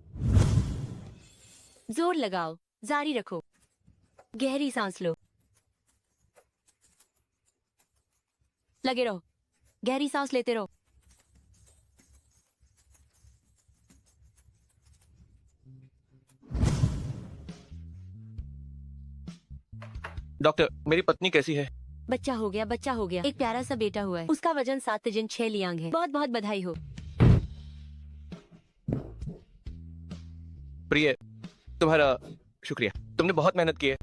जोर लगाओ, जारी रखो, गहरी सांस लो, लगे रहो, गहरी सांस लेते रहो। डॉक्टर, मेरी पत्नी कैसी है? बच्चा हो गया, बच्चा हो गया, एक प्यारा सा बेटा हुआ है। उसका वजन 7 लियांग है। बहुत बहुत बधाई हो। प्रिय, तुम्हारा शुक्रिया। तुमने बहुत मेहनत की है।